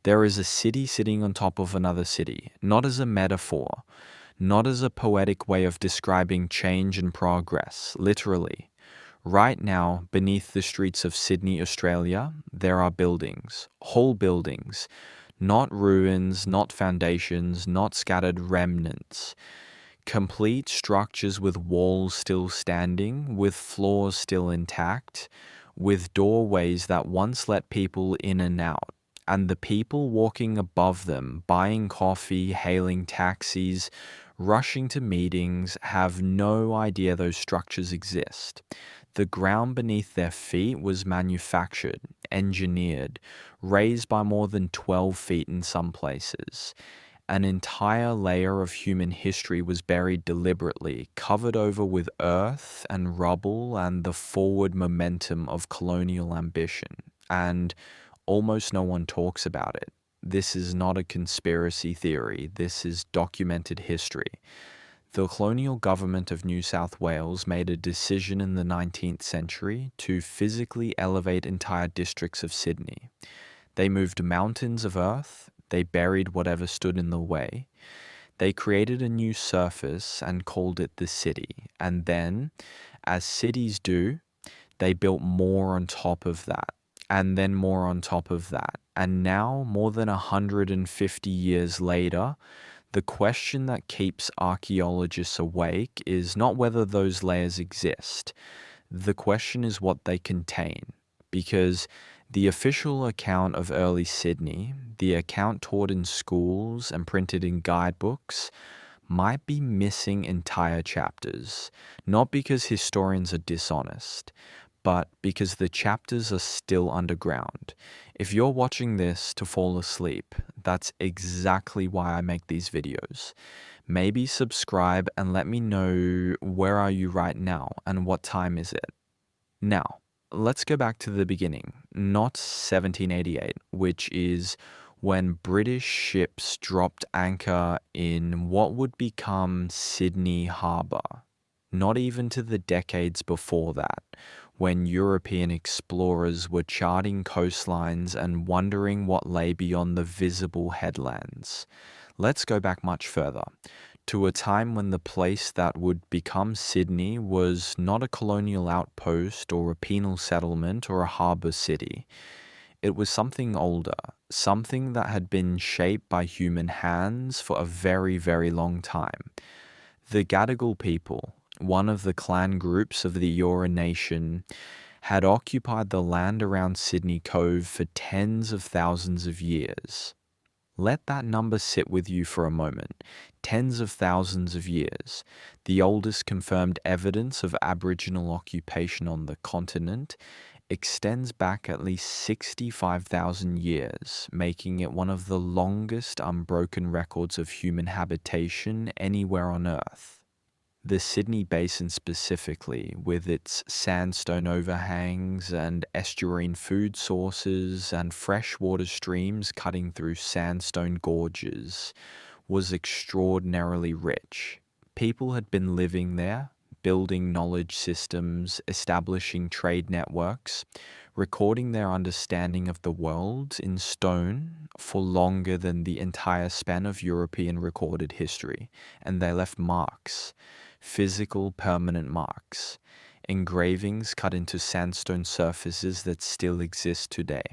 There is a city sitting on top of another city, not as a metaphor, not as a poetic way of describing change and progress, literally. Right now, beneath the streets of Sydney, Australia, there are buildings, whole buildings, not ruins, not foundations, not scattered remnants. Complete structures with walls still standing, with floors still intact, with doorways that once let people in and out, and the people walking above them, buying coffee, hailing taxis, rushing to meetings, have no idea those structures exist. The ground beneath their feet was manufactured, engineered, raised by more than 12 feet in some places. An entire layer of human history was buried deliberately, covered over with earth and rubble and the forward momentum of colonial ambition. And almost no one talks about it. This is not a conspiracy theory, this is documented history. The colonial government of New South Wales made a decision in the 19th century to physically elevate entire districts of Sydney. They moved mountains of earth, they buried whatever stood in the way, they created a new surface and called it the city. And then, as cities do, they built more on top of that, and then more on top of that. And now, more than 150 years later, the question that keeps archaeologists awake is not whether those layers exist. The question is what they contain. Because the official account of early Sydney, the account taught in schools and printed in guidebooks, might be missing entire chapters. Not because historians are dishonest, but because the chapters are still underground. If you're watching this to fall asleep, that's exactly why I make these videos. Maybe subscribe and let me know where are you right now and what time is it. Now, let's go back to the beginning, not 1788, which is when British ships dropped anchor in what would become Sydney Harbour. Not even to the decades before that, when European explorers were charting coastlines and wondering what lay beyond the visible headlands. Let's go back much further, to a time when the place that would become Sydney was not a colonial outpost or a penal settlement or a harbour city. It was something older, something that had been shaped by human hands for a very, very long time. The Gadigal people, one of the clan groups of the Eora Nation, had occupied the land around Sydney Cove for tens of thousands of years. Let that number sit with you for a moment. Tens of thousands of years. The oldest confirmed evidence of Aboriginal occupation on the continent extends back at least 65,000 years, making it one of the longest unbroken records of human habitation anywhere on Earth. The Sydney Basin specifically, with its sandstone overhangs and estuarine food sources and freshwater streams cutting through sandstone gorges, was extraordinarily rich. People had been living there, building knowledge systems, establishing trade networks, recording their understanding of the world in stone for longer than the entire span of European recorded history, and they left marks. Physical permanent marks, engravings cut into sandstone surfaces that still exist today,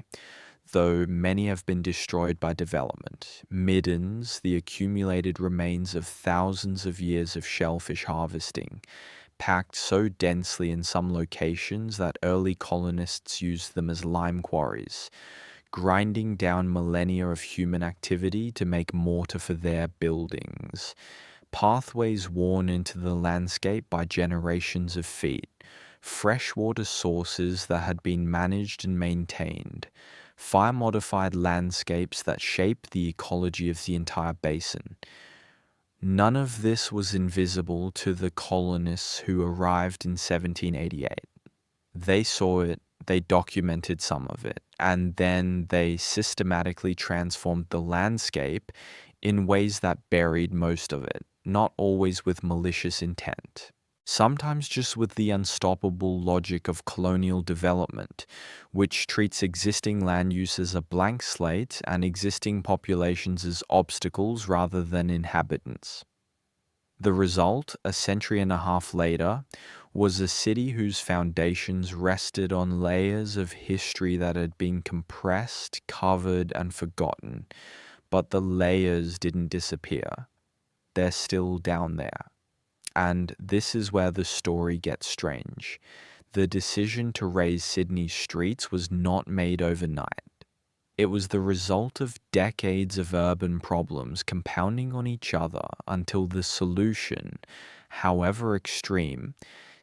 though many have been destroyed by development. Middens, the accumulated remains of thousands of years of shellfish harvesting, packed so densely in some locations that early colonists used them as lime quarries, grinding down millennia of human activity to make mortar for their buildings. Pathways worn into the landscape by generations of feet, freshwater sources that had been managed and maintained, fire-modified landscapes that shape the ecology of the entire basin. None of this was invisible to the colonists who arrived in 1788. They saw it, they documented some of it, and then they systematically transformed the landscape in ways that buried most of it, not always with malicious intent. sometimes just with the unstoppable logic of colonial development, which treats existing land use as a blank slate and existing populations as obstacles rather than inhabitants. The result, a century and a half later, was a city whose foundations rested on layers of history that had been compressed, covered, and forgotten. But the layers didn't disappear. They're still down there. And this is where the story gets strange. The decision to raise Sydney's streets was not made overnight. It was the result of decades of urban problems compounding on each other until the solution, however extreme,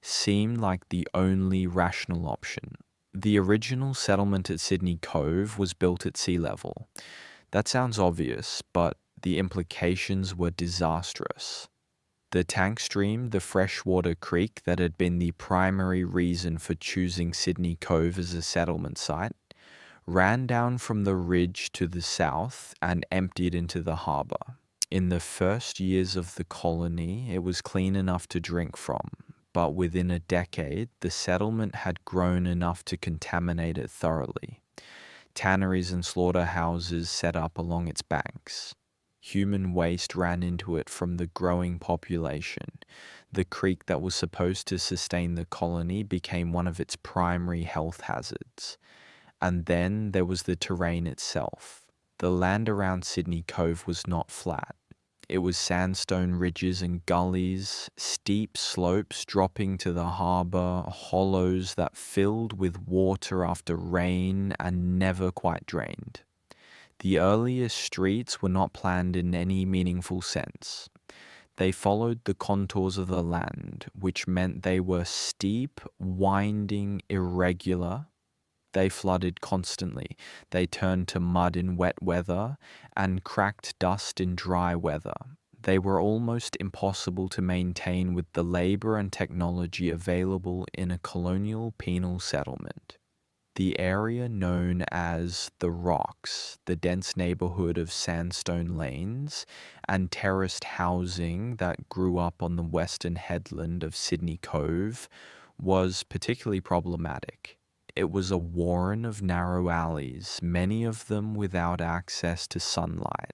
seemed like the only rational option. The original settlement at Sydney Cove was built at sea level. That sounds obvious, but the implications were disastrous. The tank stream, the freshwater creek that had been the primary reason for choosing Sydney Cove as a settlement site, ran down from the ridge to the south and emptied into the harbour. In the first years of the colony, it was clean enough to drink from, but within a decade, the settlement had grown enough to contaminate it thoroughly. Tanneries and slaughterhouses set up along its banks. Human waste ran into it from the growing population. The creek that was supposed to sustain the colony became one of its primary health hazards. And then there was the terrain itself. The land around Sydney Cove was not flat. It was sandstone ridges and gullies, steep slopes dropping to the harbour, hollows that filled with water after rain and never quite drained. The earliest streets were not planned in any meaningful sense. They followed the contours of the land, which meant they were steep, winding, irregular. They flooded constantly. They turned to mud in wet weather and cracked dust in dry weather. They were almost impossible to maintain with the labor and technology available in a colonial penal settlement. The area known as the Rocks, the dense neighborhood of sandstone lanes and terraced housing that grew up on the western headland of Sydney Cove, was particularly problematic. It was a warren of narrow alleys, many of them without access to sunlight.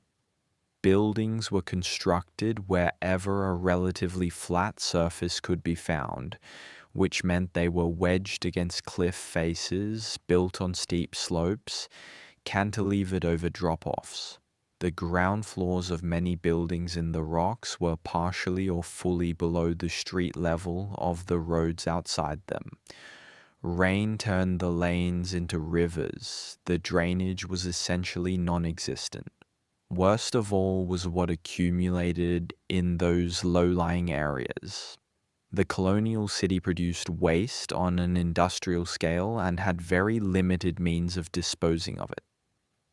Buildings were constructed wherever a relatively flat surface could be found, which meant they were wedged against cliff faces, built on steep slopes, cantilevered over drop-offs. The ground floors of many buildings in the Rocks were partially or fully below the street level of the roads outside them. Rain turned the lanes into rivers. The drainage was essentially non-existent. Worst of all was what accumulated in those low-lying areas. The colonial city produced waste on an industrial scale and had very limited means of disposing of it.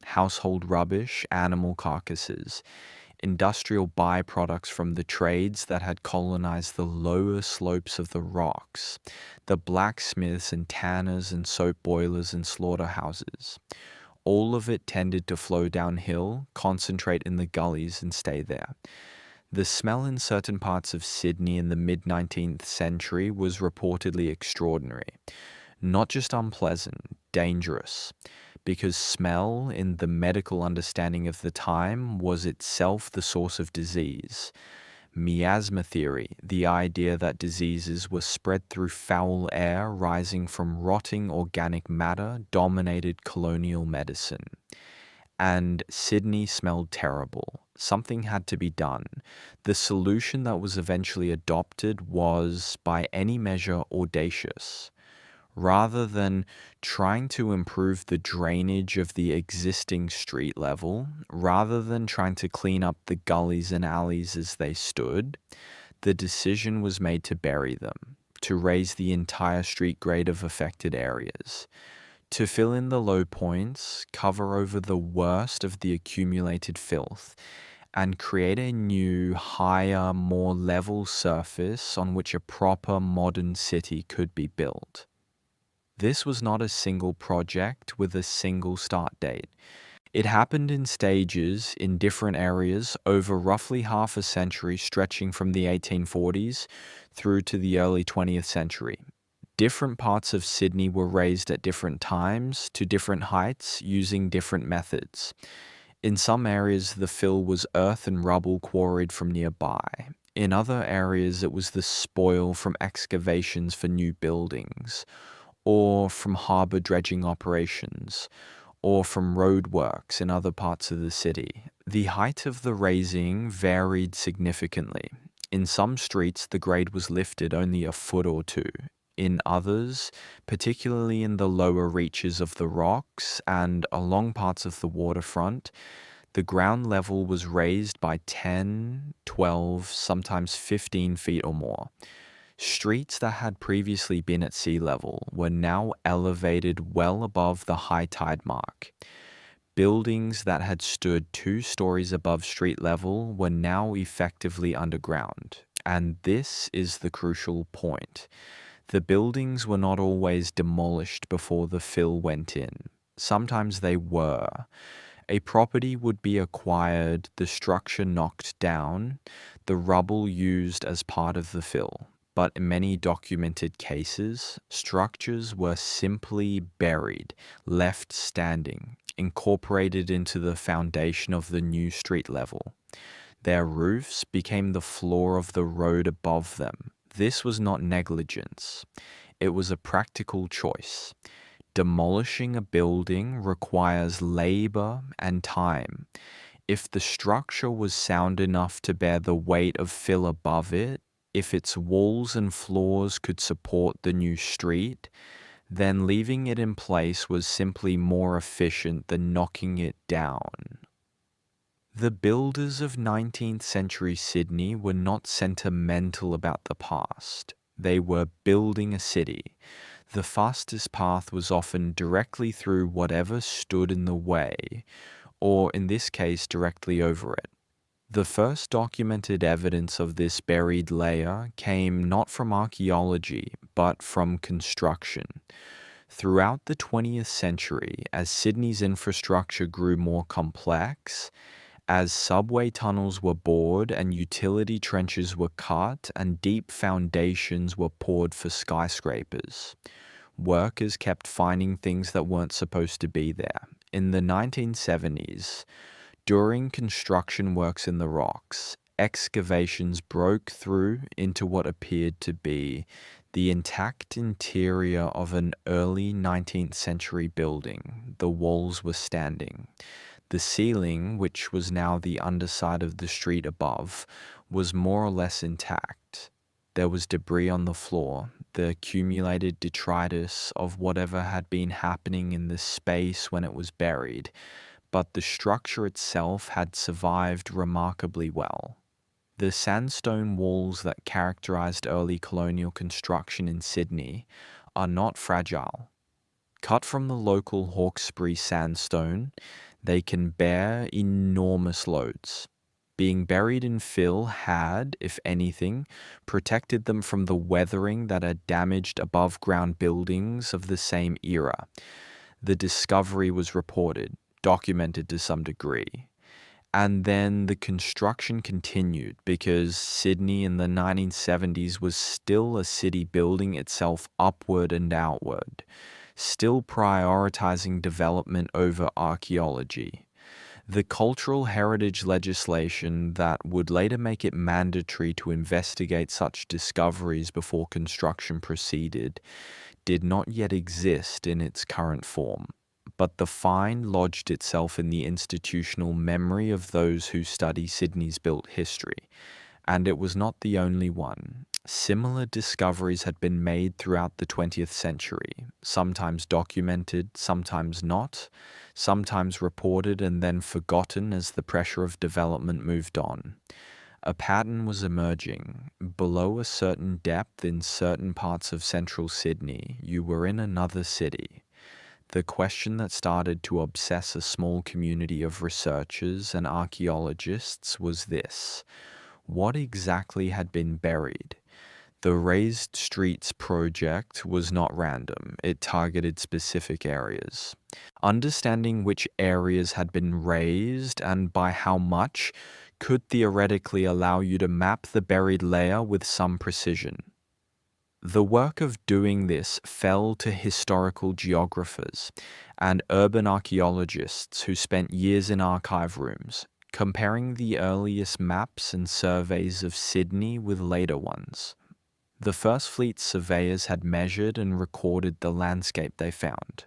Household rubbish, animal carcasses, industrial byproducts from the trades that had colonized the lower slopes of the Rocks, the blacksmiths and tanners and soap boilers and slaughterhouses. All of it tended to flow downhill, concentrate in the gullies, and stay there. The smell in certain parts of Sydney in the mid-19th century was reportedly extraordinary. Not just unpleasant, dangerous. Because smell, in the medical understanding of the time, was itself the source of disease. Miasma theory, the idea that diseases were spread through foul air rising from rotting organic matter, dominated colonial medicine. And Sydney smelled terrible. Something had to be done. The solution that was eventually adopted was, by any measure, audacious. Rather than trying to improve the drainage of the existing street level, rather than trying to clean up the gullies and alleys as they stood, the decision was made to bury them, to raise the entire street grade of affected areas, to fill in the low points, cover over the worst of the accumulated filth, and create a new, higher, more level surface on which a proper modern city could be built. This was not a single project with a single start date. It happened in stages in different areas over roughly half a century, stretching from the 1840s through to the early 20th century. Different parts of Sydney were raised at different times to different heights using different methods. In some areas, the fill was earth and rubble quarried from nearby. In other areas, it was the spoil from excavations for new buildings, or from harbour dredging operations, or from roadworks in other parts of the city. The height of the raising varied significantly. In some streets, the grade was lifted only a foot or two. In others, particularly in the lower reaches of the rocks and along parts of the waterfront, the ground level was raised by 10, 12, sometimes 15 feet or more. Streets that had previously been at sea level were now elevated well above the high tide mark. Buildings that had stood 2 stories above street level were now effectively underground. And this is the crucial point. The buildings were not always demolished before the fill went in. Sometimes they were. A property would be acquired, the structure knocked down, the rubble used as part of the fill. But in many documented cases, structures were simply buried, left standing, incorporated into the foundation of the new street level. Their roofs became the floor of the road above them. This was not negligence. It was a practical choice. Demolishing a building requires labor and time. If the structure was sound enough to bear the weight of fill above it, if its walls and floors could support the new street, then leaving it in place was simply more efficient than knocking it down. The builders of 19th century Sydney were not sentimental about the past. They were building a city. The fastest path was often directly through whatever stood in the way, or in this case, directly over it. The first documented evidence of this buried layer came not from archaeology, but from construction. Throughout the 20th century, as Sydney's infrastructure grew more complex, as subway tunnels were bored and utility trenches were cut and deep foundations were poured for skyscrapers, workers kept finding things that weren't supposed to be there. In the 1970s, during construction works in the rocks, excavations broke through into what appeared to be the intact interior of an early 19th century building. The walls were standing. The ceiling, which was now the underside of the street above, was more or less intact. There was debris on the floor, the accumulated detritus of whatever had been happening in the space when it was buried, but the structure itself had survived remarkably well. The sandstone walls that characterized early colonial construction in Sydney are not fragile. Cut from the local Hawkesbury sandstone, they can bear enormous loads. Being buried in fill had, if anything, protected them from the weathering that had damaged above-ground buildings of the same era. The discovery was reported, documented to some degree. And then the construction continued because Sydney in the 1970s was still a city building itself upward and outward, still prioritizing development over archaeology. The cultural heritage legislation that would later make it mandatory to investigate such discoveries before construction proceeded did not yet exist in its current form, but the find lodged itself in the institutional memory of those who study Sydney's built history, and it was not the only one. Similar discoveries had been made throughout the 20th century, sometimes documented, sometimes not, sometimes reported and then forgotten as the pressure of development moved on. A pattern was emerging. Below a certain depth in certain parts of central Sydney, you were in another city. The question that started to obsess a small community of researchers and archaeologists was this: what exactly had been buried? The Raised Streets project was not random, it targeted specific areas. Understanding which areas had been raised and by how much could theoretically allow you to map the buried layer with some precision. The work of doing this fell to historical geographers and urban archaeologists who spent years in archive rooms, comparing the earliest maps and surveys of Sydney with later ones. The First Fleet surveyors had measured and recorded the landscape they found.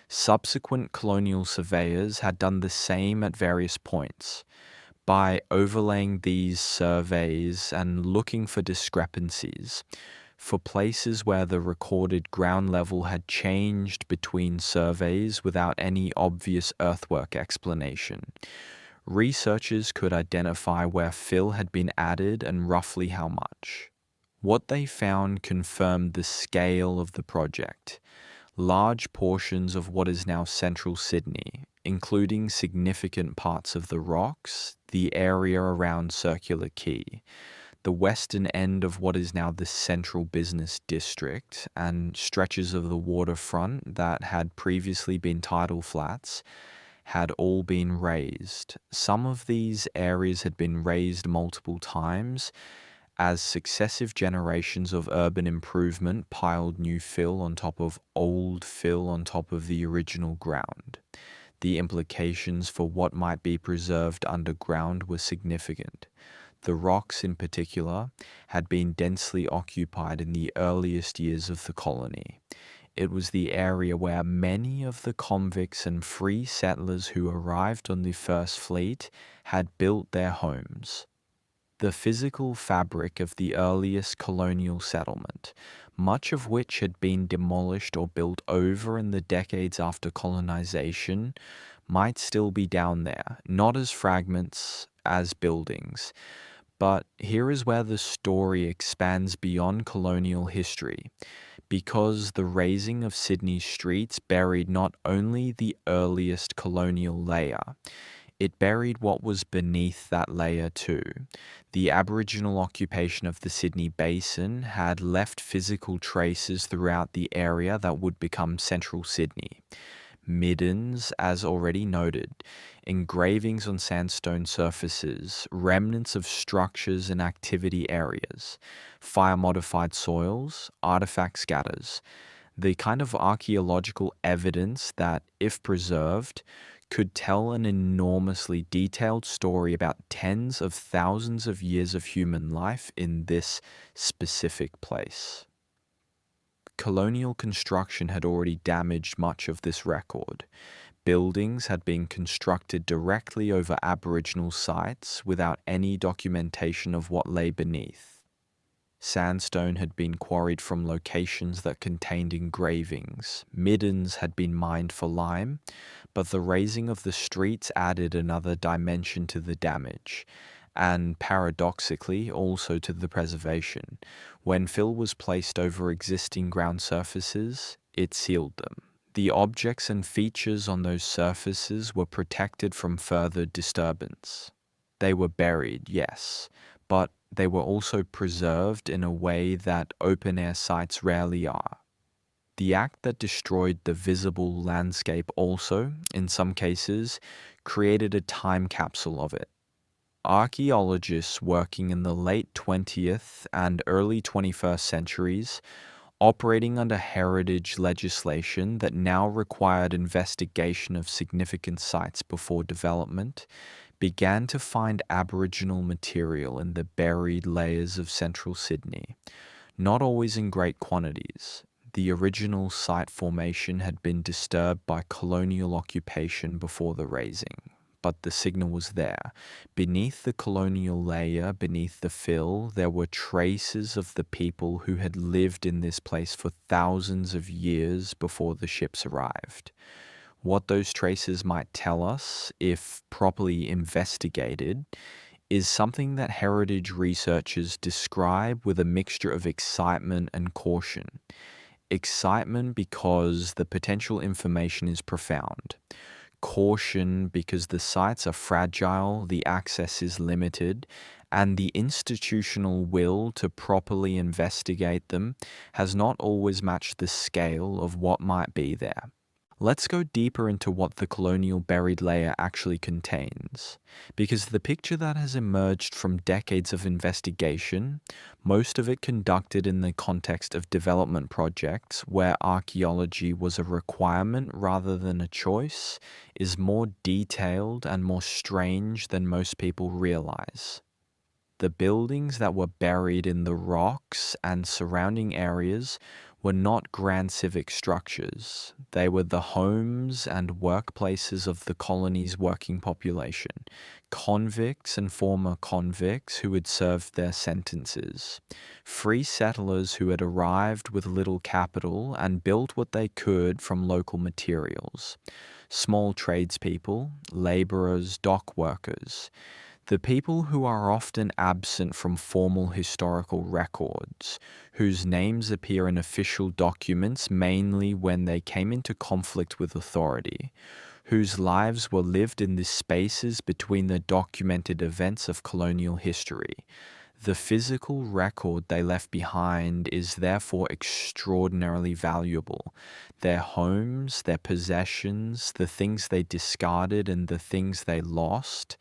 Subsequent colonial surveyors had done the same at various points. By overlaying these surveys and looking for discrepancies, for places where the recorded ground level had changed between surveys without any obvious earthwork explanation, researchers could identify where fill had been added and roughly how much. What they found confirmed the scale of the project. Large portions of what is now central Sydney, including significant parts of the Rocks, the area around Circular Quay, the western end of what is now the central business district, and stretches of the waterfront that had previously been tidal flats, had all been raised. Some of these areas had been raised multiple times as successive generations of urban improvement piled new fill on top of old fill on top of the original ground. The implications for what might be preserved underground were significant. The Rocks, in particular, had been densely occupied in the earliest years of the colony. It was the area where many of the convicts and free settlers who arrived on the First Fleet had built their homes. The physical fabric of the earliest colonial settlement, much of which had been demolished or built over in the decades after colonization, might still be down there, not as fragments, as buildings. But here is where the story expands beyond colonial history, because the raising of Sydney's streets buried not only the earliest colonial layer, it buried what was beneath that layer too. The Aboriginal occupation of the Sydney Basin had left physical traces throughout the area that would become central Sydney. Middens, as already noted, engravings on sandstone surfaces, remnants of structures and activity areas, fire-modified soils, artifact scatters, the kind of archaeological evidence that, if preserved, could tell an enormously detailed story about tens of thousands of years of human life in this specific place. Colonial construction had already damaged much of this record. Buildings had been constructed directly over Aboriginal sites without any documentation of what lay beneath. Sandstone had been quarried from locations that contained engravings. Middens had been mined for lime, but the raising of the streets added another dimension to the damage, and paradoxically also to the preservation. When fill was placed over existing ground surfaces, it sealed them. The objects and features on those surfaces were protected from further disturbance. They were buried, yes, but they were also preserved in a way that open-air sites rarely are. The act that destroyed the visible landscape also, in some cases, created a time capsule of it. Archaeologists working in the late 20th and early 21st centuries, operating under heritage legislation that now required investigation of significant sites before development, began to find Aboriginal material in the buried layers of central Sydney, not always in great quantities. The original site formation had been disturbed by colonial occupation before the raising, but the signal was there. Beneath the colonial layer, beneath the fill, there were traces of the people who had lived in this place for thousands of years before the ships arrived. What those traces might tell us, if properly investigated, is something that heritage researchers describe with a mixture of excitement and caution. Excitement because the potential information is profound. Caution because the sites are fragile, the access is limited, and the institutional will to properly investigate them has not always matched the scale of what might be there. Let's go deeper into what the colonial buried layer actually contains, because the picture that has emerged from decades of investigation, most of it conducted in the context of development projects where archaeology was a requirement rather than a choice, is more detailed and more strange than most people realize. The buildings that were buried in the rocks and surrounding areas were not grand civic structures. They were the homes and workplaces of the colony's working population, convicts and former convicts who had served their sentences, free settlers who had arrived with little capital and built what they could from local materials, small tradespeople, laborers, dock workers, the people who are often absent from formal historical records, whose names appear in official documents mainly when they came into conflict with authority, whose lives were lived in the spaces between the documented events of colonial history. The physical record they left behind is therefore extraordinarily valuable. Their homes, their possessions, the things they discarded and the things they lost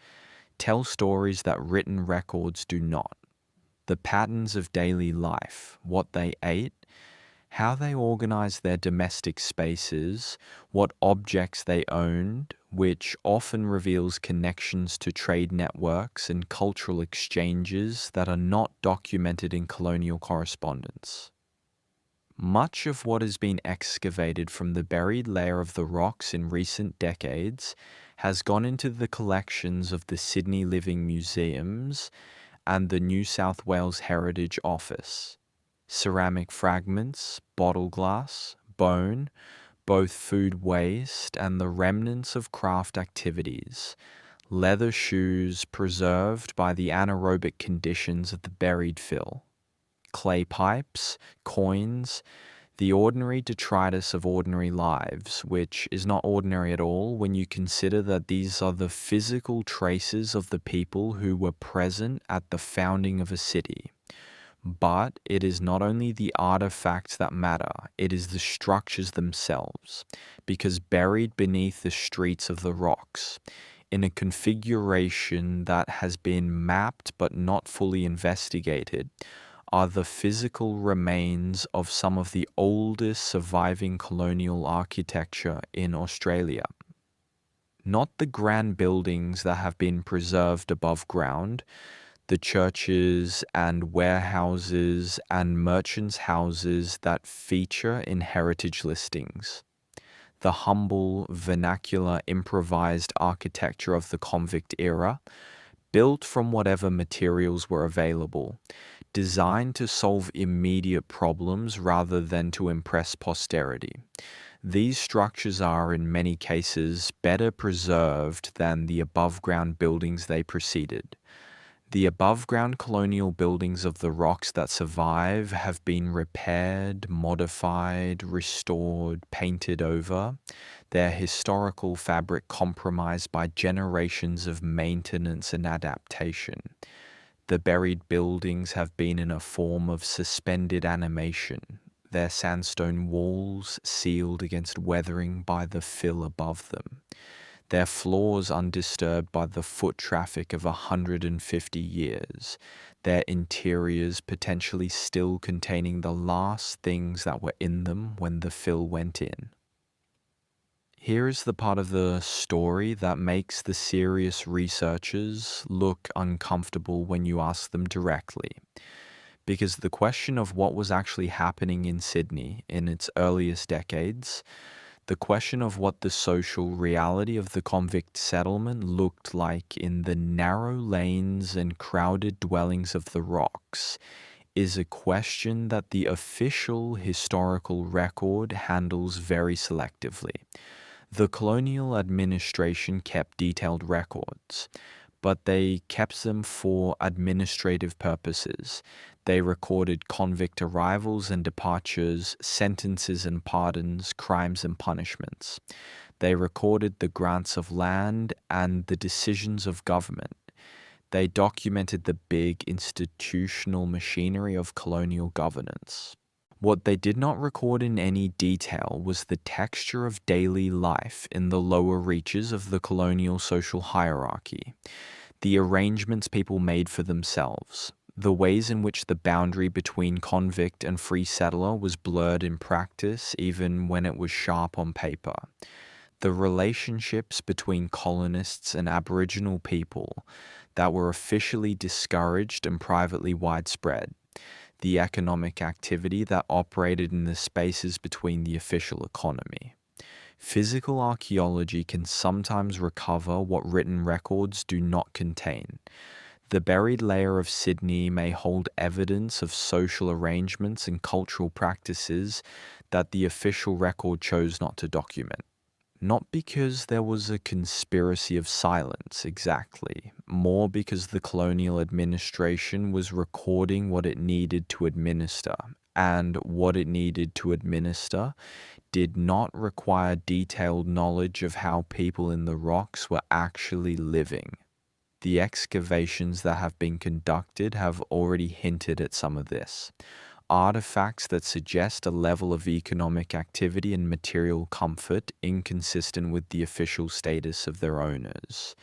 tell stories that written records do not. The patterns of daily life, what they ate, how they organized their domestic spaces, what objects they owned, which often reveals connections to trade networks and cultural exchanges that are not documented in colonial correspondence. Much of what has been excavated from the buried layer of the rocks in recent decades has gone into the collections of the Sydney Living Museums and the New South Wales Heritage Office. Ceramic fragments, bottle glass, bone, both food waste and the remnants of craft activities, leather shoes preserved by the anaerobic conditions of the buried fill, clay pipes, coins, the ordinary detritus of ordinary lives, which is not ordinary at all when you consider that these are the physical traces of the people who were present at the founding of a city. But it is not only the artifacts that matter, it is the structures themselves, because buried beneath the streets of the rocks, in a configuration that has been mapped but not fully investigated, are the physical remains of some of the oldest surviving colonial architecture in Australia. Not the grand buildings that have been preserved above ground, the churches and warehouses and merchants' houses that feature in heritage listings. The humble, vernacular, improvised architecture of the convict era, built from whatever materials were available, designed to solve immediate problems rather than to impress posterity. These structures are, in many cases, better preserved than the above-ground buildings they preceded. The above-ground colonial buildings of the rocks that survive have been repaired, modified, restored, painted over, their historical fabric compromised by generations of maintenance and adaptation. The buried buildings have been in a form of suspended animation, their sandstone walls sealed against weathering by the fill above them, their floors undisturbed by the foot traffic of 150 years, their interiors potentially still containing the last things that were in them when the fill went in. Here is the part of the story that makes the serious researchers look uncomfortable when you ask them directly. Because the question of what was actually happening in Sydney in its earliest decades, the question of what the social reality of the convict settlement looked like in the narrow lanes and crowded dwellings of the rocks, is a question that the official historical record handles very selectively. The colonial administration kept detailed records, but they kept them for administrative purposes. They recorded convict arrivals and departures, sentences and pardons, crimes and punishments. They recorded the grants of land and the decisions of government. They documented the big institutional machinery of colonial governance. What they did not record in any detail was the texture of daily life in the lower reaches of the colonial social hierarchy, the arrangements people made for themselves, the ways in which the boundary between convict and free settler was blurred in practice even when it was sharp on paper, the relationships between colonists and Aboriginal people that were officially discouraged and privately widespread, the economic activity that operated in the spaces between the official economy. Physical archaeology can sometimes recover what written records do not contain. The buried layer of Sydney may hold evidence of social arrangements and cultural practices that the official record chose not to document. Not because there was a conspiracy of silence, exactly, more because the colonial administration was recording what it needed to administer, and what it needed to administer did not require detailed knowledge of how people in the rocks were actually living. The excavations that have been conducted have already hinted at some of this. Artifacts that suggest a level of economic activity and material comfort inconsistent with the official status of their owners.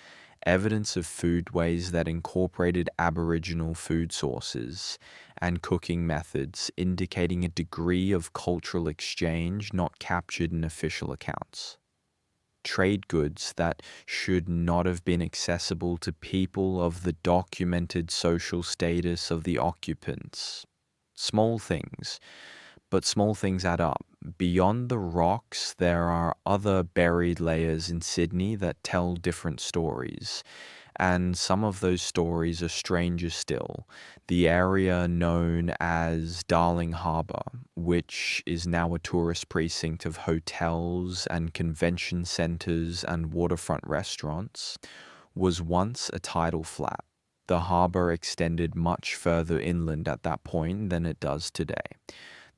Evidence of foodways that incorporated Aboriginal food sources and cooking methods, indicating a degree of cultural exchange not captured in official accounts. Trade goods that should not have been accessible to people of the documented social status of the occupants. Small things, but small things add up. Beyond the rocks, there are other buried layers in Sydney that tell different stories. And some of those stories are stranger still. The area known as Darling Harbour, which is now a tourist precinct of hotels and convention centres and waterfront restaurants, was once a tidal flat. The harbour extended much further inland at that point than it does today.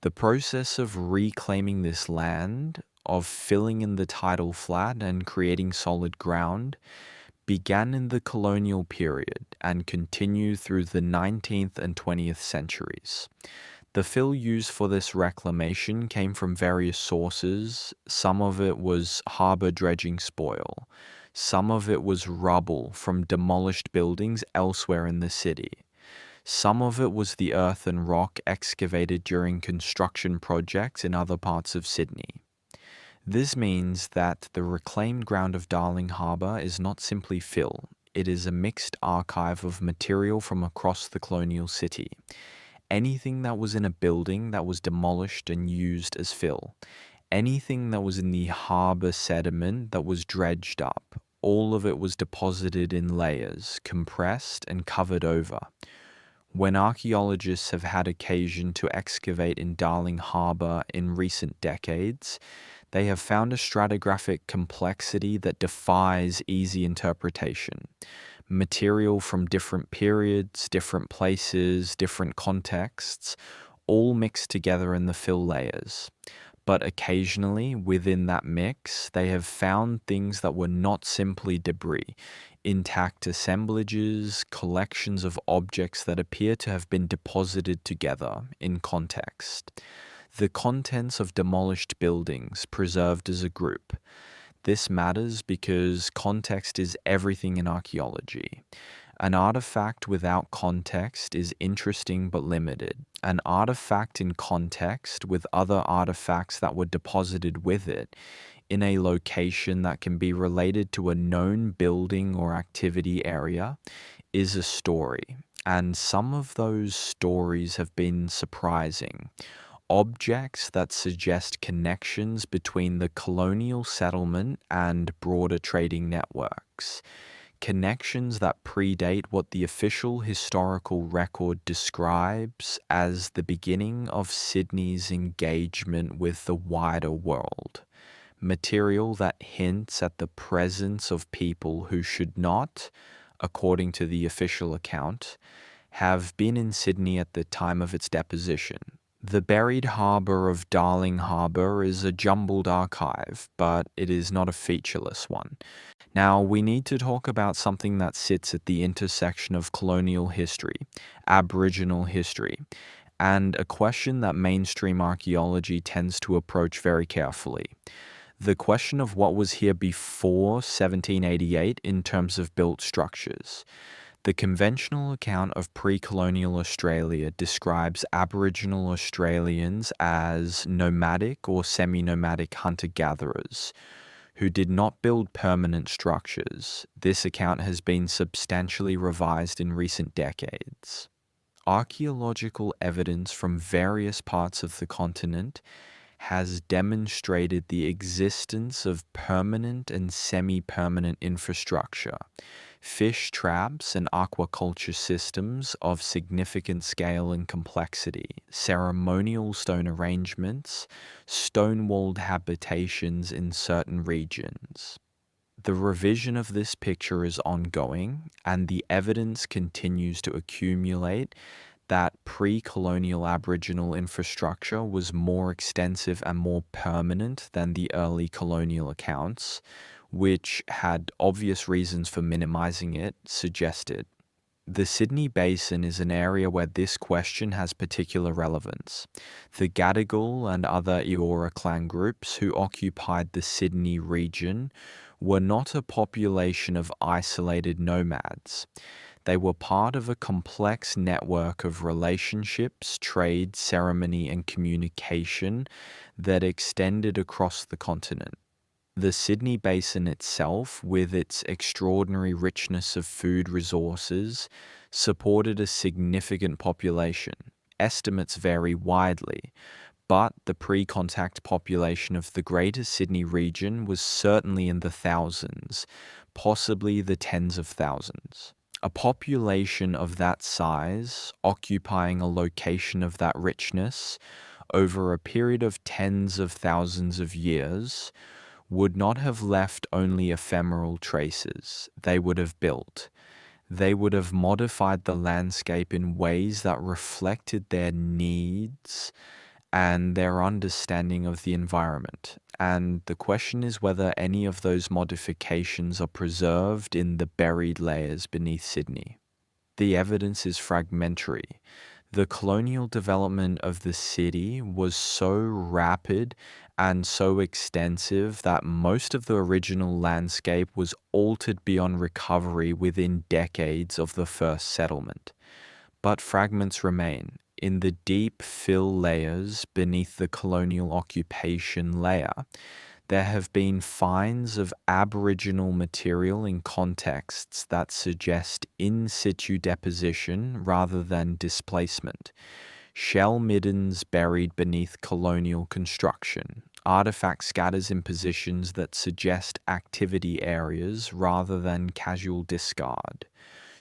The process of reclaiming this land, of filling in the tidal flat and creating solid ground, began in the colonial period and continued through the 19th and 20th centuries. The fill used for this reclamation came from various sources. Some of it was harbour dredging spoil. Some of it was rubble from demolished buildings elsewhere in the city. Some of it was the earth and rock excavated during construction projects in other parts of Sydney. This means that the reclaimed ground of Darling Harbour is not simply fill, it is a mixed archive of material from across the colonial city. Anything that was in a building that was demolished and used as fill. Anything that was in the harbour sediment that was dredged up. All of it was deposited in layers, compressed and covered over. When archaeologists have had occasion to excavate in Darling Harbour in recent decades, they have found a stratigraphic complexity that defies easy interpretation. Material from different periods, different places, different contexts, all mixed together in the fill layers. But occasionally, within that mix, they have found things that were not simply debris, intact assemblages, collections of objects that appear to have been deposited together in context. The contents of demolished buildings preserved as a group. This matters because context is everything in archaeology. An artifact without context is interesting but limited. An artifact in context with other artifacts that were deposited with it in a location that can be related to a known building or activity area is a story. And some of those stories have been surprising. Objects that suggest connections between the colonial settlement and broader trading networks. Connections that predate what the official historical record describes as the beginning of Sydney's engagement with the wider world. Material that hints at the presence of people who should not, according to the official account, have been in Sydney at the time of its deposition. The buried harbour of Darling Harbour is a jumbled archive, but it is not a featureless one. Now, we need to talk about something that sits at the intersection of colonial history, Aboriginal history, and a question that mainstream archaeology tends to approach very carefully. The question of what was here before 1788 in terms of built structures. The conventional account of pre-colonial Australia describes Aboriginal Australians as nomadic or semi-nomadic hunter-gatherers who did not build permanent structures. This account has been substantially revised in recent decades. Archaeological evidence from various parts of the continent has demonstrated the existence of permanent and semi-permanent infrastructure, fish traps and aquaculture systems of significant scale and complexity, ceremonial stone arrangements, stone-walled habitations in certain regions. The revision of this picture is ongoing, and the evidence continues to accumulate that pre-colonial Aboriginal infrastructure was more extensive and more permanent than the early colonial accounts, which had obvious reasons for minimizing it, suggested. The Sydney Basin is an area where this question has particular relevance. The Gadigal and other Eora clan groups who occupied the Sydney region were not a population of isolated nomads. They were part of a complex network of relationships, trade, ceremony, and communication that extended across the continent. The Sydney Basin itself, with its extraordinary richness of food resources, supported a significant population. Estimates vary widely, but the pre-contact population of the Greater Sydney region was certainly in the thousands, possibly the tens of thousands. A population of that size, occupying a location of that richness over a period of tens of thousands of years, would not have left only ephemeral traces. They would have built. They would have modified the landscape in ways that reflected their needs and their understanding of the environment. And the question is whether any of those modifications are preserved in the buried layers beneath Sydney. The evidence is fragmentary. The colonial development of the city was so rapid and so extensive that most of the original landscape was altered beyond recovery within decades of the first settlement. But fragments remain. In the deep fill layers beneath the colonial occupation layer, there have been finds of Aboriginal material in contexts that suggest in situ deposition rather than displacement. Shell middens buried beneath colonial construction, artifact scatters in positions that suggest activity areas rather than casual discard,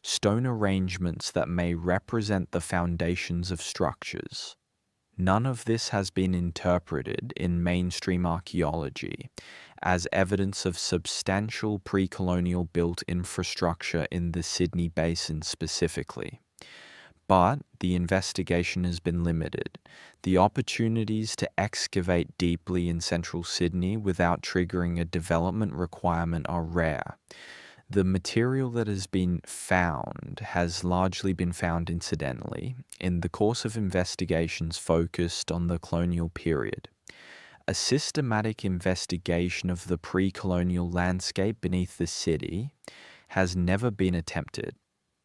stone arrangements that may represent the foundations of structures. None of this has been interpreted in mainstream archaeology as evidence of substantial pre-colonial built infrastructure in the Sydney Basin specifically. But the investigation has been limited. The opportunities to excavate deeply in central Sydney without triggering a development requirement are rare. The material that has been found has largely been found incidentally in the course of investigations focused on the colonial period. A systematic investigation of the pre-colonial landscape beneath the city has never been attempted.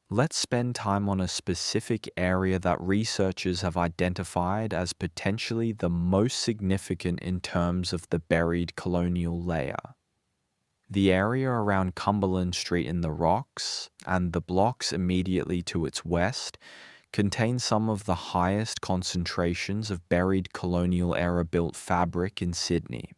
Let's spend time on a specific area that researchers have identified as potentially the most significant in terms of the buried colonial layer. The area around Cumberland Street in the Rocks and the blocks immediately to its west contain some of the highest concentrations of buried colonial era built fabric in Sydney.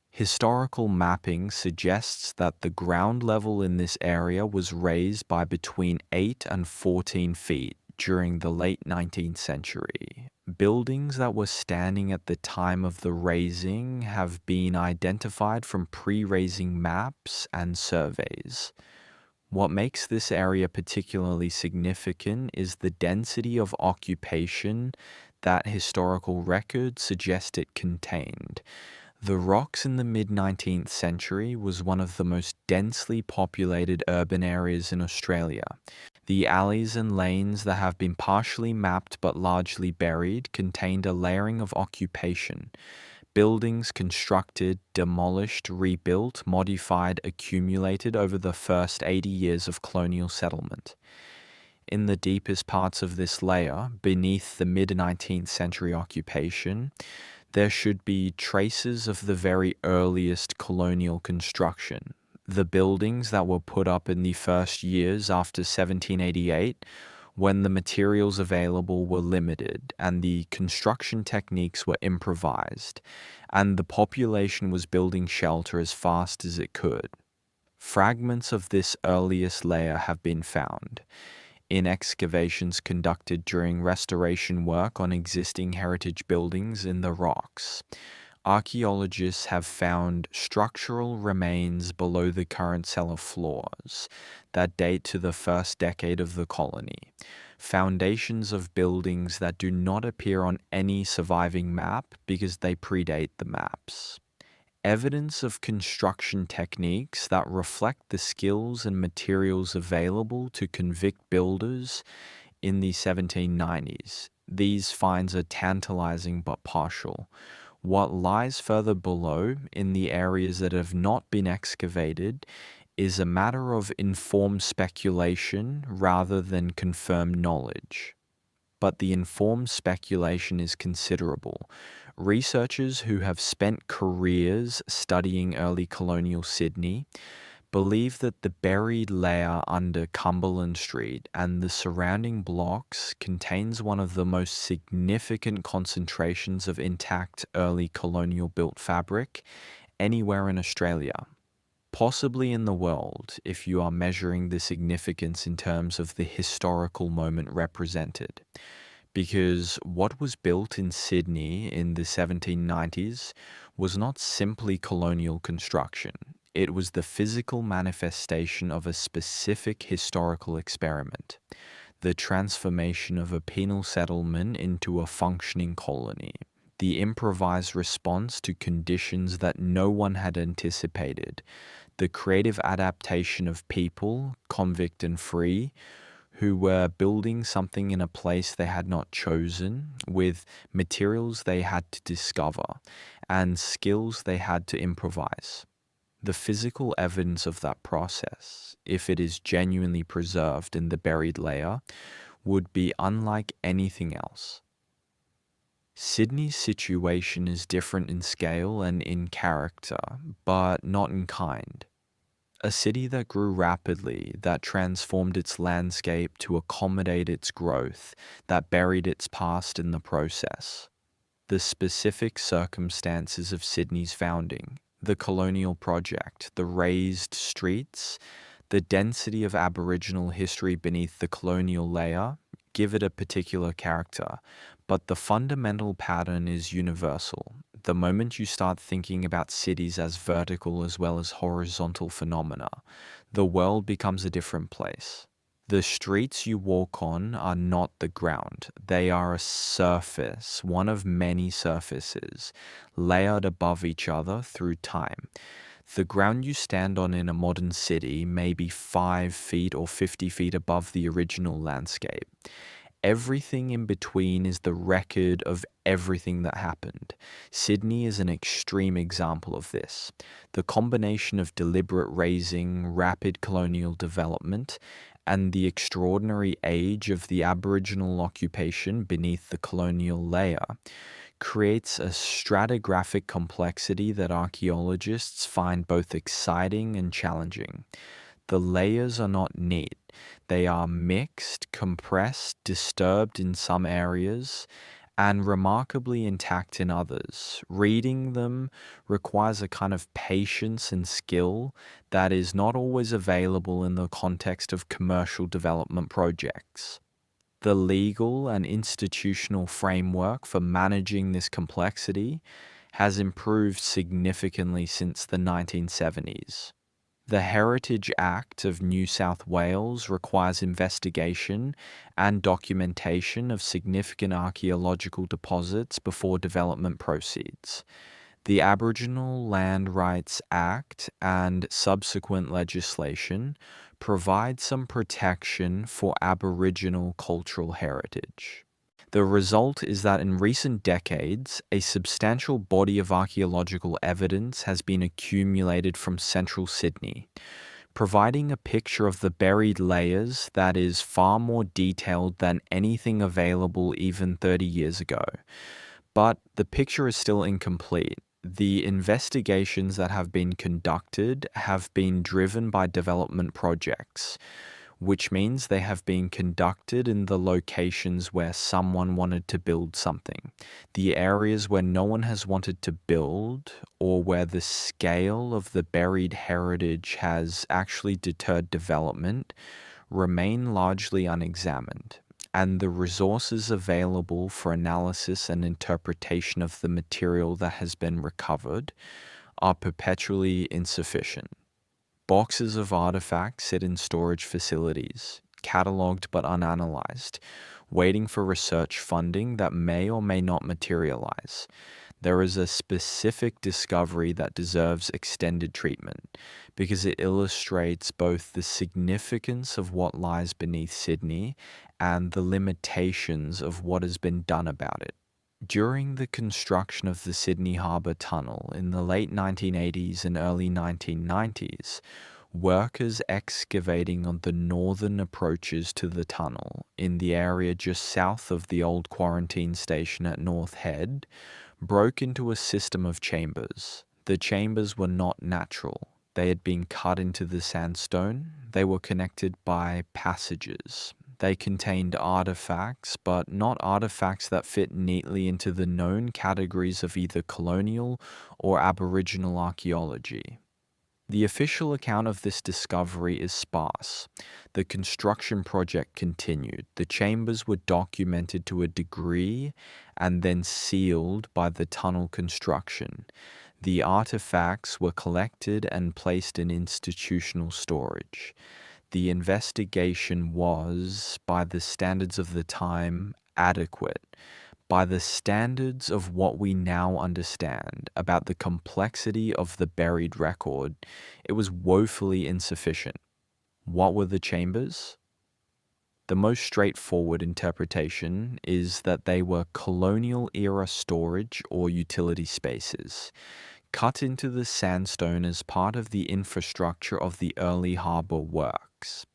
Historical mapping suggests that the ground level in this area was raised by between 8 and 14 feet during the late 19th century. Buildings that were standing at the time of the raising have been identified from pre-raising maps and surveys. What makes this area particularly significant is the density of occupation that historical records suggest it contained. The Rocks in the mid-19th century was one of the most densely populated urban areas in Australia. The alleys and lanes that have been partially mapped but largely buried contained a layering of occupation. Buildings constructed, demolished, rebuilt, modified, accumulated over the first 80 years of colonial settlement. In the deepest parts of this layer, beneath the mid-19th century occupation, there should be traces of the very earliest colonial construction. The buildings that were put up in the first years after 1788, when the materials available were limited and the construction techniques were improvised, and the population was building shelter as fast as it could. Fragments of this earliest layer have been found in excavations conducted during restoration work on existing heritage buildings in the Rocks. Archaeologists have found structural remains below the current cellar floors that date to the first decade of the colony, foundations of buildings that do not appear on any surviving map because they predate the maps. Evidence of construction techniques that reflect the skills and materials available to convict builders in the 1790s. These finds are tantalizing but partial. What lies further below, in the areas that have not been excavated, is a matter of informed speculation rather than confirmed knowledge. But the informed speculation is considerable. Researchers who have spent careers studying early colonial Sydney believe that the buried layer under Cumberland Street and the surrounding blocks contains one of the most significant concentrations of intact early colonial built fabric anywhere in Australia. Possibly in the world, if you are measuring the significance in terms of the historical moment represented. Because what was built in Sydney in the 1790s was not simply colonial construction. It was the physical manifestation of a specific historical experiment, the transformation of a penal settlement into a functioning colony, the improvised response to conditions that no one had anticipated, the creative adaptation of people, convict and free, who were building something in a place they had not chosen, with materials they had to discover, and skills they had to improvise. The physical evidence of that process, if it is genuinely preserved in the buried layer, would be unlike anything else. Sydney's situation is different in scale and in character, but not in kind. A city that grew rapidly, that transformed its landscape to accommodate its growth, that buried its past in the process. The specific circumstances of Sydney's founding, the colonial project, the raised streets, the density of Aboriginal history beneath the colonial layer, give it a particular character, but the fundamental pattern is universal. The moment you start thinking about cities as vertical as well as horizontal phenomena, the world becomes a different place. The streets you walk on are not the ground. They are a surface, one of many surfaces, layered above each other through time. The ground you stand on in a modern city may be 5 feet or 50 feet above the original landscape. Everything in between is the record of everything that happened. Sydney is an extreme example of this. The combination of deliberate raising, rapid colonial development, and the extraordinary age of the Aboriginal occupation beneath the colonial layer creates a stratigraphic complexity that archaeologists find both exciting and challenging. The layers are not neat. They are mixed, compressed, disturbed in some areas, and remarkably intact in others. Reading them requires a kind of patience and skill that is not always available in the context of commercial development projects. The legal and institutional framework for managing this complexity has improved significantly since the 1970s. The Heritage Act of New South Wales requires investigation and documentation of significant archaeological deposits before development proceeds. The Aboriginal Land Rights Act and subsequent legislation provide some protection for Aboriginal cultural heritage. The result is that in recent decades, a substantial body of archaeological evidence has been accumulated from central Sydney, providing a picture of the buried layers that is far more detailed than anything available even 30 years ago. But the picture is still incomplete. The investigations that have been conducted have been driven by development projects, which means they have been conducted in the locations where someone wanted to build something. The areas where no one has wanted to build, or where the scale of the buried heritage has actually deterred development, remain largely unexamined, and the resources available for analysis and interpretation of the material that has been recovered are perpetually insufficient. Boxes of artifacts sit in storage facilities, catalogued but unanalyzed, waiting for research funding that may or may not materialize. There is a specific discovery that deserves extended treatment because it illustrates both the significance of what lies beneath Sydney and the limitations of what has been done about it. During the construction of the Sydney Harbour Tunnel in the late 1980s and early 1990s, workers excavating on the northern approaches to the tunnel in the area just south of the old quarantine station at North Head broke into a system of chambers. The chambers were not natural. They had been cut into the sandstone. They were connected by passages. They contained artifacts, but not artifacts that fit neatly into the known categories of either colonial or Aboriginal archaeology. The official account of this discovery is sparse. The construction project continued. The chambers were documented to a degree and then sealed by the tunnel construction. The artifacts were collected and placed in institutional storage. The investigation was, by the standards of the time, adequate. By the standards of what we now understand about the complexity of the buried record, it was woefully insufficient. What were the chambers? The most straightforward interpretation is that they were colonial-era storage or utility spaces, cut into the sandstone as part of the infrastructure of the early harbour works.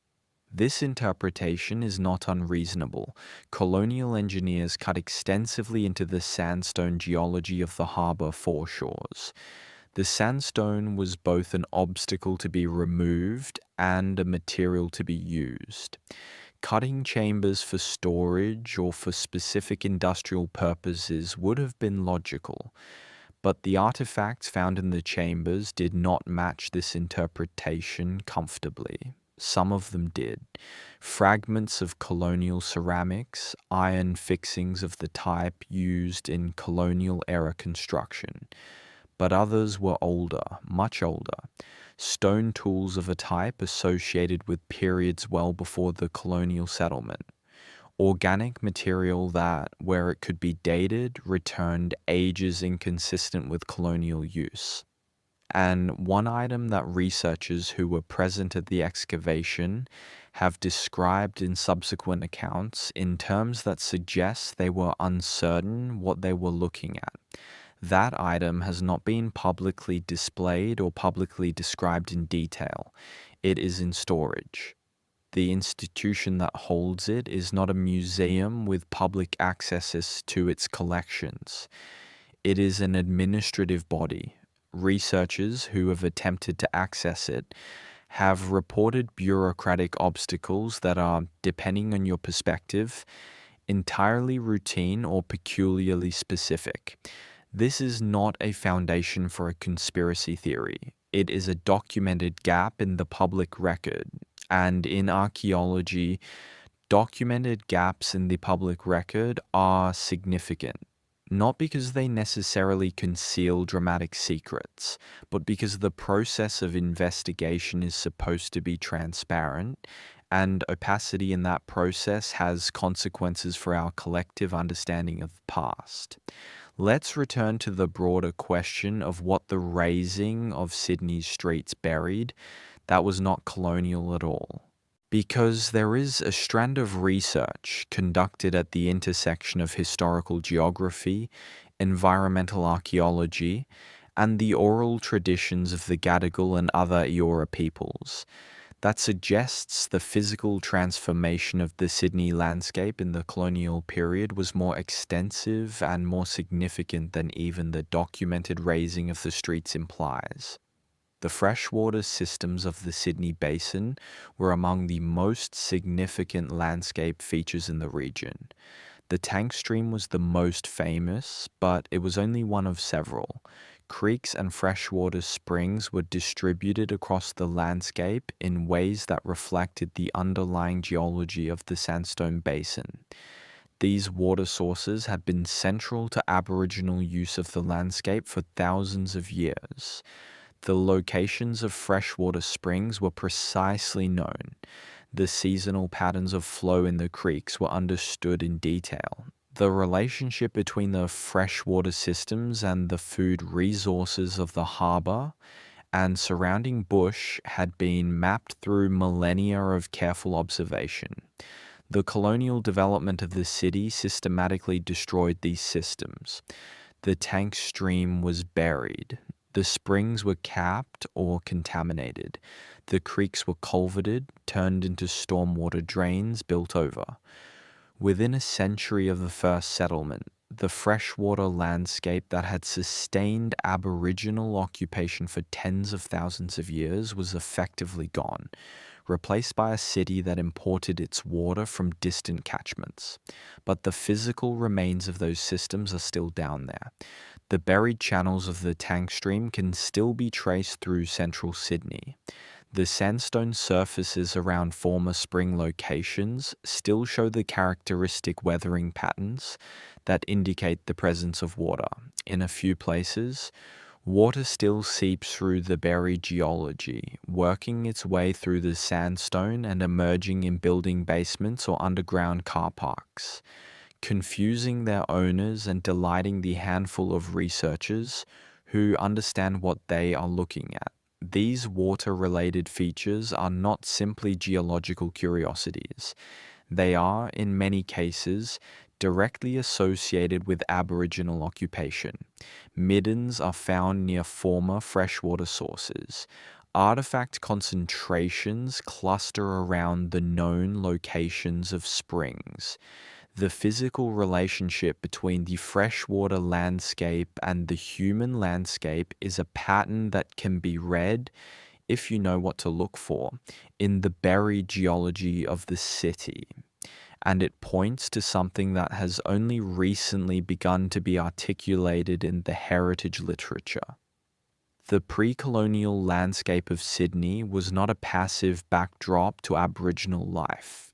This interpretation is not unreasonable. Colonial engineers cut extensively into the sandstone geology of the harbour foreshores. The sandstone was both an obstacle to be removed and a material to be used. Cutting chambers for storage or for specific industrial purposes would have been logical, but the artifacts found in the chambers did not match this interpretation comfortably. Some of them did. Fragments of colonial ceramics, iron fixings of the type used in colonial-era construction. But others were older, much older. Stone tools of a type associated with periods well before the colonial settlement. Organic material that, where it could be dated, returned ages inconsistent with colonial use. And one item that researchers who were present at the excavation have described in subsequent accounts in terms that suggest they were uncertain what they were looking at. That item has not been publicly displayed or publicly described in detail. It is in storage. The institution that holds it is not a museum with public access to its collections. It is an administrative body. Researchers who have attempted to access it have reported bureaucratic obstacles that are, depending on your perspective, entirely routine or peculiarly specific. This is not a foundation for a conspiracy theory. It is a documented gap in the public record, and in archaeology, documented gaps in the public record are significant. Not because they necessarily conceal dramatic secrets, but because the process of investigation is supposed to be transparent, and opacity in that process has consequences for our collective understanding of the past. Let's return to the broader question of what the raising of Sydney's streets buried that was not colonial at all. Because there is a strand of research conducted at the intersection of historical geography, environmental archaeology, and the oral traditions of the Gadigal and other Eora peoples that suggests the physical transformation of the Sydney landscape in the colonial period was more extensive and more significant than even the documented raising of the streets implies. The freshwater systems of the Sydney Basin were among the most significant landscape features in the region. The tank stream was the most famous, but it was only one of several. Creeks and freshwater springs were distributed across the landscape in ways that reflected the underlying geology of the sandstone basin. These water sources had been central to Aboriginal use of the landscape for thousands of years. The locations of freshwater springs were precisely known. The seasonal patterns of flow in the creeks were understood in detail. The relationship between the freshwater systems and the food resources of the harbour and surrounding bush had been mapped through millennia of careful observation. The colonial development of the city systematically destroyed these systems. The tank stream was buried. The springs were capped or contaminated. The creeks were culverted, turned into stormwater drains built over. Within a century of the first settlement, the freshwater landscape that had sustained Aboriginal occupation for tens of thousands of years was effectively gone, replaced by a city that imported its water from distant catchments. But the physical remains of those systems are still down there. The buried channels of the tank stream can still be traced through central Sydney. The sandstone surfaces around former spring locations still show the characteristic weathering patterns that indicate the presence of water. In a few places, water still seeps through the buried geology, working its way through the sandstone and emerging in building basements or underground car parks, confusing their owners and delighting the handful of researchers who understand what they are looking at. These water-related features are not simply geological curiosities. They are, in many cases, directly associated with Aboriginal occupation. Middens are found near former freshwater sources. Artifact concentrations cluster around the known locations of springs. The physical relationship between the freshwater landscape and the human landscape is a pattern that can be read, if you know what to look for, in the buried geology of the city. And it points to something that has only recently begun to be articulated in the heritage literature. The pre-colonial landscape of Sydney was not a passive backdrop to Aboriginal life.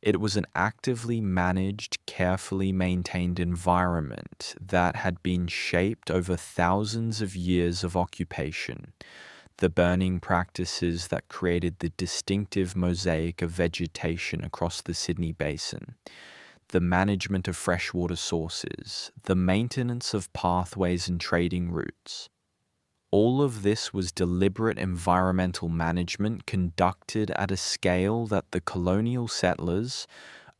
It was an actively managed, carefully maintained environment that had been shaped over thousands of years of occupation. The burning practices that created the distinctive mosaic of vegetation across the Sydney Basin, the management of freshwater sources, the maintenance of pathways and trading routes. All of this was deliberate environmental management conducted at a scale that the colonial settlers,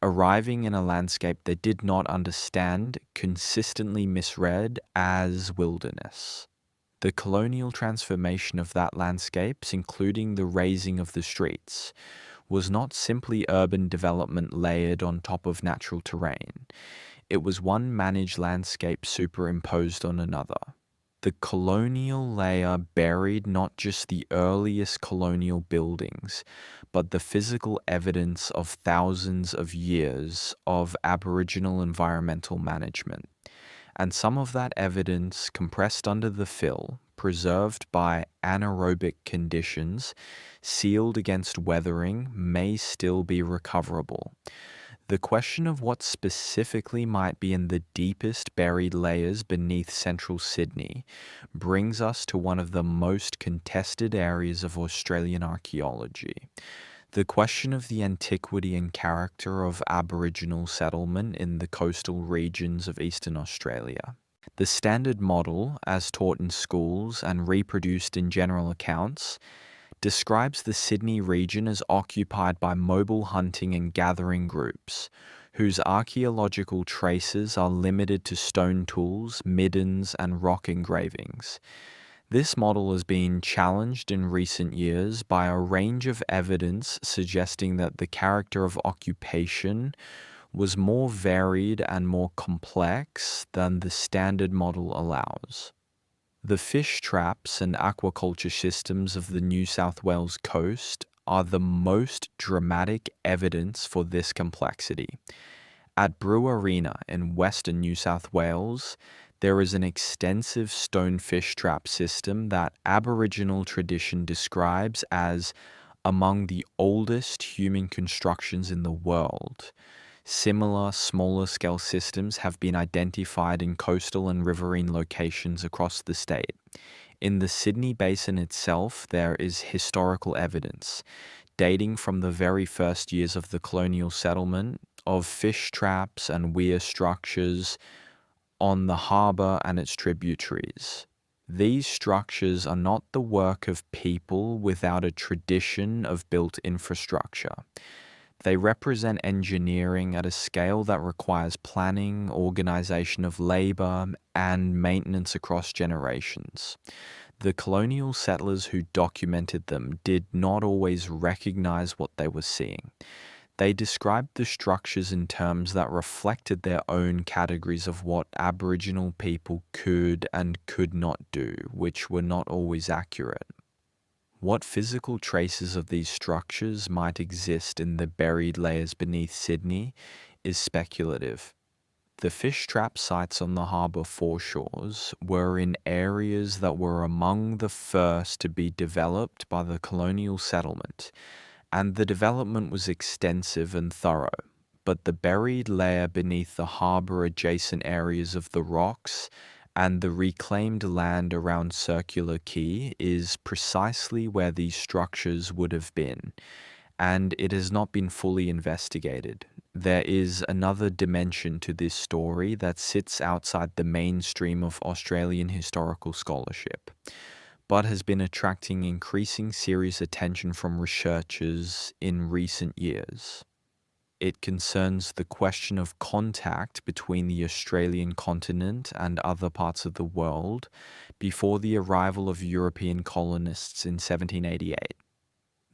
arriving in a landscape they did not understand, consistently misread as wilderness. The colonial transformation of that landscape, including the raising of the streets, was not simply urban development layered on top of natural terrain. It was one managed landscape superimposed on another. The colonial layer buried not just the earliest colonial buildings, but the physical evidence of thousands of years of Aboriginal environmental management. And some of that evidence, compressed under the fill, preserved by anaerobic conditions, sealed against weathering, may still be recoverable. The question of what specifically might be in the deepest buried layers beneath central Sydney brings us to one of the most contested areas of Australian archaeology. The question of the antiquity and character of Aboriginal settlement in the coastal regions of Eastern Australia. The standard model, as taught in schools and reproduced in general accounts, describes the Sydney region as occupied by mobile hunting and gathering groups, whose archaeological traces are limited to stone tools, middens, and rock engravings. This model has been challenged in recent years by a range of evidence suggesting that the character of occupation was more varied and more complex than the standard model allows. The fish traps and aquaculture systems of the New South Wales coast are the most dramatic evidence for this complexity. At Brew Arena in western New South Wales, there is an extensive stone fish trap system that Aboriginal tradition describes as among the oldest human constructions in the world. Similar, smaller scale systems have been identified in coastal and riverine locations across the state. In the Sydney Basin itself, there is historical evidence, dating from the very first years of the colonial settlement, of fish traps and weir structures on the harbour and its tributaries. These structures are not the work of people without a tradition of built infrastructure. They represent engineering at a scale that requires planning, organization of labor, and maintenance across generations. The colonial settlers who documented them did not always recognize what they were seeing. They described the structures in terms that reflected their own categories of what Aboriginal people could and could not do, which were not always accurate. What physical traces of these structures might exist in the buried layers beneath Sydney is speculative. The fish trap sites on the harbour foreshores were in areas that were among the first to be developed by the colonial settlement, and the development was extensive and thorough. But the buried layer beneath the harbour adjacent areas of the rocks and the reclaimed land around Circular Quay is precisely where these structures would have been, and it has not been fully investigated. There is another dimension to this story that sits outside the mainstream of Australian historical scholarship, but has been attracting increasing serious attention from researchers in recent years. It concerns the question of contact between the Australian continent and other parts of the world before the arrival of European colonists in 1788.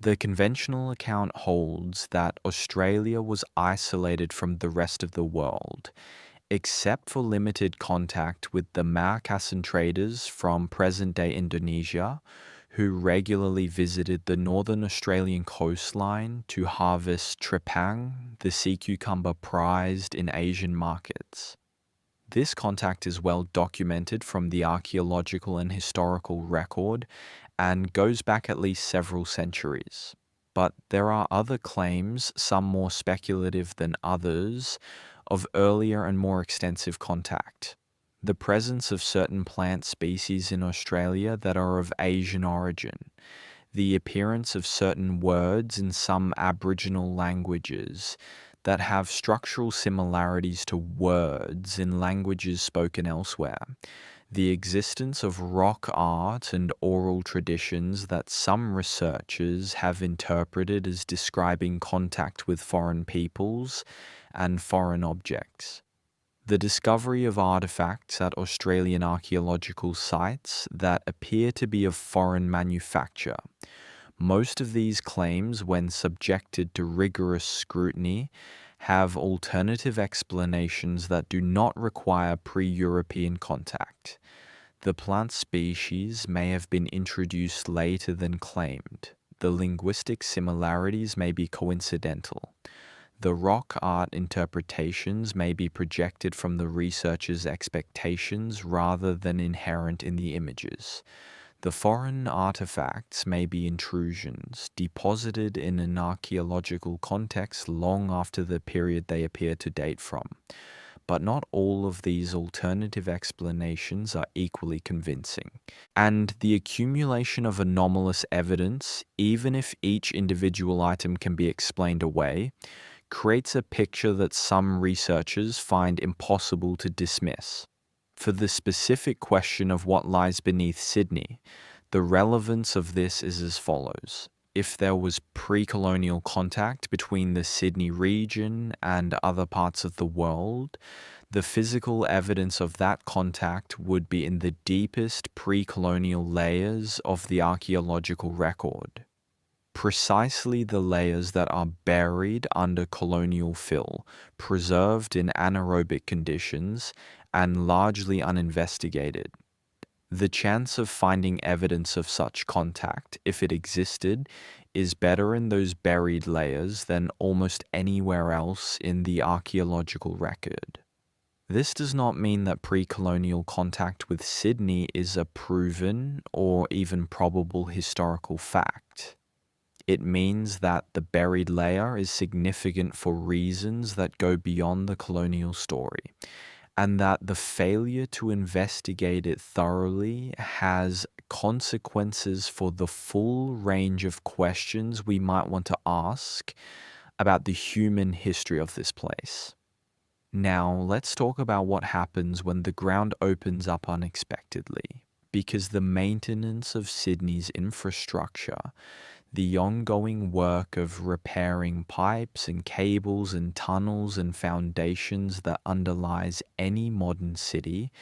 The conventional account holds that Australia was isolated from the rest of the world, except for limited contact with the Marquesan traders from present-day Indonesia, who regularly visited the northern Australian coastline to harvest trepang, the sea cucumber prized in Asian markets. This contact is well documented from the archaeological and historical record and goes back at least several centuries. But there are other claims, some more speculative than others, of earlier and more extensive contact. The presence of certain plant species in Australia that are of Asian origin, the appearance of certain words in some Aboriginal languages that have structural similarities to words in languages spoken elsewhere, the existence of rock art and oral traditions that some researchers have interpreted as describing contact with foreign peoples and foreign objects. The discovery of artifacts at Australian archaeological sites that appear to be of foreign manufacture. Most of these claims, when subjected to rigorous scrutiny, have alternative explanations that do not require pre-European contact. The plant species may have been introduced later than claimed. The linguistic similarities may be coincidental. The rock art interpretations may be projected from the researcher's expectations rather than inherent in the images. The foreign artifacts may be intrusions, deposited in an archaeological context long after the period they appear to date from. But not all of these alternative explanations are equally convincing. And the accumulation of anomalous evidence, even if each individual item can be explained away, creates a picture that some researchers find impossible to dismiss. For the specific question of what lies beneath Sydney, the relevance of this is as follows. If there was pre-colonial contact between the Sydney region and other parts of the world, the physical evidence of that contact would be in the deepest pre-colonial layers of the archaeological record. Precisely the layers that are buried under colonial fill, preserved in anaerobic conditions, and largely uninvestigated. The chance of finding evidence of such contact, if it existed, is better in those buried layers than almost anywhere else in the archaeological record. This does not mean that pre-colonial contact with Sydney is a proven or even probable historical fact. It means that the buried layer is significant for reasons that go beyond the colonial story, and that the failure to investigate it thoroughly has consequences for the full range of questions we might want to ask about the human history of this place. Now, let's talk about what happens when the ground opens up unexpectedly, because the maintenance of Sydney's infrastructure, the ongoing work of repairing pipes and cables and tunnels and foundations that underlies any modern city,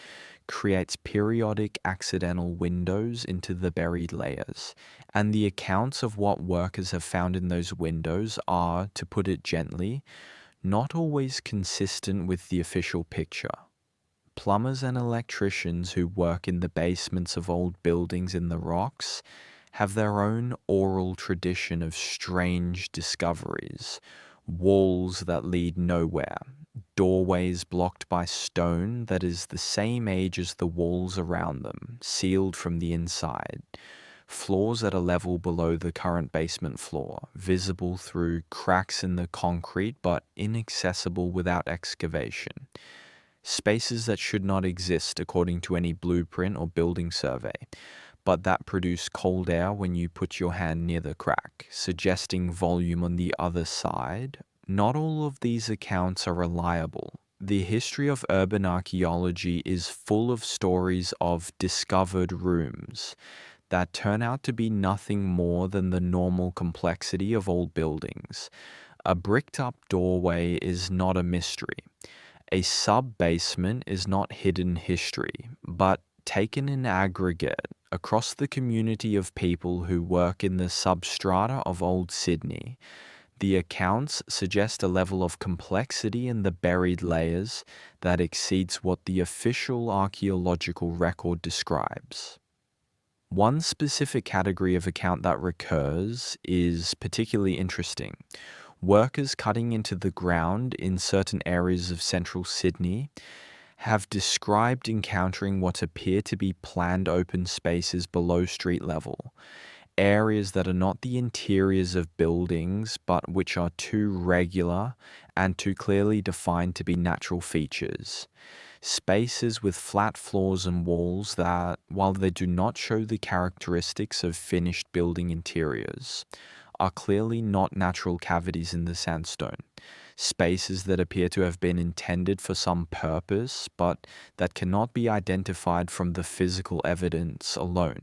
creates periodic accidental windows into the buried layers. And the accounts of what workers have found in those windows are, to put it gently, not always consistent with the official picture. Plumbers and electricians who work in the basements of old buildings in the rocks have their own oral tradition of strange discoveries, walls that lead nowhere, doorways blocked by stone that is the same age as the walls around them, sealed from the inside, floors at a level below the current basement floor, visible through cracks in the concrete but inaccessible without excavation, spaces that should not exist according to any blueprint or building survey, but that produce cold air when you put your hand near the crack, suggesting volume on the other side. Not all of these accounts are reliable. The history of urban archaeology is full of stories of discovered rooms that turn out to be nothing more than the normal complexity of old buildings. A bricked-up doorway is not a mystery. A sub-basement is not hidden history, but taken in aggregate, across the community of people who work in the substrata of old Sydney, the accounts suggest a level of complexity in the buried layers that exceeds what the official archaeological record describes. One specific category of account that recurs is particularly interesting. Workers cutting into the ground in certain areas of central Sydney have described encountering what appear to be planned open spaces below street level, areas that are not the interiors of buildings but which are too regular and too clearly defined to be natural features. Spaces with flat floors and walls that, while they do not show the characteristics of finished building interiors, are clearly not natural cavities in the sandstone. Spaces that appear to have been intended for some purpose, but that cannot be identified from the physical evidence alone.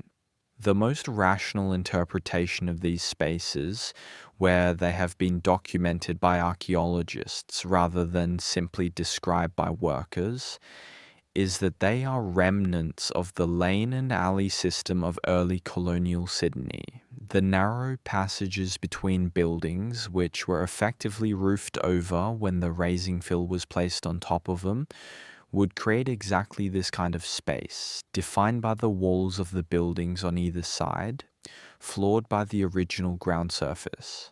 The most rational interpretation of these spaces, where they have been documented by archaeologists rather than simply described by workers, is that they are remnants of the lane and alley system of early colonial Sydney. The narrow passages between buildings, which were effectively roofed over when the raising fill was placed on top of them, would create exactly this kind of space, defined by the walls of the buildings on either side, floored by the original ground surface,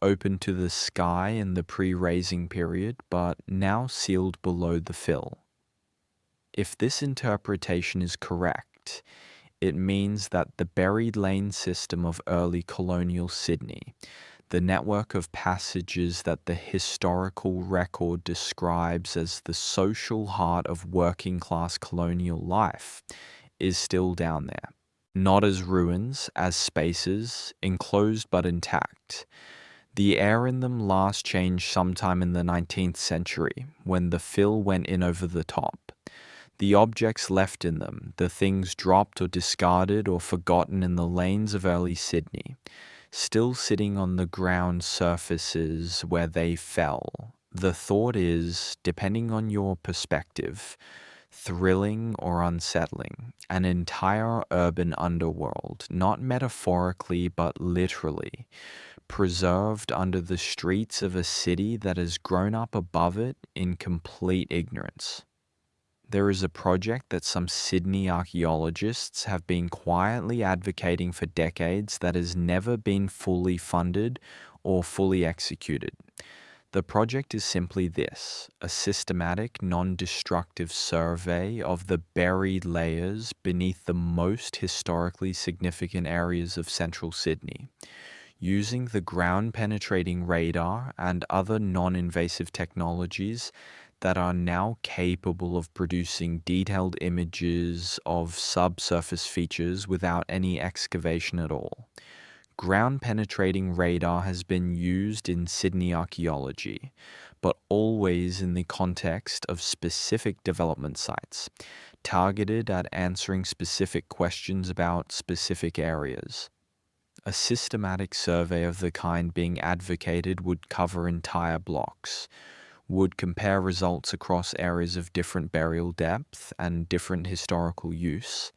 open to the sky in the pre-raising period, but now sealed below the fill. If this interpretation is correct, it means that the buried lane system of early colonial Sydney, the network of passages that the historical record describes as the social heart of working-class colonial life, is still down there. Not as ruins, as spaces, enclosed but intact. The air in them last changed sometime in the 19th century, when the fill went in over the top. The objects left in them, the things dropped or discarded or forgotten in the lanes of early Sydney, still sitting on the ground surfaces where they fell. The thought is, depending on your perspective, thrilling or unsettling, an entire urban underworld, not metaphorically but literally, preserved under the streets of a city that has grown up above it in complete ignorance. There is a project that some Sydney archaeologists have been quietly advocating for decades that has never been fully funded or fully executed. The project is simply this: a systematic, non-destructive survey of the buried layers beneath the most historically significant areas of central Sydney, using the ground-penetrating radar and other non-invasive technologies that are now capable of producing detailed images of subsurface features without any excavation at all. Ground-penetrating radar has been used in Sydney archaeology, but always in the context of specific development sites, targeted at answering specific questions about specific areas. A systematic survey of the kind being advocated would cover entire blocks, would compare results across areas of different burial depth and different historical use,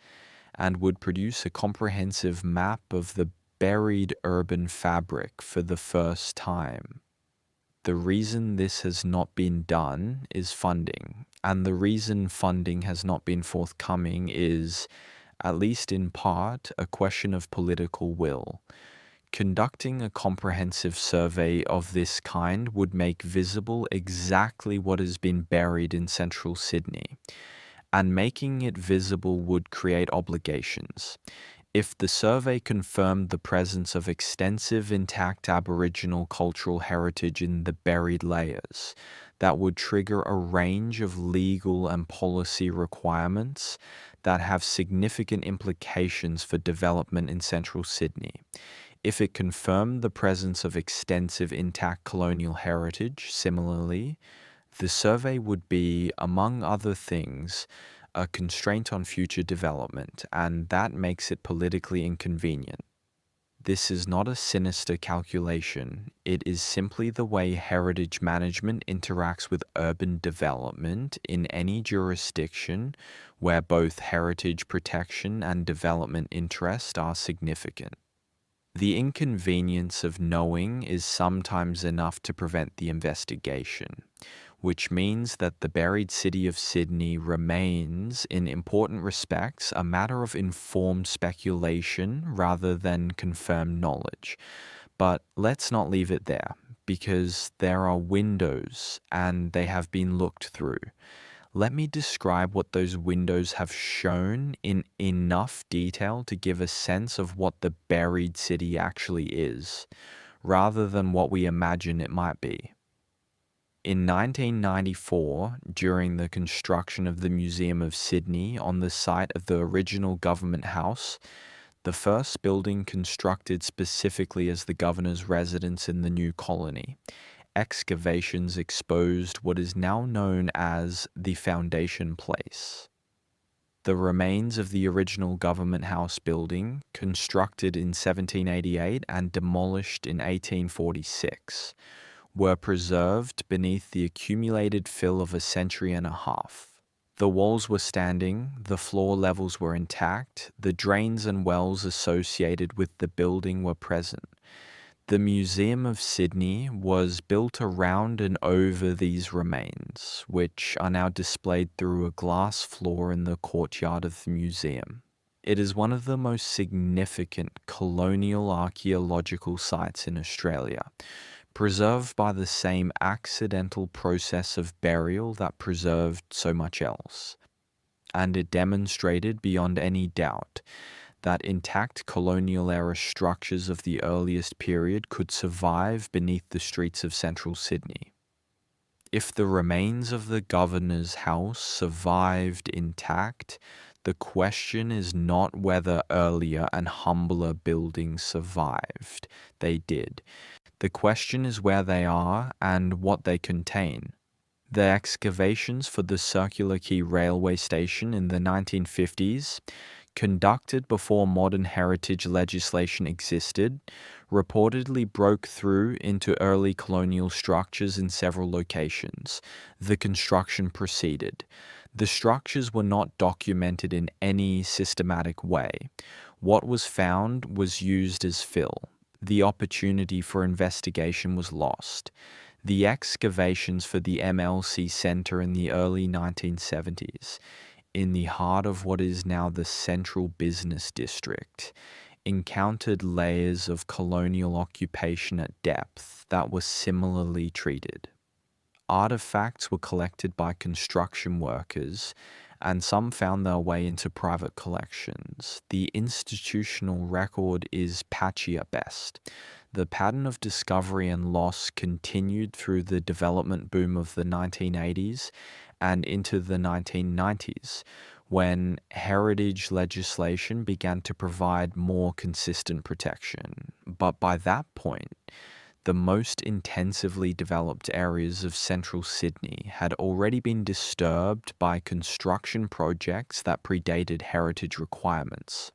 and would produce a comprehensive map of the buried urban fabric for the first time. The reason this has not been done is funding, and the reason funding has not been forthcoming is, at least in part, a question of political will. Conducting a comprehensive survey of this kind would make visible exactly what has been buried in central Sydney, and making it visible would create obligations. If the survey confirmed the presence of extensive intact Aboriginal cultural heritage in the buried layers, that would trigger a range of legal and policy requirements that have significant implications for development in central Sydney. If it confirmed the presence of extensive intact colonial heritage, similarly, the survey would be, among other things, a constraint on future development, and that makes it politically inconvenient. This is not a sinister calculation. It is simply the way heritage management interacts with urban development in any jurisdiction where both heritage protection and development interest are significant. The inconvenience of knowing is sometimes enough to prevent the investigation, which means that the buried city of Sydney remains, in important respects, a matter of informed speculation rather than confirmed knowledge. But let's not leave it there, because there are windows and they have been looked through. Let me describe what those windows have shown in enough detail to give a sense of what the buried city actually is, rather than what we imagine it might be. In 1994, during the construction of the Museum of Sydney on the site of the original Government House, the first building constructed specifically as the governor's residence in the new colony, excavations exposed what is now known as the Foundation Place. The remains of the original Government House building, constructed in 1788 and demolished in 1846, were preserved beneath the accumulated fill of a century and a half. The walls were standing, the floor levels were intact, the drains and wells associated with the building were present. The Museum of Sydney was built around and over these remains, which are now displayed through a glass floor in the courtyard of the museum. It is one of the most significant colonial archaeological sites in Australia, preserved by the same accidental process of burial that preserved so much else. And it demonstrated beyond any doubt that intact colonial-era structures of the earliest period could survive beneath the streets of central Sydney. If the remains of the governor's house survived intact, the question is not whether earlier and humbler buildings survived. They did. The question is where they are and what they contain. The excavations for the Circular Quay railway station in the 1950s, conducted before modern heritage legislation existed, reportedly broke through into early colonial structures in several locations. The construction proceeded. The structures were not documented in any systematic way. What was found was used as fill. The opportunity for investigation was lost. The excavations for the MLC Center in the early 1970s, in the heart of what is now the Central Business District, encountered layers of colonial occupation at depth that were similarly treated. Artifacts were collected by construction workers, and some found their way into private collections. The institutional record is patchy at best. The pattern of discovery and loss continued through the development boom of the 1980s and into the 1990s, when heritage legislation began to provide more consistent protection. But by that point, the most intensively developed areas of central Sydney had already been disturbed by construction projects that predated heritage requirements.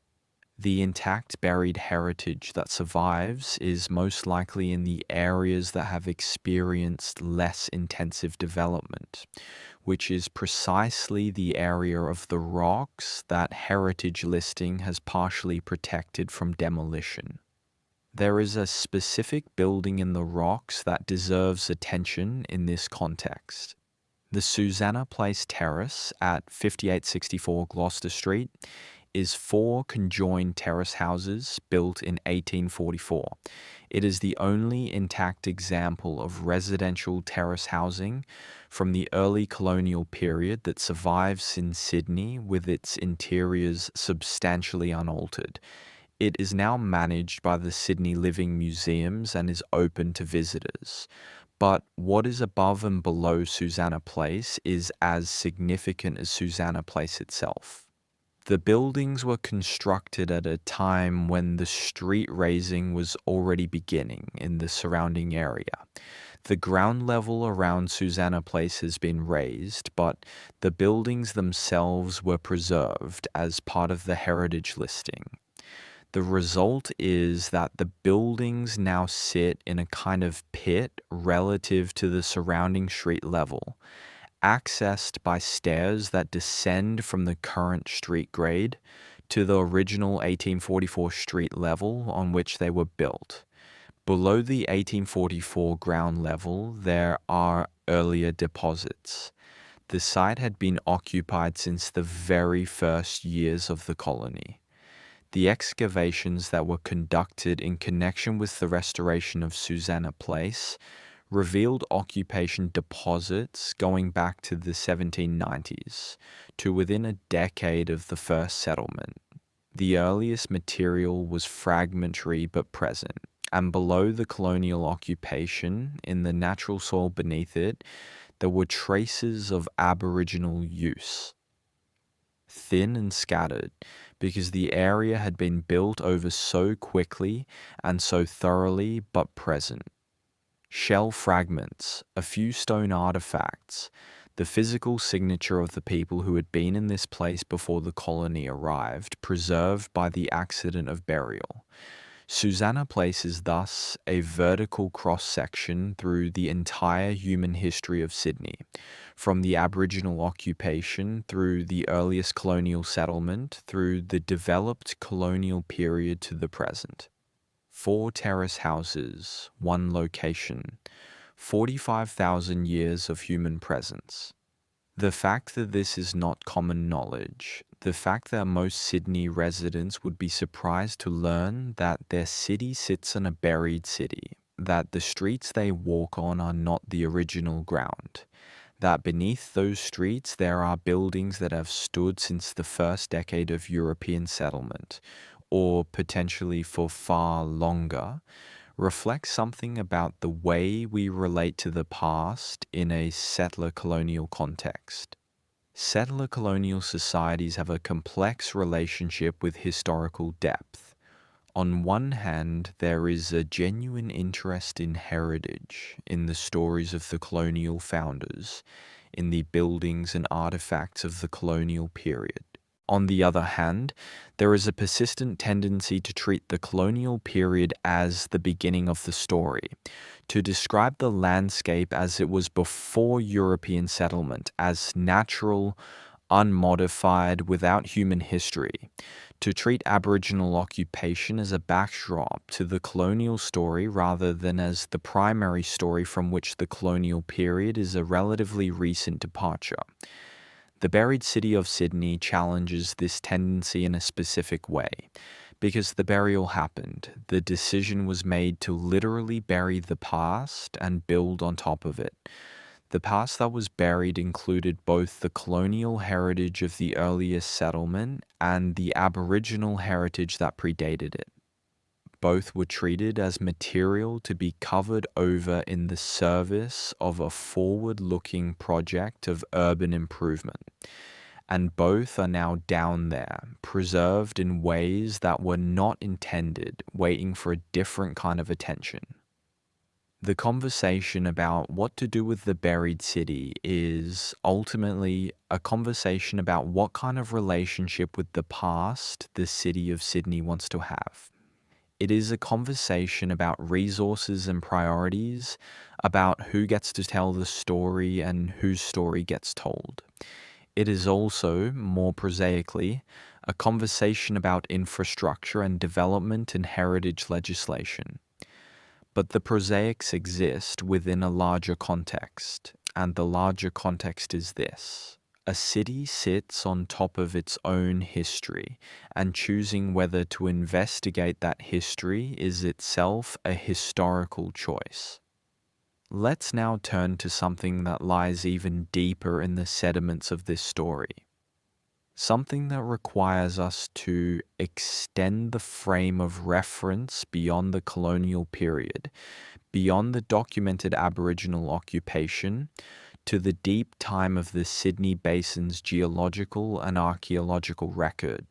The intact buried heritage that survives is most likely in the areas that have experienced less intensive development, which is precisely the area of the rocks that heritage listing has partially protected from demolition. There is a specific building in the rocks that deserves attention in this context. The Susanna Place Terrace at 5864 Gloucester Street is 4 conjoined terrace houses built in 1844. It is the only intact example of residential terrace housing from the early colonial period that survives in Sydney, with its interiors substantially unaltered. It is now managed by the Sydney Living Museums and is open to visitors. But what is above and below Susanna Place is as significant as Susanna Place itself. The buildings were constructed at a time when the street raising was already beginning in the surrounding area. The ground level around Susanna Place has been raised, but the buildings themselves were preserved as part of the heritage listing. The result is that the buildings now sit in a kind of pit relative to the surrounding street level, accessed by stairs that descend from the current street grade to the original 1844 street level on which they were built. Below the 1844 ground level, there are earlier deposits. The site had been occupied since the very first years of the colony. The excavations that were conducted in connection with the restoration of Susanna Place revealed occupation deposits going back to the 1790s, to within a decade of the first settlement. The earliest material was fragmentary but present, and below the colonial occupation, in the natural soil beneath it, there were traces of Aboriginal use. Thin and scattered, because the area had been built over so quickly and so thoroughly, but present. Shell fragments, a few stone artifacts, the physical signature of the people who had been in this place before the colony arrived, preserved by the accident of burial. Susanna Place is thus a vertical cross-section through the entire human history of Sydney, from the Aboriginal occupation through the earliest colonial settlement, through the developed colonial period to the present. 4 terrace houses, 1 location, 45,000 years of human presence. The fact that this is not common knowledge, the fact that most Sydney residents would be surprised to learn that their city sits in a buried city, that the streets they walk on are not the original ground, that beneath those streets there are buildings that have stood since the first decade of European settlement, or potentially for far longer, reflects something about the way we relate to the past in a settler colonial context. Settler colonial societies have a complex relationship with historical depth. On one hand, there is a genuine interest in heritage, in the stories of the colonial founders, in the buildings and artifacts of the colonial period. On the other hand, there is a persistent tendency to treat the colonial period as the beginning of the story, to describe the landscape as it was before European settlement, as natural, unmodified, without human history, to treat Aboriginal occupation as a backdrop to the colonial story rather than as the primary story from which the colonial period is a relatively recent departure. The buried city of Sydney challenges this tendency in a specific way. Because the burial happened, the decision was made to literally bury the past and build on top of it. The past that was buried included both the colonial heritage of the earliest settlement and the Aboriginal heritage that predated it. Both were treated as material to be covered over in the service of a forward-looking project of urban improvement. And both are now down there, preserved in ways that were not intended, waiting for a different kind of attention. The conversation about what to do with the buried city is ultimately a conversation about what kind of relationship with the past the city of Sydney wants to have. It is a conversation about resources and priorities, about who gets to tell the story and whose story gets told. It is also, more prosaically, a conversation about infrastructure and development and heritage legislation. But the prosaics exist within a larger context, and the larger context is this. A city sits on top of its own history, and choosing whether to investigate that history is itself a historical choice. Let's now turn to something that lies even deeper in the sediments of this story. Something that requires us to extend the frame of reference beyond the colonial period, beyond the documented Aboriginal occupation, to the deep time of the Sydney Basin's geological and archaeological record.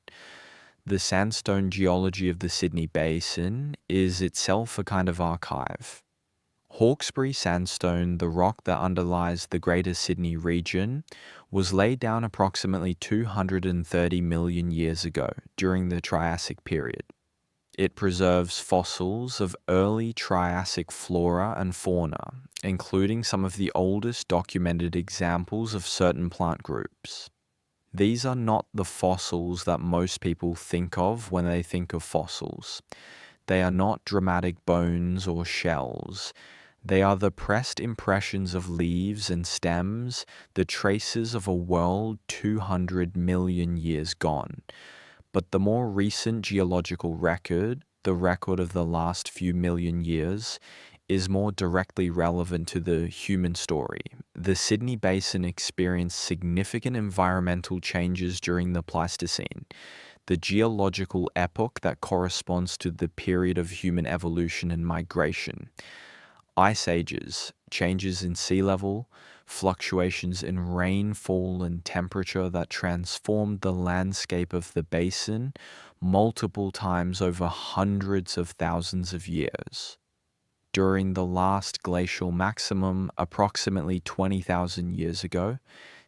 The sandstone geology of the Sydney Basin is itself a kind of archive. Hawkesbury sandstone, the rock that underlies the Greater Sydney region, was laid down approximately 230 million years ago during the Triassic period. It preserves fossils of early Triassic flora and fauna, including some of the oldest documented examples of certain plant groups. These are not the fossils that most people think of when they think of fossils. They are not dramatic bones or shells. They are the pressed impressions of leaves and stems, the traces of a world 200 million years gone. But the more recent geological record, the record of the last few million years, is more directly relevant to the human story. The Sydney Basin experienced significant environmental changes during the Pleistocene, the geological epoch that corresponds to the period of human evolution and migration. Ice ages, changes in sea level, fluctuations in rainfall and temperature that transformed the landscape of the basin multiple times over hundreds of thousands of years. During the last glacial maximum, approximately 20,000 years ago,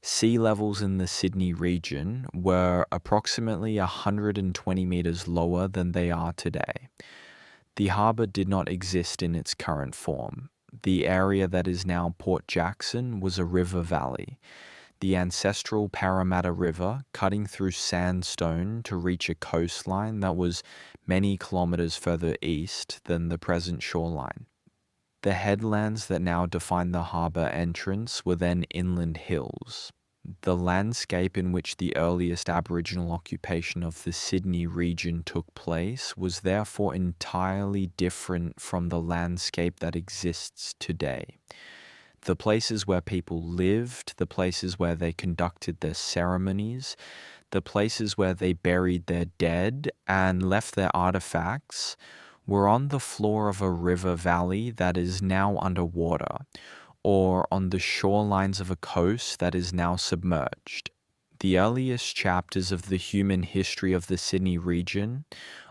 sea levels in the Sydney region were approximately 120 meters lower than they are today. The harbour did not exist in its current form. The area that is now Port Jackson was a river valley. The ancestral Parramatta River cutting through sandstone to reach a coastline that was many kilometres further east than the present shoreline. The headlands that now define the harbour entrance were then inland hills. The landscape in which the earliest Aboriginal occupation of the Sydney region took place was therefore entirely different from the landscape that exists today. The places where people lived, the places where they conducted their ceremonies, the places where they buried their dead and left their artifacts were on the floor of a river valley that is now underwater, or on the shorelines of a coast that is now submerged. The earliest chapters of the human history of the Sydney region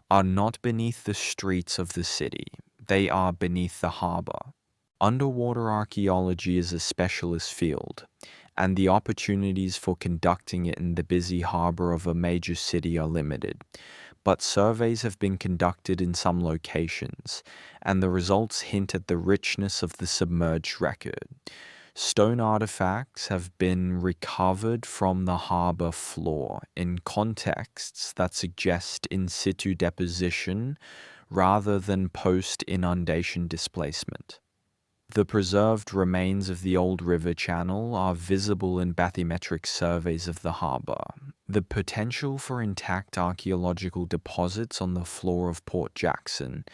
are not beneath the streets of the city, they are beneath the harbor. Underwater archaeology is a specialist field, and the opportunities for conducting it in the busy harbor of a major city are limited. But surveys have been conducted in some locations, and the results hint at the richness of the submerged record. Stone artifacts have been recovered from the harbor floor in contexts that suggest in situ deposition rather than post inundation displacement. The preserved remains of the old river channel are visible in bathymetric surveys of the harbor. The potential for intact archaeological deposits on the floor of Port Jackson,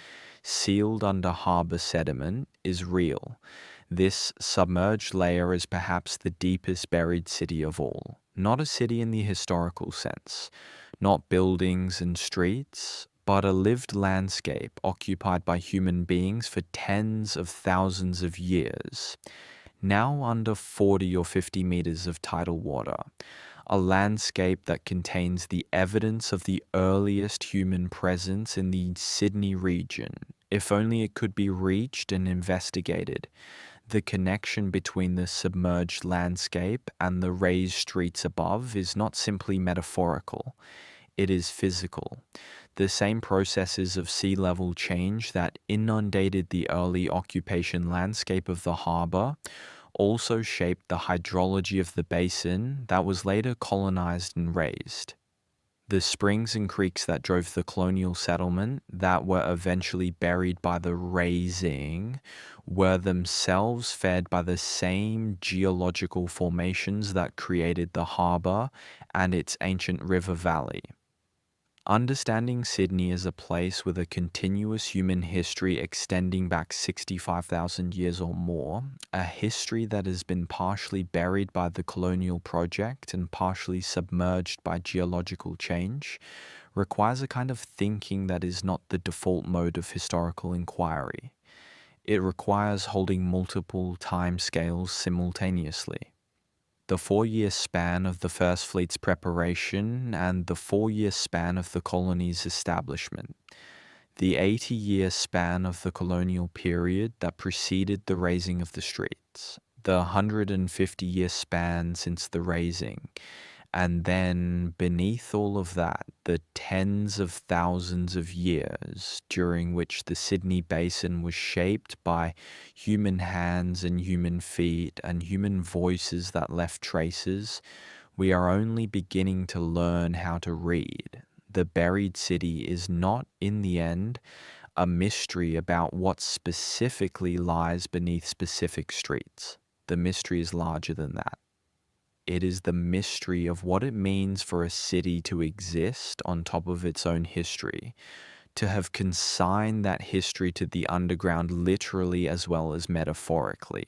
sealed under harbor sediment, is real. This submerged layer is perhaps the deepest buried city of all. Not a city in the historical sense, not buildings and streets, but a lived landscape occupied by human beings for tens of thousands of years, now under 40 or 50 meters of tidal water. A landscape that contains the evidence of the earliest human presence in the Sydney region, if only it could be reached and investigated. The connection between the submerged landscape and the raised streets above is not simply metaphorical, it is physical. The same processes of sea level change that inundated the early occupation landscape of the harbor also shaped the hydrology of the basin that was later colonized and raised. The springs and creeks that drove the colonial settlement that were eventually buried by the raising were themselves fed by the same geological formations that created the harbor and its ancient river valley. Understanding Sydney as a place with a continuous human history extending back 65,000 years or more, a history that has been partially buried by the colonial project and partially submerged by geological change, requires a kind of thinking that is not the default mode of historical inquiry. It requires holding multiple time scales simultaneously. The 4-year span of the First Fleet's preparation and the 4-year span of the colony's establishment. The 80-year span of the colonial period that preceded the raising of the streets. The 150-year span since the raising. And then, beneath all of that, the tens of thousands of years during which the Sydney Basin was shaped by human hands and human feet and human voices that left traces, we are only beginning to learn how to read. The buried city is not, in the end, a mystery about what specifically lies beneath specific streets. The mystery is larger than that. It is the mystery of what it means for a city to exist on top of its own history, to have consigned that history to the underground literally as well as metaphorically,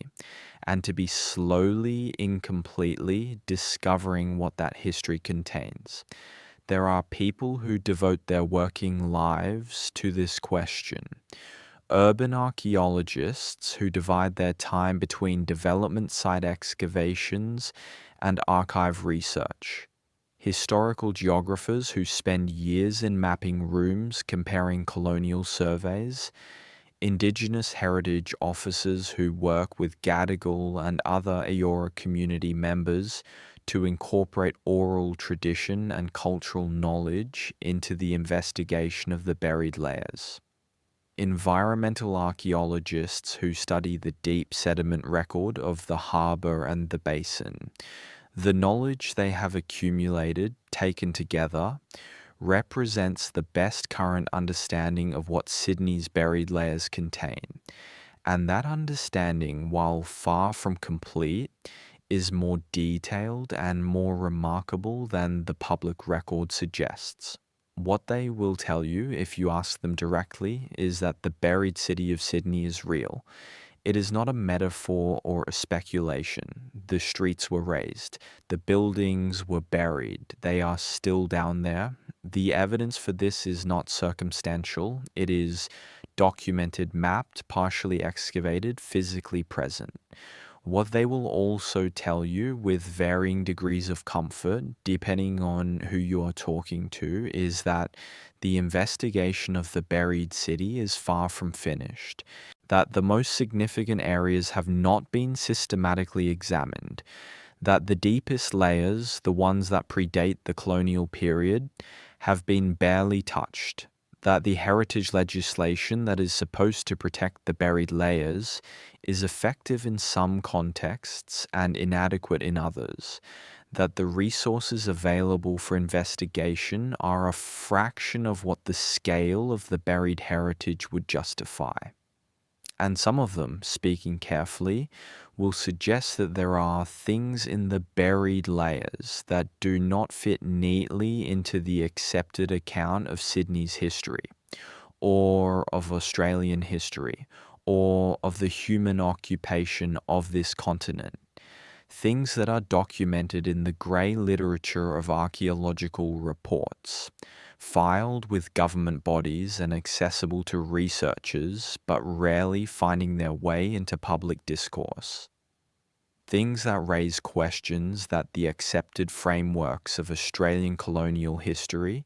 and to be slowly, incompletely discovering what that history contains. There are people who devote their working lives to this question. Urban archaeologists who divide their time between development site excavations and archive research. Historical geographers who spend years in mapping rooms comparing colonial surveys. Indigenous heritage officers who work with Gadigal and other Eora community members to incorporate oral tradition and cultural knowledge into the investigation of the buried layers. Environmental archaeologists who study the deep sediment record of the harbor and the basin. The knowledge they have accumulated, taken together, represents the best current understanding of what Sydney's buried layers contain. And that understanding, while far from complete, is more detailed and more remarkable than the public record suggests. What they will tell you, if you ask them directly, is that the buried city of Sydney is real. It is not a metaphor or a speculation. The streets were raised. The buildings were buried. They are still down there. The evidence for this is not circumstantial. It is documented, mapped, partially excavated, physically present. What they will also tell you, with varying degrees of comfort, depending on who you are talking to, is that the investigation of the buried city is far from finished, that the most significant areas have not been systematically examined, that the deepest layers, the ones that predate the colonial period, have been barely touched, that the heritage legislation that is supposed to protect the buried layers is effective in some contexts and inadequate in others, that the resources available for investigation are a fraction of what the scale of the buried heritage would justify. And some of them, speaking carefully, will suggest that there are things in the buried layers that do not fit neatly into the accepted account of Sydney's history, or of Australian history, or of the human occupation of this continent. Things that are documented in the grey literature of archaeological reports, filed with government bodies and accessible to researchers, but rarely finding their way into public discourse. Things that raise questions that the accepted frameworks of Australian colonial history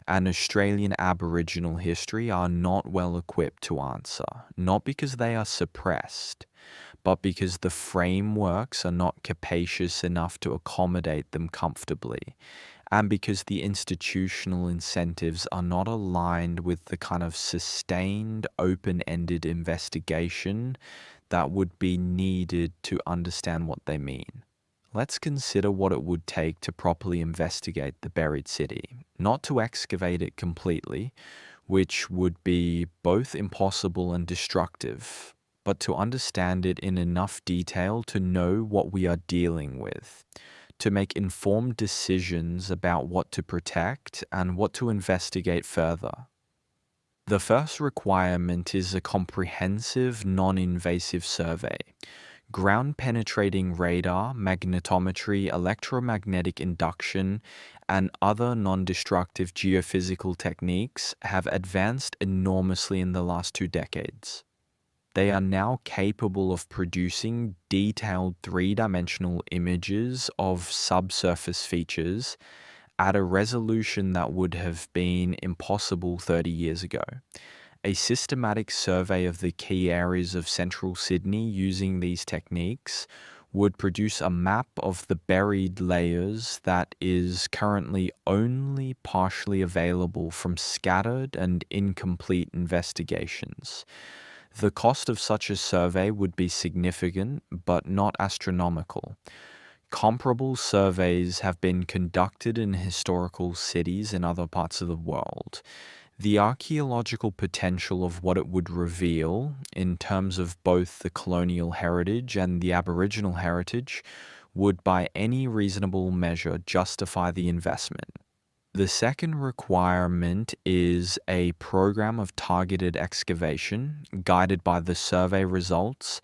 and Australian Aboriginal history are not well equipped to answer, not because they are suppressed, but because the frameworks are not capacious enough to accommodate them comfortably, and because the institutional incentives are not aligned with the kind of sustained, open-ended investigation that would be needed to understand what they mean. Let's consider what it would take to properly investigate the buried city, not to excavate it completely, which would be both impossible and destructive, but to understand it in enough detail to know what we are dealing with, to make informed decisions about what to protect and what to investigate further. The first requirement is a comprehensive, non-invasive survey. Ground-penetrating radar, magnetometry, electromagnetic induction, and other non-destructive geophysical techniques have advanced enormously in the last 2 decades. They are now capable of producing detailed 3-dimensional images of subsurface features at a resolution that would have been impossible 30 years ago. A systematic survey of the key areas of central Sydney using these techniques would produce a map of the buried layers that is currently only partially available from scattered and incomplete investigations. The cost of such a survey would be significant, but not astronomical. Comparable surveys have been conducted in historical cities in other parts of the world. The archaeological potential of what it would reveal, in terms of both the colonial heritage and the Aboriginal heritage, would by any reasonable measure justify the investment. The second requirement is a program of targeted excavation, guided by the survey results,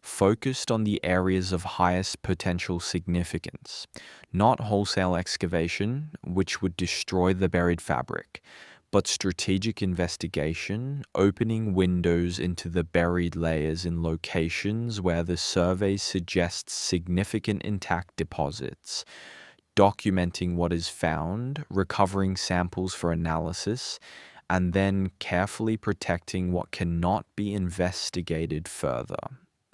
focused on the areas of highest potential significance, not wholesale excavation, which would destroy the buried fabric, but strategic investigation, opening windows into the buried layers in locations where the survey suggests significant intact deposits, documenting what is found, recovering samples for analysis, and then carefully protecting what cannot be investigated further.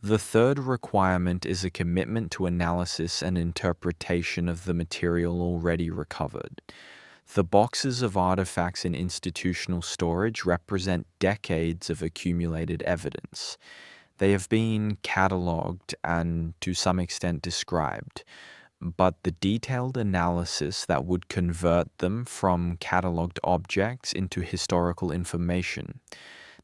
The third requirement is a commitment to analysis and interpretation of the material already recovered. The boxes of artifacts in institutional storage represent decades of accumulated evidence. They have been catalogued and, to some extent, described, but the detailed analysis that would convert them from catalogued objects into historical information,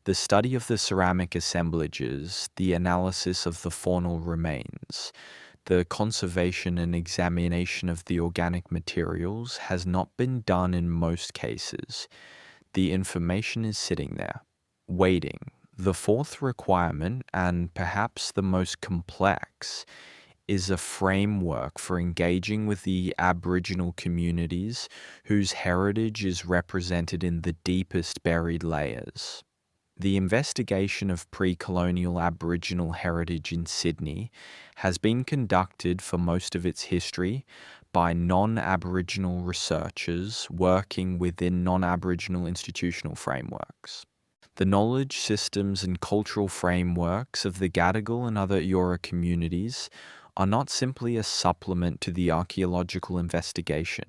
the study of the ceramic assemblages, the analysis of the faunal remains, the conservation and examination of the organic materials has not been done in most cases. The information is sitting there, waiting. The fourth requirement, and perhaps the most complex, is a framework for engaging with the Aboriginal communities whose heritage is represented in the deepest buried layers. The investigation of pre-colonial Aboriginal heritage in Sydney has been conducted for most of its history by non-Aboriginal researchers working within non-Aboriginal institutional frameworks. The knowledge systems and cultural frameworks of the Gadigal and other Eora communities are not simply a supplement to the archaeological investigation.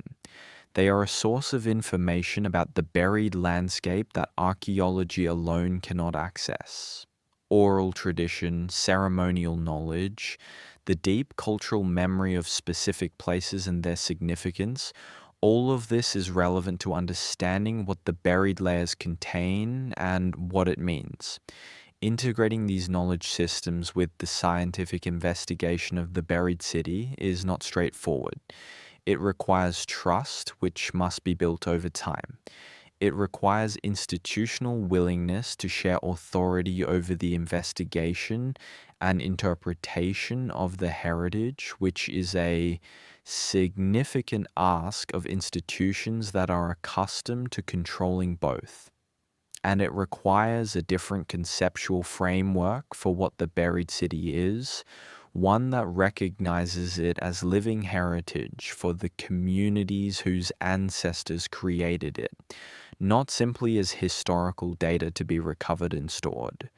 They are a source of information about the buried landscape that archaeology alone cannot access. Oral tradition, ceremonial knowledge, the deep cultural memory of specific places and their significance, all of this is relevant to understanding what the buried layers contain and what it means. Integrating these knowledge systems with the scientific investigation of the buried city is not straightforward. It requires trust, which must be built over time. It requires institutional willingness to share authority over the investigation and interpretation of the heritage, which is a significant ask of institutions that are accustomed to controlling both. And it requires a different conceptual framework for what the buried city is, one that recognizes it as living heritage for the communities whose ancestors created it, not simply as historical data to be recovered and stored.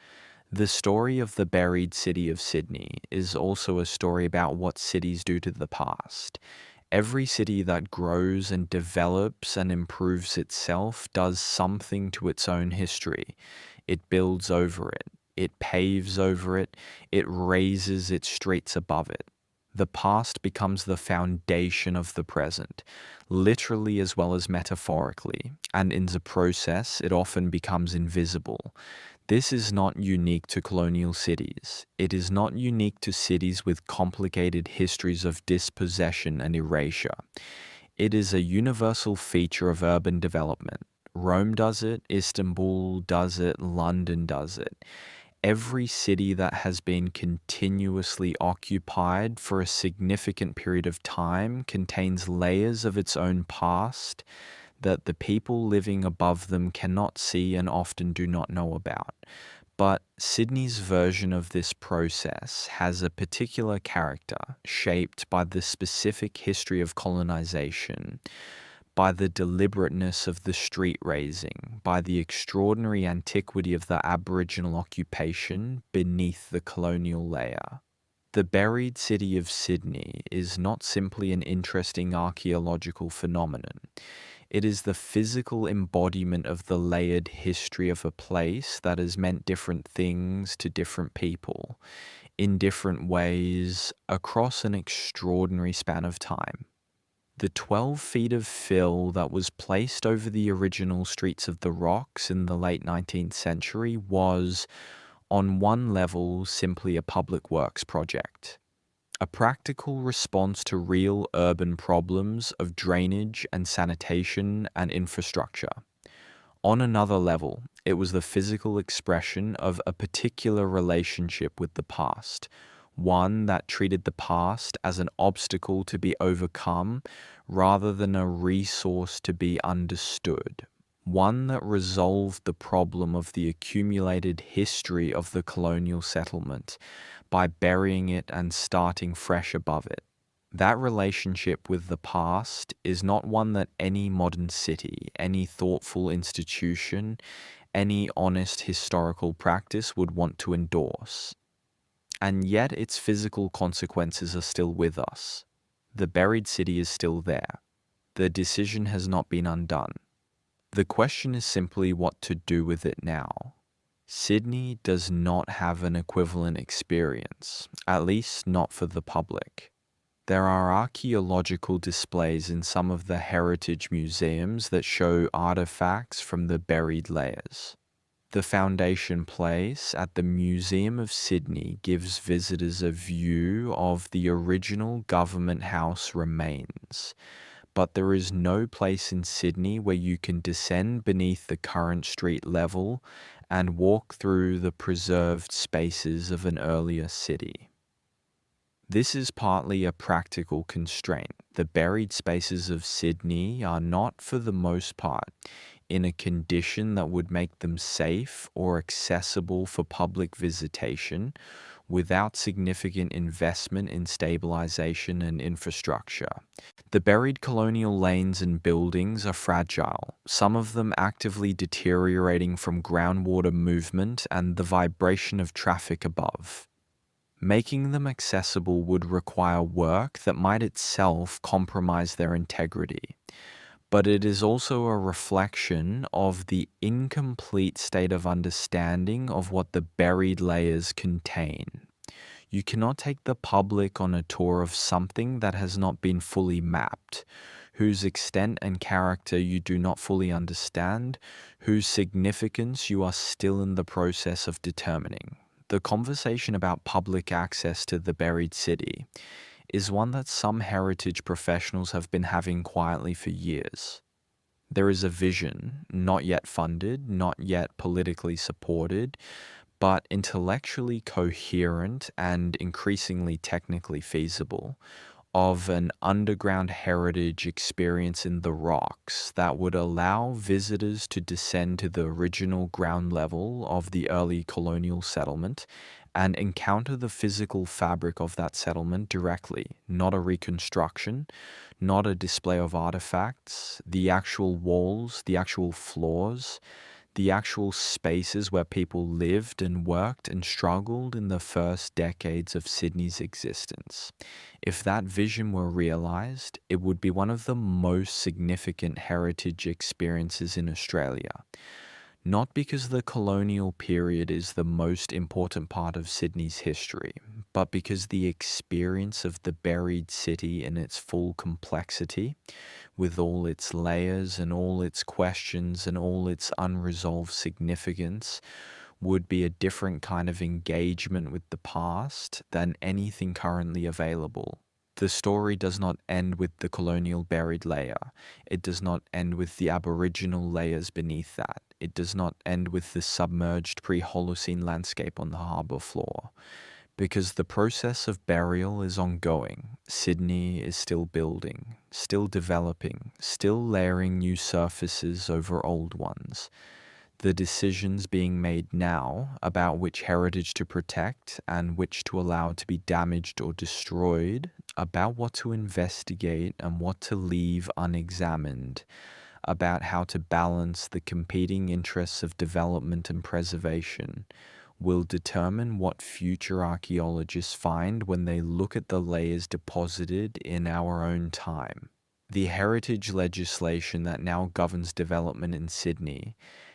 The story of the buried city of Sydney is also a story about what cities do to the past. Every city that grows and develops and improves itself does something to its own history. It builds over it. It paves over it. It raises its streets above it. The past becomes the foundation of the present, literally as well as metaphorically, and in the process, it often becomes invisible. This is not unique to colonial cities. It is not unique to cities with complicated histories of dispossession and erasure. It is a universal feature of urban development. Rome does it, Istanbul does it, London does it. Every city that has been continuously occupied for a significant period of time contains layers of its own past that the people living above them cannot see and often do not know about. But Sydney's version of this process has a particular character shaped by the specific history of colonization, by the deliberateness of the street raising, by the extraordinary antiquity of the Aboriginal occupation beneath the colonial layer. The buried city of Sydney is not simply an interesting archaeological phenomenon. It is the physical embodiment of the layered history of a place that has meant different things to different people, in different ways, across an extraordinary span of time. The 12 feet of fill that was placed over the original streets of the rocks in the late 19th century was, on one level, simply a public works project. A practical response to real urban problems of drainage and sanitation and infrastructure. On another level, it was the physical expression of a particular relationship with the past, one that treated the past as an obstacle to be overcome rather than a resource to be understood, one that resolved the problem of the accumulated history of the colonial settlement by burying it and starting fresh above it. That relationship with the past is not one that any modern city, any thoughtful institution, any honest historical practice would want to endorse. And yet its physical consequences are still with us. The buried city is still there. The decision has not been undone. The question is simply what to do with it now. Sydney does not have an equivalent experience, at least not for the public. There are archaeological displays in some of the heritage museums that show artifacts from the buried layers. The Foundation Place at the Museum of Sydney gives visitors a view of the original Government House remains, but there is no place in Sydney where you can descend beneath the current street level and walk through the preserved spaces of an earlier city. This is partly a practical constraint. The buried spaces of Sydney are not, for the most part, in a condition that would make them safe or accessible for public visitation without significant investment in stabilization and infrastructure. The buried colonial lanes and buildings are fragile, some of them actively deteriorating from groundwater movement and the vibration of traffic above. Making them accessible would require work that might itself compromise their integrity. But it is also a reflection of the incomplete state of understanding of what the buried layers contain. You cannot take the public on a tour of something that has not been fully mapped, whose extent and character you do not fully understand, whose significance you are still in the process of determining. The conversation about public access to the buried city is one that some heritage professionals have been having quietly for years. There is a vision, not yet funded, not yet politically supported, but intellectually coherent and increasingly technically feasible, of an underground heritage experience in the rocks that would allow visitors to descend to the original ground level of the early colonial settlement and encounter the physical fabric of that settlement directly, not a reconstruction, not a display of artifacts, the actual walls, the actual floors, the actual spaces where people lived and worked and struggled in the first decades of Sydney's existence. If that vision were realized, it would be one of the most significant heritage experiences in Australia. Not because the colonial period is the most important part of Sydney's history, but because the experience of the buried city in its full complexity, with all its layers and all its questions and all its unresolved significance, would be a different kind of engagement with the past than anything currently available. The story does not end with the colonial buried layer. It does not end with the Aboriginal layers beneath that. It does not end with the submerged pre-Holocene landscape on the harbour floor. Because the process of burial is ongoing. Sydney is still building, still developing, still layering new surfaces over old ones. The decisions being made now about which heritage to protect and which to allow to be damaged or destroyed, about what to investigate and what to leave unexamined, about how to balance the competing interests of development and preservation, will determine what future archaeologists find when they look at the layers deposited in our own time. The heritage legislation that now governs development in Sydney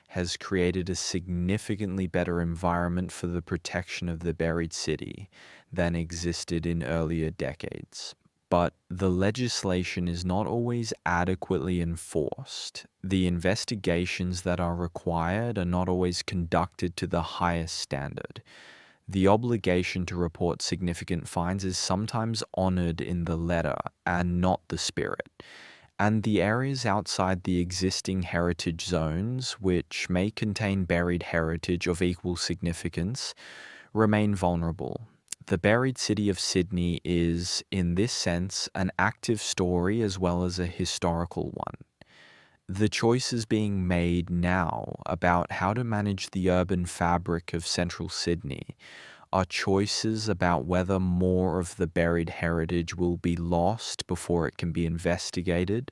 has created a significantly better environment for the protection of the buried city than existed in earlier decades. But the legislation is not always adequately enforced. The investigations that are required are not always conducted to the highest standard. The obligation to report significant fines is sometimes honored in the letter and not the spirit. And the areas outside the existing heritage zones, which may contain buried heritage of equal significance, remain vulnerable. The buried city of Sydney is, in this sense, an active story as well as a historical one. The choices being made now about how to manage the urban fabric of central Sydney are choices about whether more of the buried heritage will be lost before it can be investigated,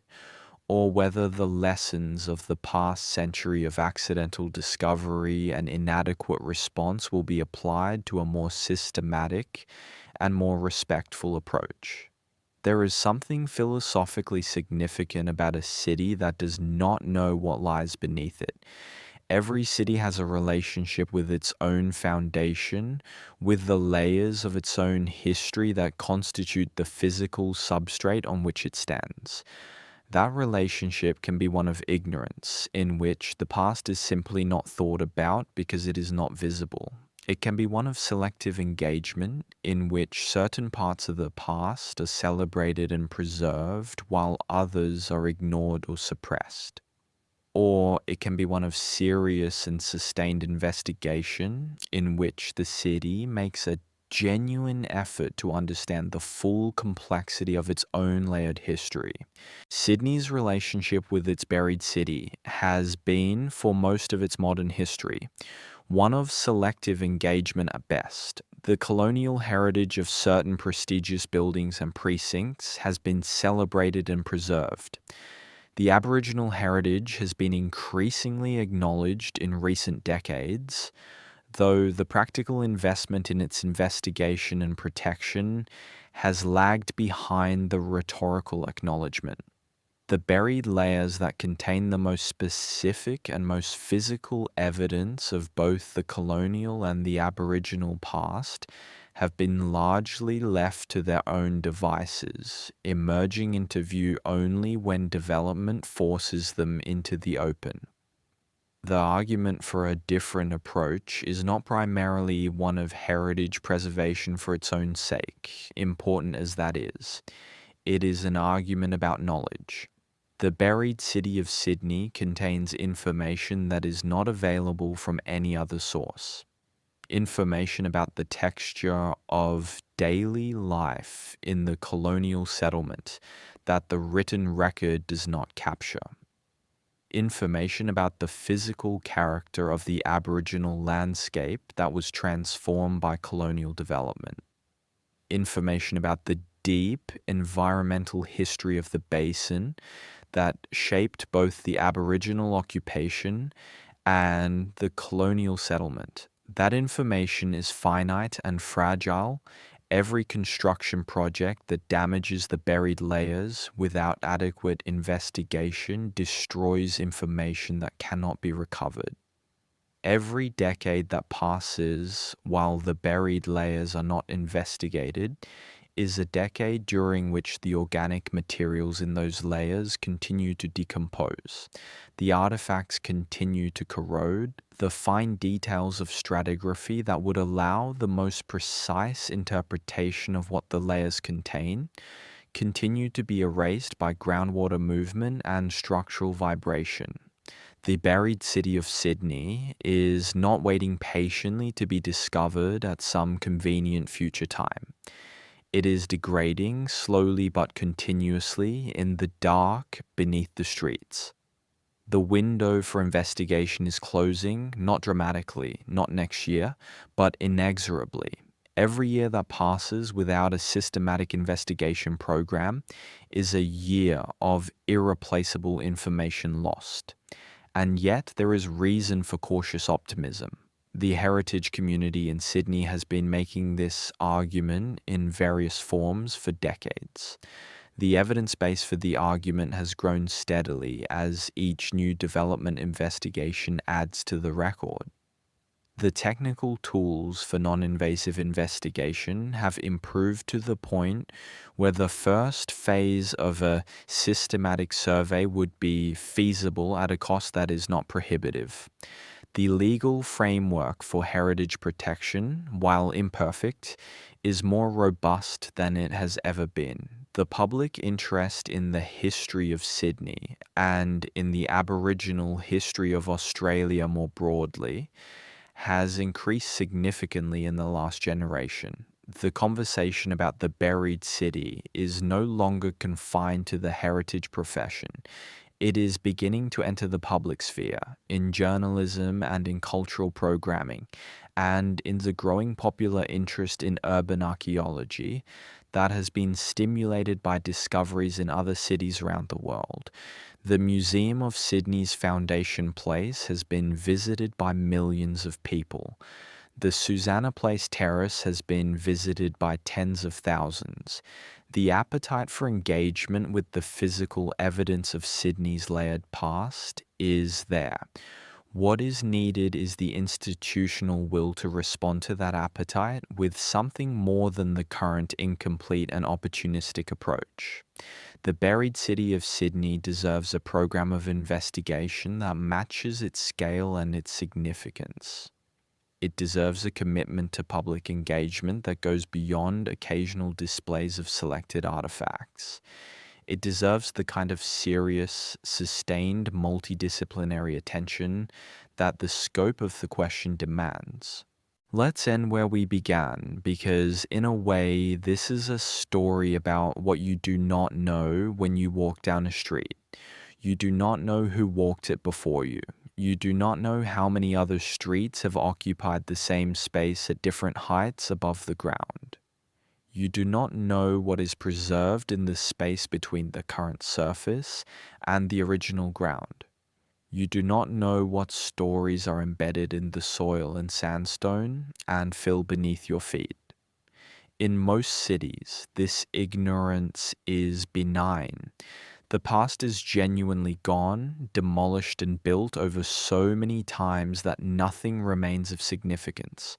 or whether the lessons of the past century of accidental discovery and inadequate response will be applied to a more systematic and more respectful approach. There is something philosophically significant about a city that does not know what lies beneath it. Every city has a relationship with its own foundation, with the layers of its own history that constitute the physical substrate on which it stands. That relationship can be one of ignorance, in which the past is simply not thought about because it is not visible. It can be one of selective engagement, in which certain parts of the past are celebrated and preserved while others are ignored or suppressed. Or it can be one of serious and sustained investigation, in which the city makes a genuine effort to understand the full complexity of its own layered history. Sydney's relationship with its buried city has been, for most of its modern history, one of selective engagement at best. The colonial heritage of certain prestigious buildings and precincts has been celebrated and preserved. The Aboriginal heritage has been increasingly acknowledged in recent decades, though the practical investment in its investigation and protection has lagged behind the rhetorical acknowledgement. The buried layers that contain the most specific and most physical evidence of both the colonial and the Aboriginal past have been largely left to their own devices, emerging into view only when development forces them into the open. The argument for a different approach is not primarily one of heritage preservation for its own sake, important as that is. It is an argument about knowledge. The buried city of Sydney contains information that is not available from any other source. Information about the texture of daily life in the colonial settlement that the written record does not capture. Information about the physical character of the Aboriginal landscape that was transformed by colonial development. Information about the deep environmental history of the basin that shaped both the Aboriginal occupation and the colonial settlement. That information is finite and fragile. Every construction project that damages the buried layers without adequate investigation destroys information that cannot be recovered. Every decade that passes while the buried layers are not investigated is a decade during which the organic materials in those layers continue to decompose. The artifacts continue to corrode. The fine details of stratigraphy that would allow the most precise interpretation of what the layers contain continue to be erased by groundwater movement and structural vibration. The buried city of Sydney is not waiting patiently to be discovered at some convenient future time. It is degrading slowly but continuously in the dark beneath the streets. The window for investigation is closing, not dramatically, not next year, but inexorably. Every year that passes without a systematic investigation program is a year of irreplaceable information lost. And yet there is reason for cautious optimism. The heritage community in Sydney has been making this argument in various forms for decades. The evidence base for the argument has grown steadily as each new development investigation adds to the record. The technical tools for non-invasive investigation have improved to the point where the first phase of a systematic survey would be feasible at a cost that is not prohibitive. The legal framework for heritage protection, while imperfect, is more robust than it has ever been. The public interest in the history of Sydney and in the Aboriginal history of Australia more broadly has increased significantly in the last generation. The conversation about the buried city is no longer confined to the heritage profession. It is beginning to enter the public sphere, in journalism and in cultural programming, and in the growing popular interest in urban archaeology that has been stimulated by discoveries in other cities around the world. The Museum of Sydney's Foundation Place has been visited by millions of people. The Susanna Place Terrace has been visited by tens of thousands. The appetite for engagement with the physical evidence of Sydney's layered past is there. What is needed is the institutional will to respond to that appetite with something more than the current incomplete and opportunistic approach. The buried city of Sydney deserves a program of investigation that matches its scale and its significance. It deserves a commitment to public engagement that goes beyond occasional displays of selected artifacts. It deserves the kind of serious, sustained, multidisciplinary attention that the scope of the question demands. Let's end where we began, because in a way, this is a story about what you do not know when you walk down a street. You do not know who walked it before you. You do not know how many other streets have occupied the same space at different heights above the ground. You do not know what is preserved in the space between the current surface and the original ground. You do not know what stories are embedded in the soil and sandstone and fill beneath your feet. In most cities, this ignorance is benign. The past is genuinely gone, demolished and built over so many times that nothing remains of significance.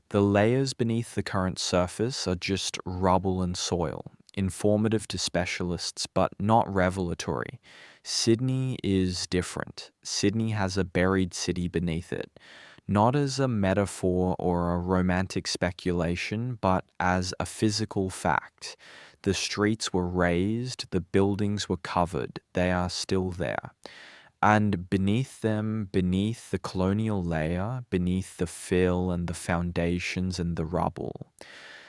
The layers beneath the current surface are just rubble and soil, informative to specialists but not revelatory. Sydney is different. Sydney has a buried city beneath it, not as a metaphor or a romantic speculation, but as a physical fact. The streets were raised, the buildings were covered, they are still there. And beneath them, beneath the colonial layer, beneath the fill and the foundations and the rubble,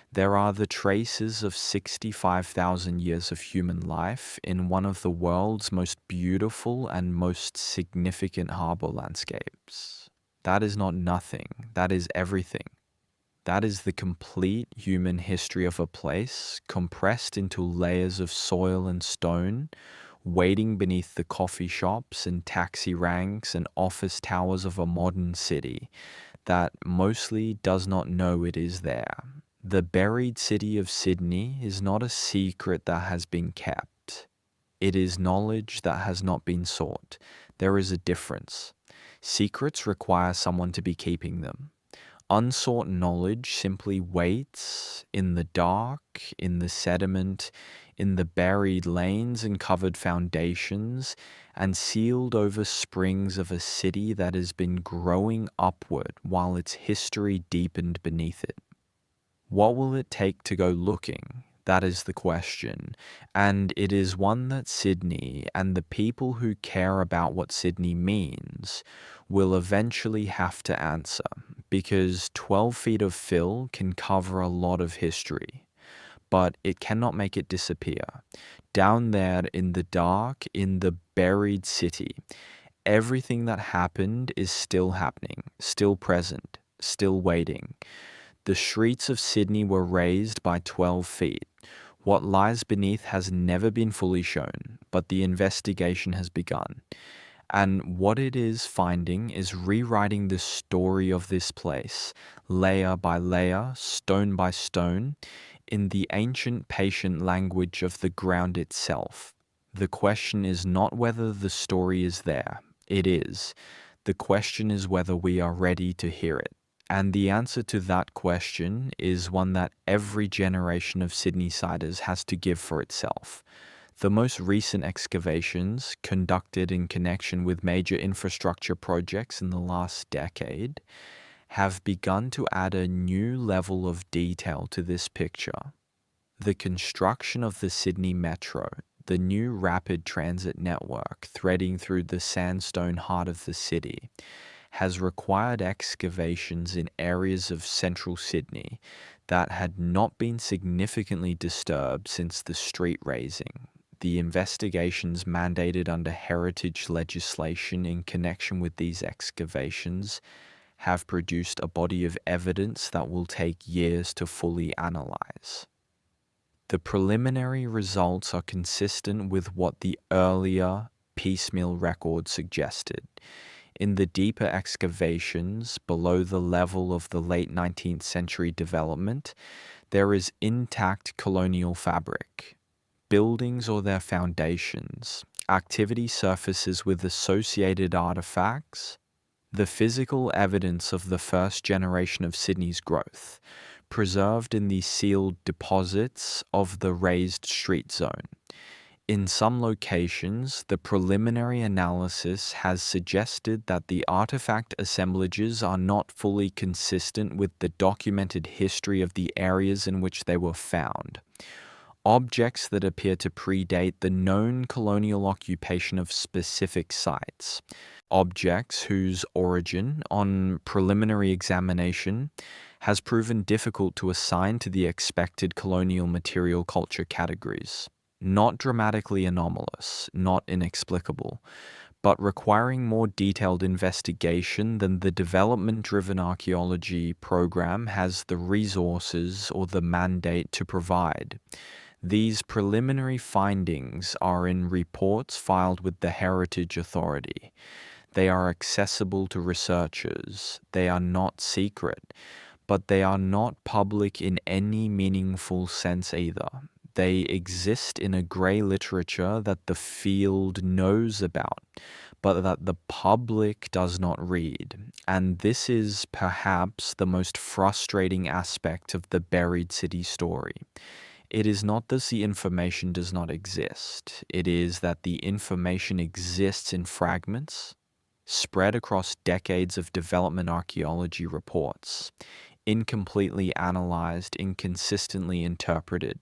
there are the traces of 65,000 years of human life in one of the world's most beautiful and most significant harbor landscapes. That is not nothing, that is everything. That is the complete human history of a place, compressed into layers of soil and stone, waiting beneath the coffee shops and taxi ranks and office towers of a modern city that mostly does not know it is there. The buried city of Sydney is not a secret that has been kept. It is knowledge that has not been sought. There is a difference. Secrets require someone to be keeping them. Unsought knowledge simply waits in the dark, in the sediment, in the buried lanes and covered foundations, and sealed over springs of a city that has been growing upward while its history deepened beneath it. What will it take to go looking? That is the question, and it is one that Sydney and the people who care about what Sydney means will eventually have to answer, because 12 feet of fill can cover a lot of history, but it cannot make it disappear. Down there in the dark, in the buried city, everything that happened is still happening, still present, still waiting. The streets of Sydney were raised by 12 feet. What lies beneath has never been fully shown, but the investigation has begun. And what it is finding is rewriting the story of this place, layer by layer, stone by stone, in the ancient patient language of the ground itself. The question is not whether the story is there. It is. The question is whether we are ready to hear it. And the answer to that question is one that every generation of Sydney-siders has to give for itself. The most recent excavations, conducted in connection with major infrastructure projects in the last decade, have begun to add a new level of detail to this picture. The construction of the Sydney Metro, the new rapid transit network threading through the sandstone heart of the city, has required excavations in areas of central Sydney that had not been significantly disturbed since the street raising. The investigations mandated under heritage legislation in connection with these excavations have produced a body of evidence that will take years to fully analyze. The preliminary results are consistent with what the earlier piecemeal record suggested. In the deeper excavations below the level of the late 19th century development, there is intact colonial fabric. Buildings or their foundations, activity surfaces with associated artifacts, the physical evidence of the first generation of Sydney's growth, preserved in the sealed deposits of the raised street zone. In some locations, the preliminary analysis has suggested that the artifact assemblages are not fully consistent with the documented history of the areas in which they were found. Objects that appear to predate the known colonial occupation of specific sites. Objects whose origin, on preliminary examination, has proven difficult to assign to the expected colonial material culture categories. Not dramatically anomalous, not inexplicable, but requiring more detailed investigation than the development-driven archaeology program has the resources or the mandate to provide. These preliminary findings are in reports filed with the Heritage Authority. They are accessible to researchers. They are not secret, but they are not public in any meaningful sense either. They exist in a grey literature that the field knows about, but that the public does not read. And this is perhaps the most frustrating aspect of the buried city story. It is not that the information does not exist. It is that the information exists in fragments, spread across decades of development archaeology reports, incompletely analyzed, inconsistently interpreted,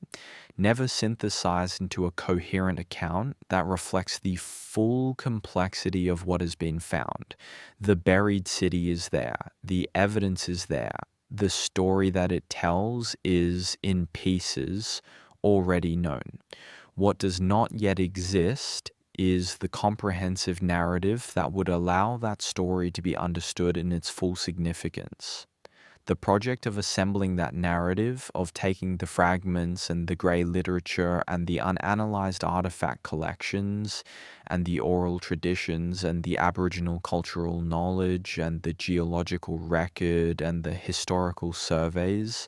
never synthesized into a coherent account that reflects the full complexity of what has been found. The buried city is there, the evidence is there, the story that it tells is, in pieces, already known. What does not yet exist is the comprehensive narrative that would allow that story to be understood in its full significance. The project of assembling that narrative, of taking the fragments and the grey literature and the unanalyzed artifact collections and the oral traditions and the Aboriginal cultural knowledge and the geological record and the historical surveys,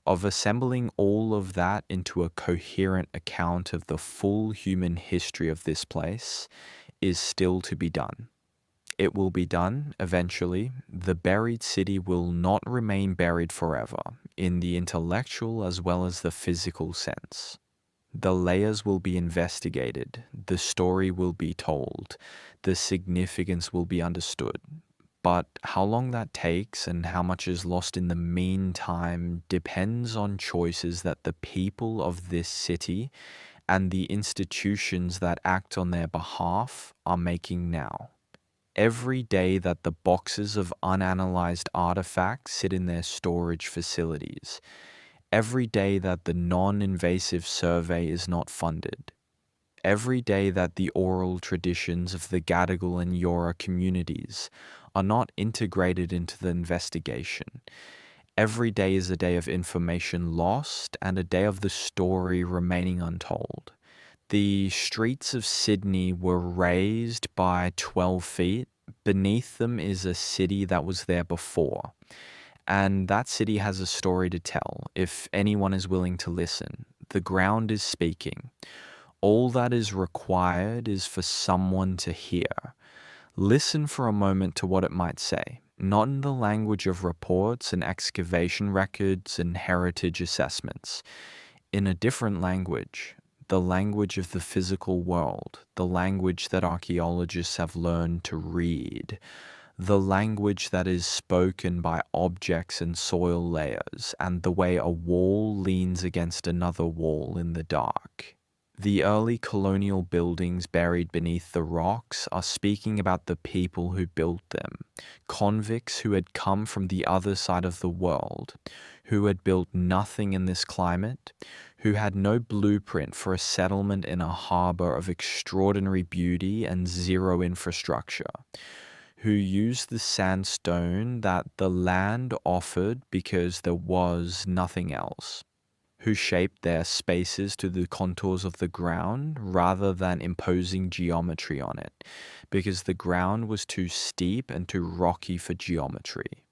of assembling all of that into a coherent account of the full human history of this place, is still to be done. It will be done eventually. The buried city will not remain buried forever, in the intellectual as well as the physical sense. The layers will be investigated, the story will be told, the significance will be understood. But how long that takes and how much is lost in the meantime depends on choices that the people of this city and the institutions that act on their behalf are making now. Every day that the boxes of unanalyzed artifacts sit in their storage facilities, every day that the non-invasive survey is not funded, every day that the oral traditions of the Gadigal and Eora communities are not integrated into the investigation, every day is a day of information lost and a day of the story remaining untold. The streets of Sydney were raised by 12 feet. Beneath them is a city that was there before. And that city has a story to tell, if anyone is willing to listen. The ground is speaking. All that is required is for someone to hear. Listen for a moment to what it might say, not in the language of reports and excavation records and heritage assessments, in a different language. The language of the physical world, the language that archaeologists have learned to read, the language that is spoken by objects and soil layers, and the way a wall leans against another wall in the dark. The early colonial buildings buried beneath the rocks are speaking about the people who built them, convicts who had come from the other side of the world, who had built nothing in this climate, who had no blueprint for a settlement in a harbor of extraordinary beauty and zero infrastructure, who used the sandstone that the land offered because there was nothing else, who shaped their spaces to the contours of the ground rather than imposing geometry on it, because the ground was too steep and too rocky for geometry,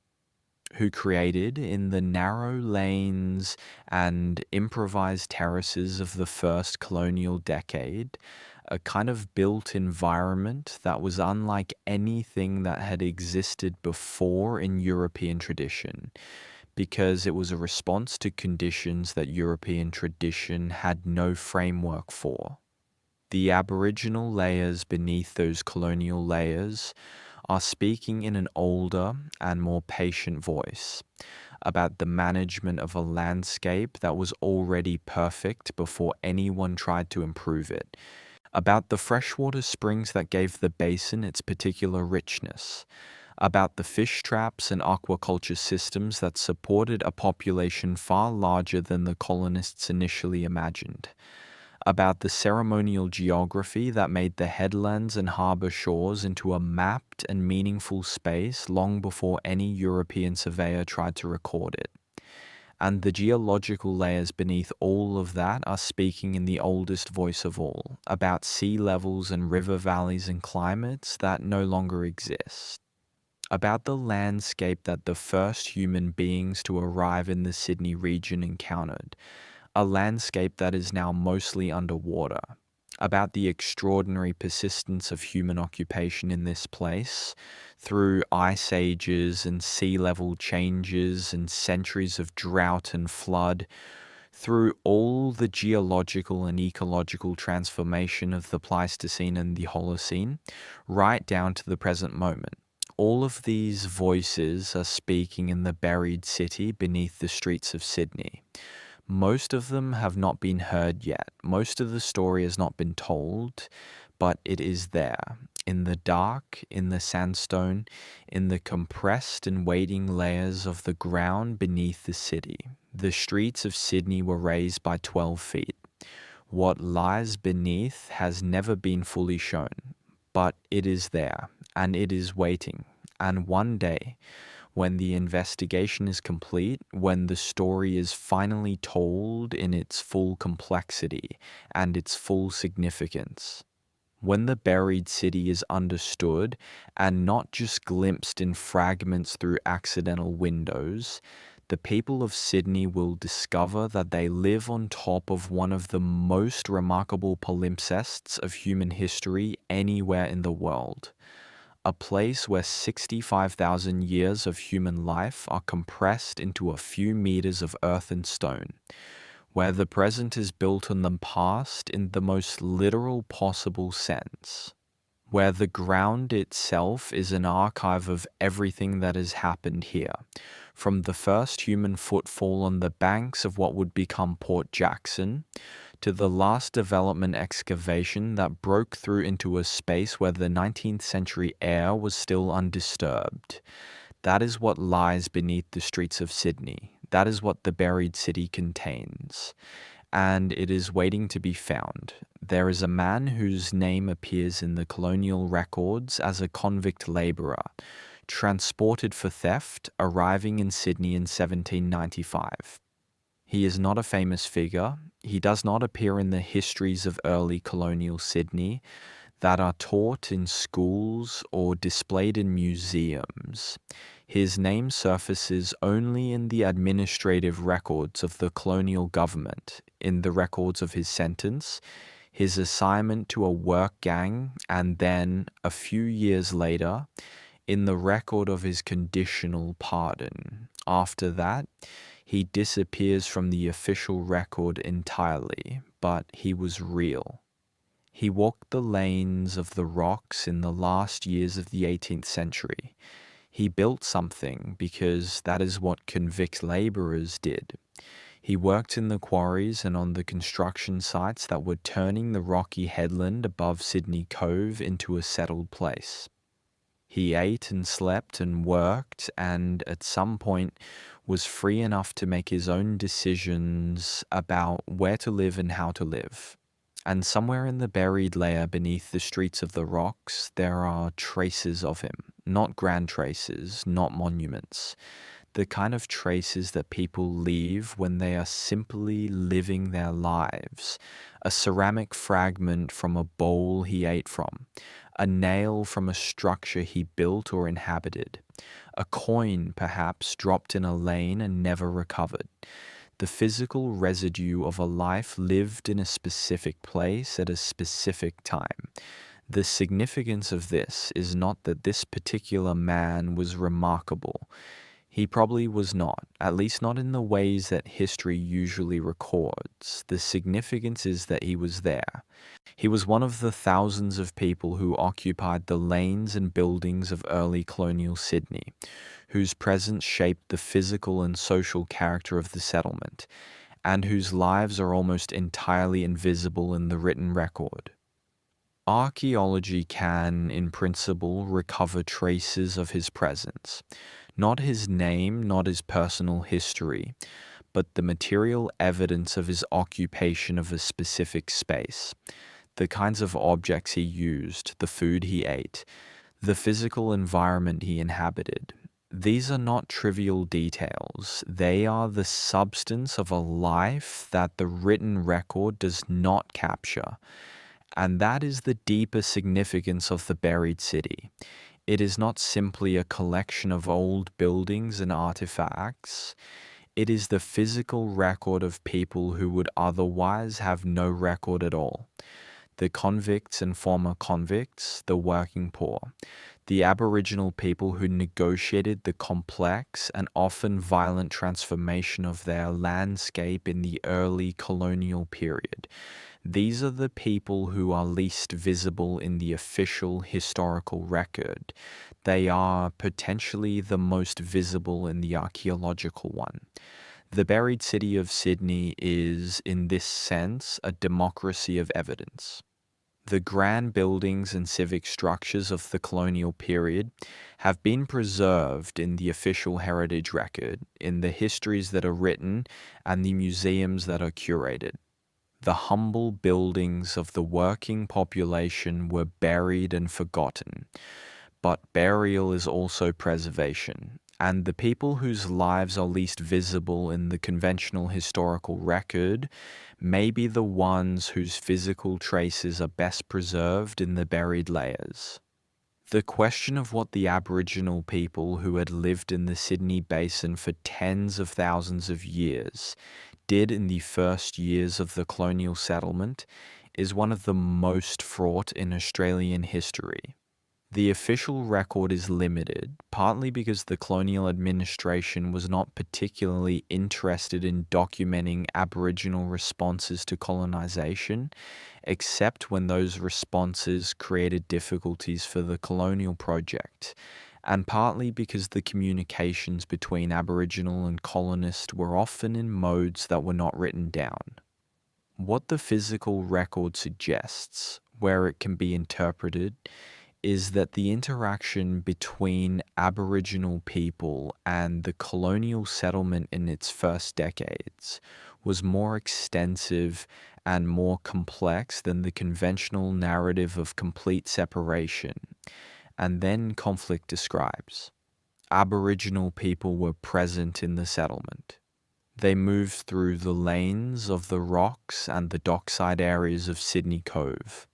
who created in the narrow lanes and improvised terraces of the first colonial decade a kind of built environment that was unlike anything that had existed before in European tradition, because it was a response to conditions that European tradition had no framework for. The Aboriginal layers beneath those colonial layers are speaking in an older and more patient voice about the management of a landscape that was already perfect before anyone tried to improve it, about the freshwater springs that gave the basin its particular richness, about the fish traps and aquaculture systems that supported a population far larger than the colonists initially imagined, about the ceremonial geography that made the headlands and harbor shores into a mapped and meaningful space long before any European surveyor tried to record it. And the geological layers beneath all of that are speaking in the oldest voice of all, about sea levels and river valleys and climates that no longer exist, about the landscape that the first human beings to arrive in the Sydney region encountered, a landscape that is now mostly underwater, about the extraordinary persistence of human occupation in this place through ice ages and sea level changes and centuries of drought and flood, through all the geological and ecological transformation of the Pleistocene and the Holocene, right down to the present moment. All of these voices are speaking in the buried city beneath the streets of Sydney. Most of them have not been heard yet. Most of the story has not been told, but it is there, in the dark, in the sandstone, in the compressed and waiting layers of the ground beneath the city. The streets of Sydney were raised by 12 feet. What lies beneath has never been fully shown, but it is there, and it is waiting. And one day, when the investigation is complete, when the story is finally told in its full complexity and its full significance, when the buried city is understood and not just glimpsed in fragments through accidental windows, the people of Sydney will discover that they live on top of one of the most remarkable palimpsests of human history anywhere in the world. A place where 65,000 years of human life are compressed into a few meters of earth and stone, where the present is built on the past in the most literal possible sense, where the ground itself is an archive of everything that has happened here, from the first human footfall on the banks of what would become Port Jackson, to the last development excavation that broke through into a space where the 19th century air was still undisturbed. That is what lies beneath the streets of Sydney. That is what the buried city contains. And it is waiting to be found. There is a man whose name appears in the colonial records as a convict labourer, transported for theft, arriving in Sydney in 1795. He is not a famous figure. He does not appear in the histories of early colonial Sydney that are taught in schools or displayed in museums. His name surfaces only in the administrative records of the colonial government, in the records of his sentence, his assignment to a work gang, and then, a few years later, in the record of his conditional pardon. After that, he disappears from the official record entirely, but he was real. He walked the lanes of the rocks in the last years of the 18th century. He built something because that is what convict labourers did. He worked in the quarries and on the construction sites that were turning the rocky headland above Sydney Cove into a settled place. He ate and slept and worked, and at some point was free enough to make his own decisions about where to live and how to live. And somewhere in the buried layer beneath the streets of the rocks, there are traces of him. Not grand traces, not monuments. The kind of traces that people leave when they are simply living their lives. A ceramic fragment from a bowl he ate from. A nail from a structure he built or inhabited. A coin, perhaps, dropped in a lane and never recovered. The physical residue of a life lived in a specific place at a specific time. The significance of this is not that this particular man was remarkable. He probably was not, at least not in the ways that history usually records. The significance is that he was there. He was one of the thousands of people who occupied the lanes and buildings of early colonial Sydney, whose presence shaped the physical and social character of the settlement, and whose lives are almost entirely invisible in the written record. Archaeology can, in principle, recover traces of his presence. Not his name, not his personal history, but the material evidence of his occupation of a specific space. The kinds of objects he used, the food he ate, the physical environment he inhabited. These are not trivial details. They are the substance of a life that the written record does not capture. And that is the deeper significance of the buried city. It is not simply a collection of old buildings and artifacts. It is the physical record of people who would otherwise have no record at all. The convicts and former convicts, the working poor, the Aboriginal people who negotiated the complex and often violent transformation of their landscape in the early colonial period. These are the people who are least visible in the official historical record. They are potentially the most visible in the archaeological one. The buried city of Sydney is, in this sense, a democracy of evidence. The grand buildings and civic structures of the colonial period have been preserved in the official heritage record, in the histories that are written, and the museums that are curated. The humble buildings of the working population were buried and forgotten, but burial is also preservation, and the people whose lives are least visible in the conventional historical record may be the ones whose physical traces are best preserved in the buried layers. The question of what the Aboriginal people who had lived in the Sydney Basin for tens of thousands of years did in the first years of the colonial settlement is one of the most fraught in Australian history. The official record is limited, partly because the colonial administration was not particularly interested in documenting Aboriginal responses to colonisation, except when those responses created difficulties for the colonial project, and partly because the communications between Aboriginal and colonists were often in modes that were not written down. What the physical record suggests, where it can be interpreted, is that the interaction between Aboriginal people and the colonial settlement in its first decades was more extensive and more complex than the conventional narrative of complete separation, and then conflict describes. Aboriginal people were present in the settlement. They moved through the lanes of the rocks and the dockside areas of Sydney Cove.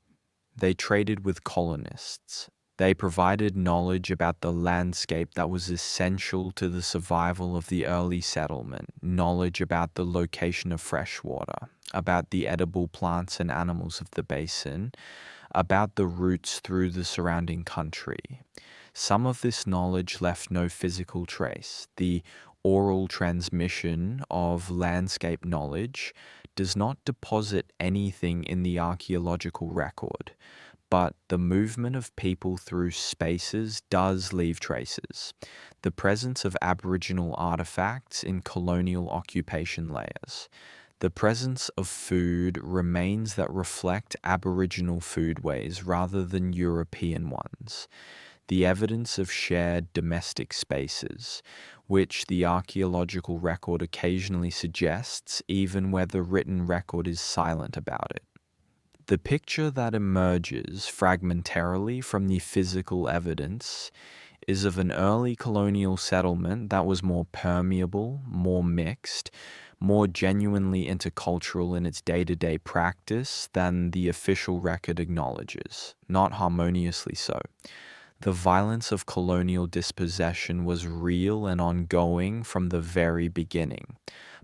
They traded with colonists. They provided knowledge about the landscape that was essential to the survival of the early settlement, knowledge about the location of fresh water, about the edible plants and animals of the basin, about the routes through the surrounding country. Some of this knowledge left no physical trace. The oral transmission of landscape knowledge does not deposit anything in the archaeological record, but the movement of people through spaces does leave traces. The presence of Aboriginal artifacts in colonial occupation layers. The presence of food remains that reflect Aboriginal foodways rather than European ones. The evidence of shared domestic spaces, which the archaeological record occasionally suggests, even where the written record is silent about it. The picture that emerges fragmentarily from the physical evidence is of an early colonial settlement that was more permeable, more mixed, more genuinely intercultural in its day-to-day practice than the official record acknowledges, not harmoniously so. The violence of colonial dispossession was real and ongoing from the very beginning.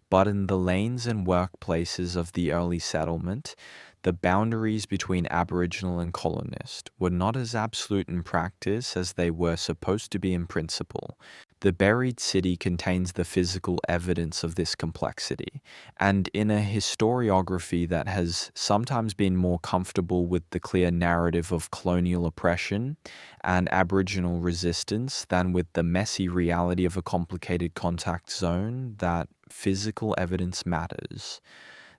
But in the lanes and workplaces of the early settlement, the boundaries between Aboriginal and colonist were not as absolute in practice as they were supposed to be in principle. The buried city contains the physical evidence of this complexity, and in a historiography that has sometimes been more comfortable with the clear narrative of colonial oppression and Aboriginal resistance than with the messy reality of a complicated contact zone, that physical evidence matters.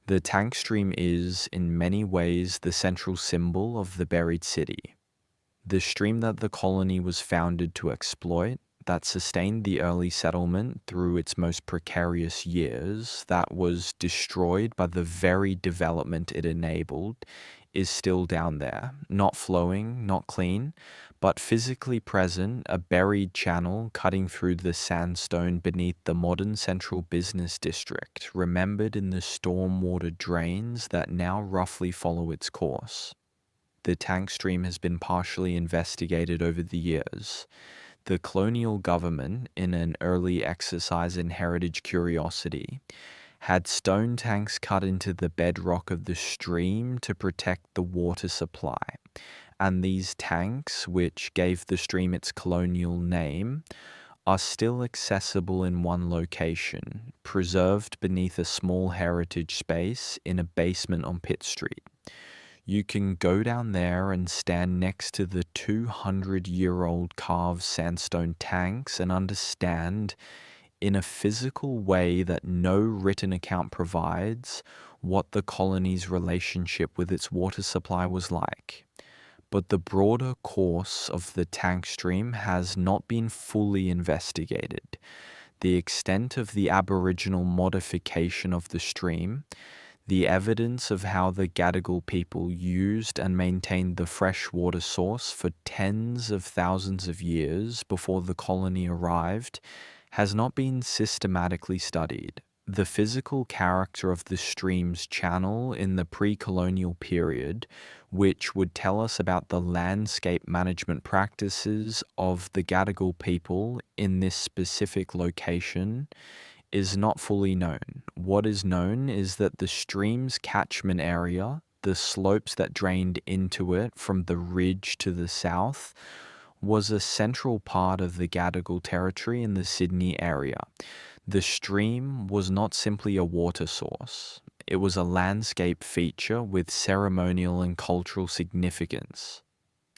The tank stream is, in many ways, the central symbol of the buried city. The stream that the colony was founded to exploit, that sustained the early settlement through its most precarious years, that was destroyed by the very development it enabled, is still down there, not flowing, not clean, but physically present, a buried channel cutting through the sandstone beneath the modern central business district, remembered in the stormwater drains that now roughly follow its course. The tank stream has been partially investigated over the years. The colonial government, in an early exercise in heritage curiosity, had stone tanks cut into the bedrock of the stream to protect the water supply. And these tanks, which gave the stream its colonial name, are still accessible in one location, preserved beneath a small heritage space in a basement on Pitt Street. You can go down there and stand next to the 200-year-old carved sandstone tanks and understand, in a physical way that no written account provides, what the colony's relationship with its water supply was like. But the broader course of the tank stream has not been fully investigated. The extent of the Aboriginal modification of the stream, the evidence of how the Gadigal people used and maintained the freshwater source for tens of thousands of years before the colony arrived, has not been systematically studied. The physical character of the stream's channel in the pre-colonial period, which would tell us about the landscape management practices of the Gadigal people in this specific location, is not fully known. What is known is that the stream's catchment area, the slopes that drained into it from the ridge to the south, was a central part of the Gadigal territory in the Sydney area. The stream was not simply a water source. It was a landscape feature with ceremonial and cultural significance,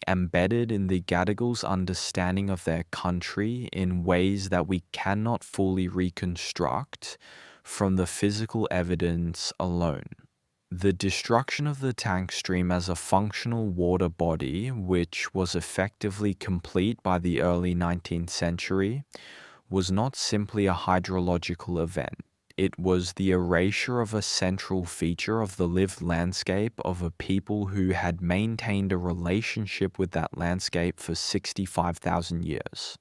embedded in the Gadigal's understanding of their country in ways that we cannot fully reconstruct from the physical evidence alone. The destruction of the tank stream as a functional water body, which was effectively complete by the early 19th century, was not simply a hydrological event. It was the erasure of a central feature of the lived landscape of a people who had maintained a relationship with that landscape for 65,000 years.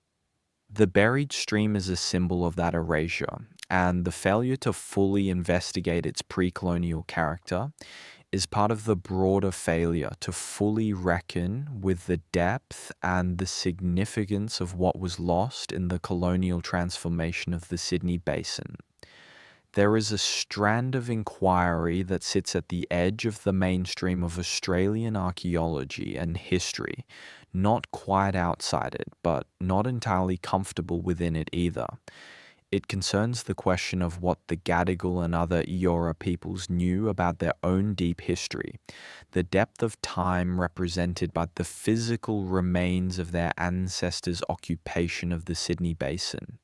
The buried stream is a symbol of that erasure, and the failure to fully investigate its pre-colonial character is part of the broader failure to fully reckon with the depth and the significance of what was lost in the colonial transformation of the Sydney Basin. There is a strand of inquiry that sits at the edge of the mainstream of Australian archaeology and history, not quite outside it, but not entirely comfortable within it either. It concerns the question of what the Gadigal and other Eora peoples knew about their own deep history, the depth of time represented by the physical remains of their ancestors' occupation of the Sydney Basin.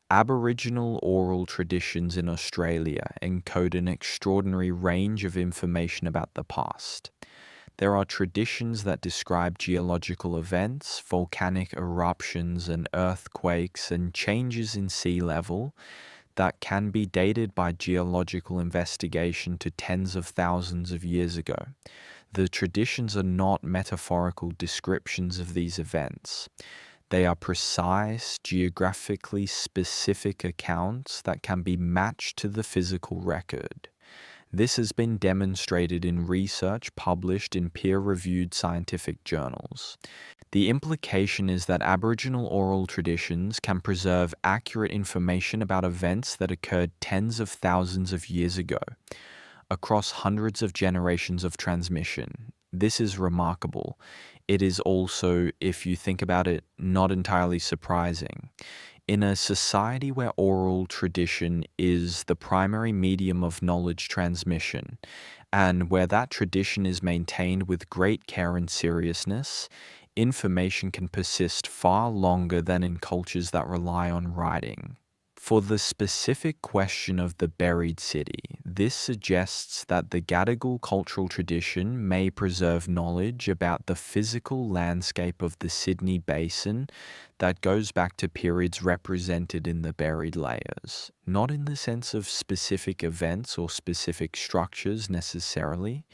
Aboriginal oral traditions in Australia encode an extraordinary range of information about the past. There are traditions that describe geological events, volcanic eruptions and earthquakes and changes in sea level that can be dated by geological investigation to tens of thousands of years ago. The traditions are not metaphorical descriptions of these events. They are precise, geographically specific accounts that can be matched to the physical record. This has been demonstrated in research published in peer-reviewed scientific journals. The implication is that Aboriginal oral traditions can preserve accurate information about events that occurred tens of thousands of years ago, across hundreds of generations of transmission. This is remarkable. It is also, if you think about it, not entirely surprising. In a society where oral tradition is the primary medium of knowledge transmission, and where that tradition is maintained with great care and seriousness, information can persist far longer than in cultures that rely on writing. For the specific question of the buried city, this suggests that the Gadigal cultural tradition may preserve knowledge about the physical landscape of the Sydney Basin that goes back to periods represented in the buried layers, not in the sense of specific events or specific structures necessarily,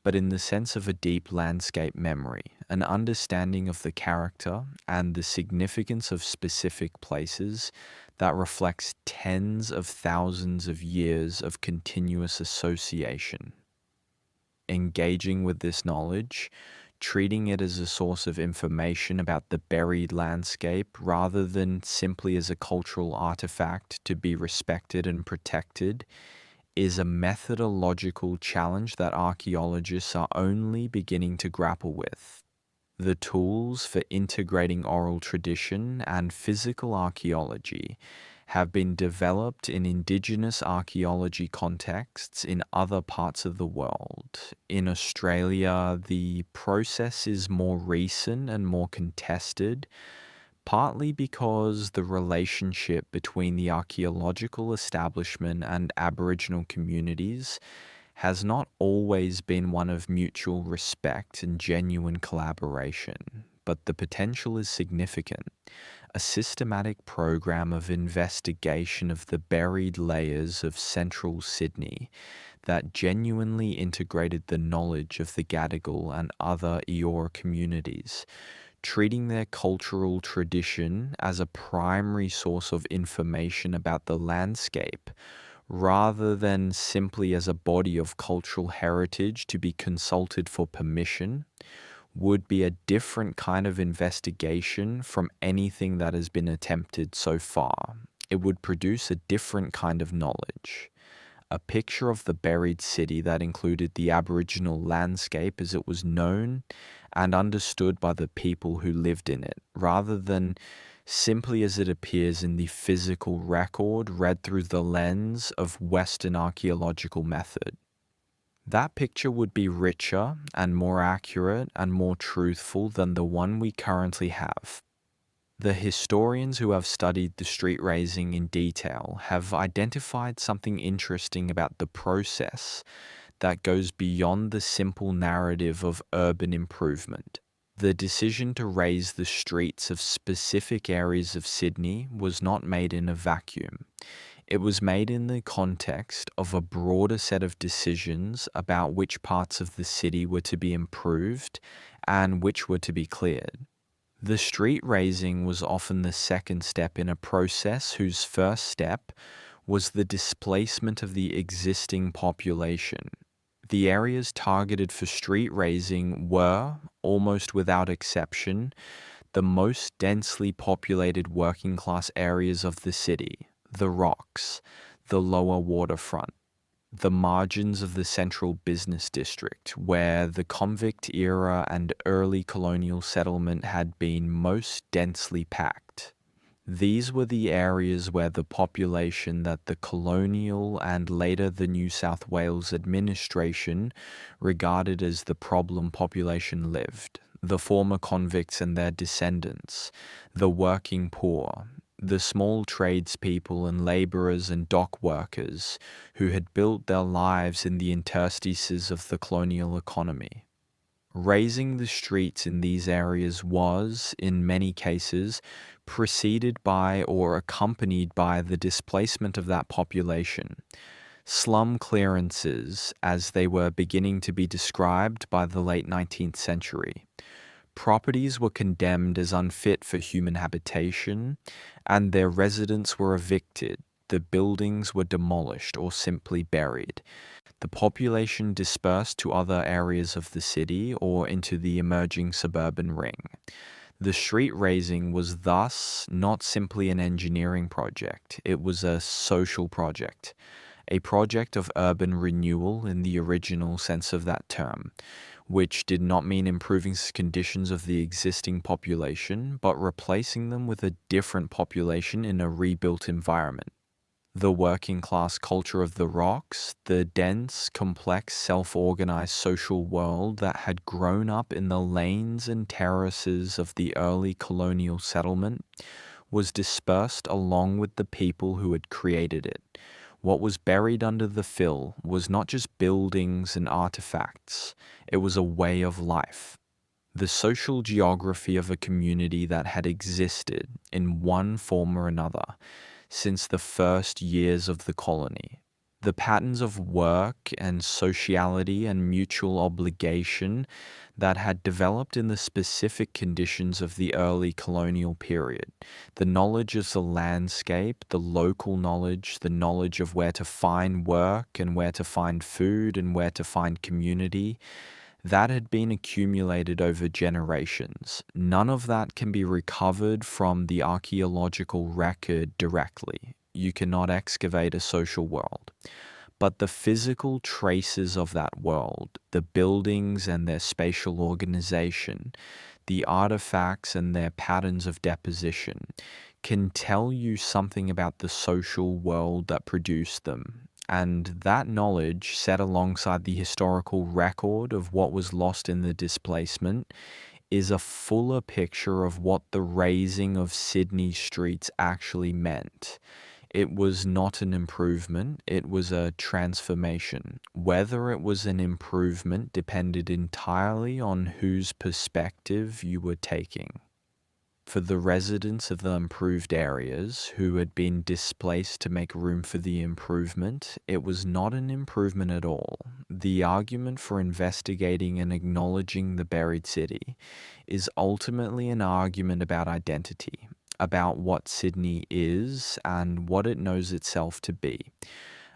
but in the sense of a deep landscape memory, an understanding of the character and the significance of specific places that reflects tens of thousands of years of continuous association. Engaging with this knowledge, treating it as a source of information about the buried landscape rather than simply as a cultural artifact to be respected and protected, is a methodological challenge that archaeologists are only beginning to grapple with. The tools for integrating oral tradition and physical archaeology have been developed in indigenous archaeology contexts in other parts of the world. In Australia, the process is more recent and more contested, partly because the relationship between the archaeological establishment and Aboriginal communities has not always been one of mutual respect and genuine collaboration, but the potential is significant. A systematic program of investigation of the buried layers of central Sydney that genuinely integrated the knowledge of the Gadigal and other Eora communities, treating their cultural tradition as a primary source of information about the landscape, rather than simply as a body of cultural heritage to be consulted for permission, would be a different kind of investigation from anything that has been attempted so far. It would produce a different kind of knowledge. A picture of the buried city that included the Aboriginal landscape as it was known and understood by the people who lived in it, rather than simply as it appears in the physical record read through the lens of Western archaeological method. That picture would be richer and more accurate and more truthful than the one we currently have. The historians who have studied the street raising in detail have identified something interesting about the process that goes beyond the simple narrative of urban improvement. The decision to raise the streets of specific areas of Sydney was not made in a vacuum. It was made in the context of a broader set of decisions about which parts of the city were to be improved and which were to be cleared. The street raising was often the second step in a process whose first step was the displacement of the existing population. The areas targeted for street raising were, almost without exception, the most densely populated working class areas of the city: the Rocks, the lower waterfront, the margins of the central business district, where the convict era and early colonial settlement had been most densely packed. These were the areas where the population that the colonial and later the New South Wales administration regarded as the problem population lived: the former convicts and their descendants, the working poor, the small tradespeople and labourers and dock workers who had built their lives in the interstices of the colonial economy. Raising the streets in these areas was, in many cases, preceded by or accompanied by the displacement of that population. Slum clearances, as they were beginning to be described by the late 19th century. Properties were condemned as unfit for human habitation, and their residents were evicted. The buildings were demolished or simply buried. The population dispersed to other areas of the city or into the emerging suburban ring. The street raising was thus not simply an engineering project, it was a social project, a project of urban renewal in the original sense of that term, which did not mean improving conditions of the existing population, but replacing them with a different population in a rebuilt environment. The working class culture of the rocks, the dense, complex, self-organized social world that had grown up in the lanes and terraces of the early colonial settlement, was dispersed along with the people who had created it. What was buried under the fill was not just buildings and artifacts, it was a way of life. The social geography of a community that had existed in one form or another since the first years of the colony. The patterns of work and sociality and mutual obligation that had developed in the specific conditions of the early colonial period. The knowledge of the landscape, the local knowledge, the knowledge of where to find work and where to find food and where to find community, that had been accumulated over generations. None of that can be recovered from the archaeological record directly. You cannot excavate a social world. But the physical traces of that world, the buildings and their spatial organization, the artifacts and their patterns of deposition, can tell you something about the social world that produced them. And that knowledge, set alongside the historical record of what was lost in the displacement, is a fuller picture of what the raising of Sydney streets actually meant. It was not an improvement, it was a transformation. Whether it was an improvement depended entirely on whose perspective you were taking. For the residents of the improved areas who had been displaced to make room for the improvement, it was not an improvement at all. The argument for investigating and acknowledging the buried city is ultimately an argument about identity, about what Sydney is and what it knows itself to be.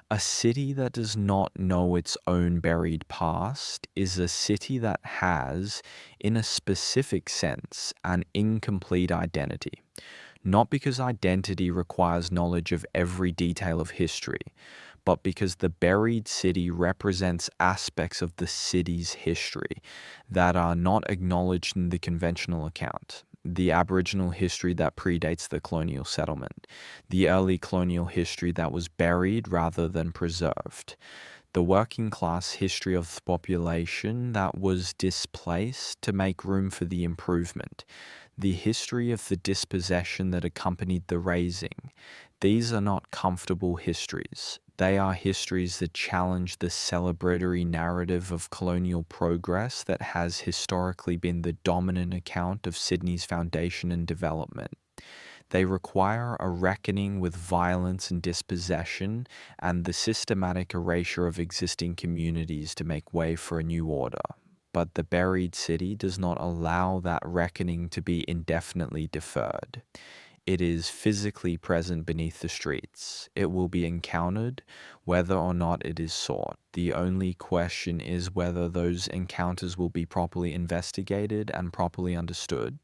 A city that does not know its own buried past is a city that has, in a specific sense, an incomplete identity. Not because identity requires knowledge of every detail of history, but because the buried city represents aspects of the city's history that are not acknowledged in the conventional account. The Aboriginal history that predates the colonial settlement, the early colonial history that was buried rather than preserved, the working class history of the population that was displaced to make room for the improvement, the history of the dispossession that accompanied the raising. These are not comfortable histories. They are histories that challenge the celebratory narrative of colonial progress that has historically been the dominant account of Sydney's foundation and development. They require a reckoning with violence and dispossession and the systematic erasure of existing communities to make way for a new order. But the buried city does not allow that reckoning to be indefinitely deferred. It is physically present beneath the streets. It will be encountered, whether or not it is sought. The only question is whether those encounters will be properly investigated and properly understood,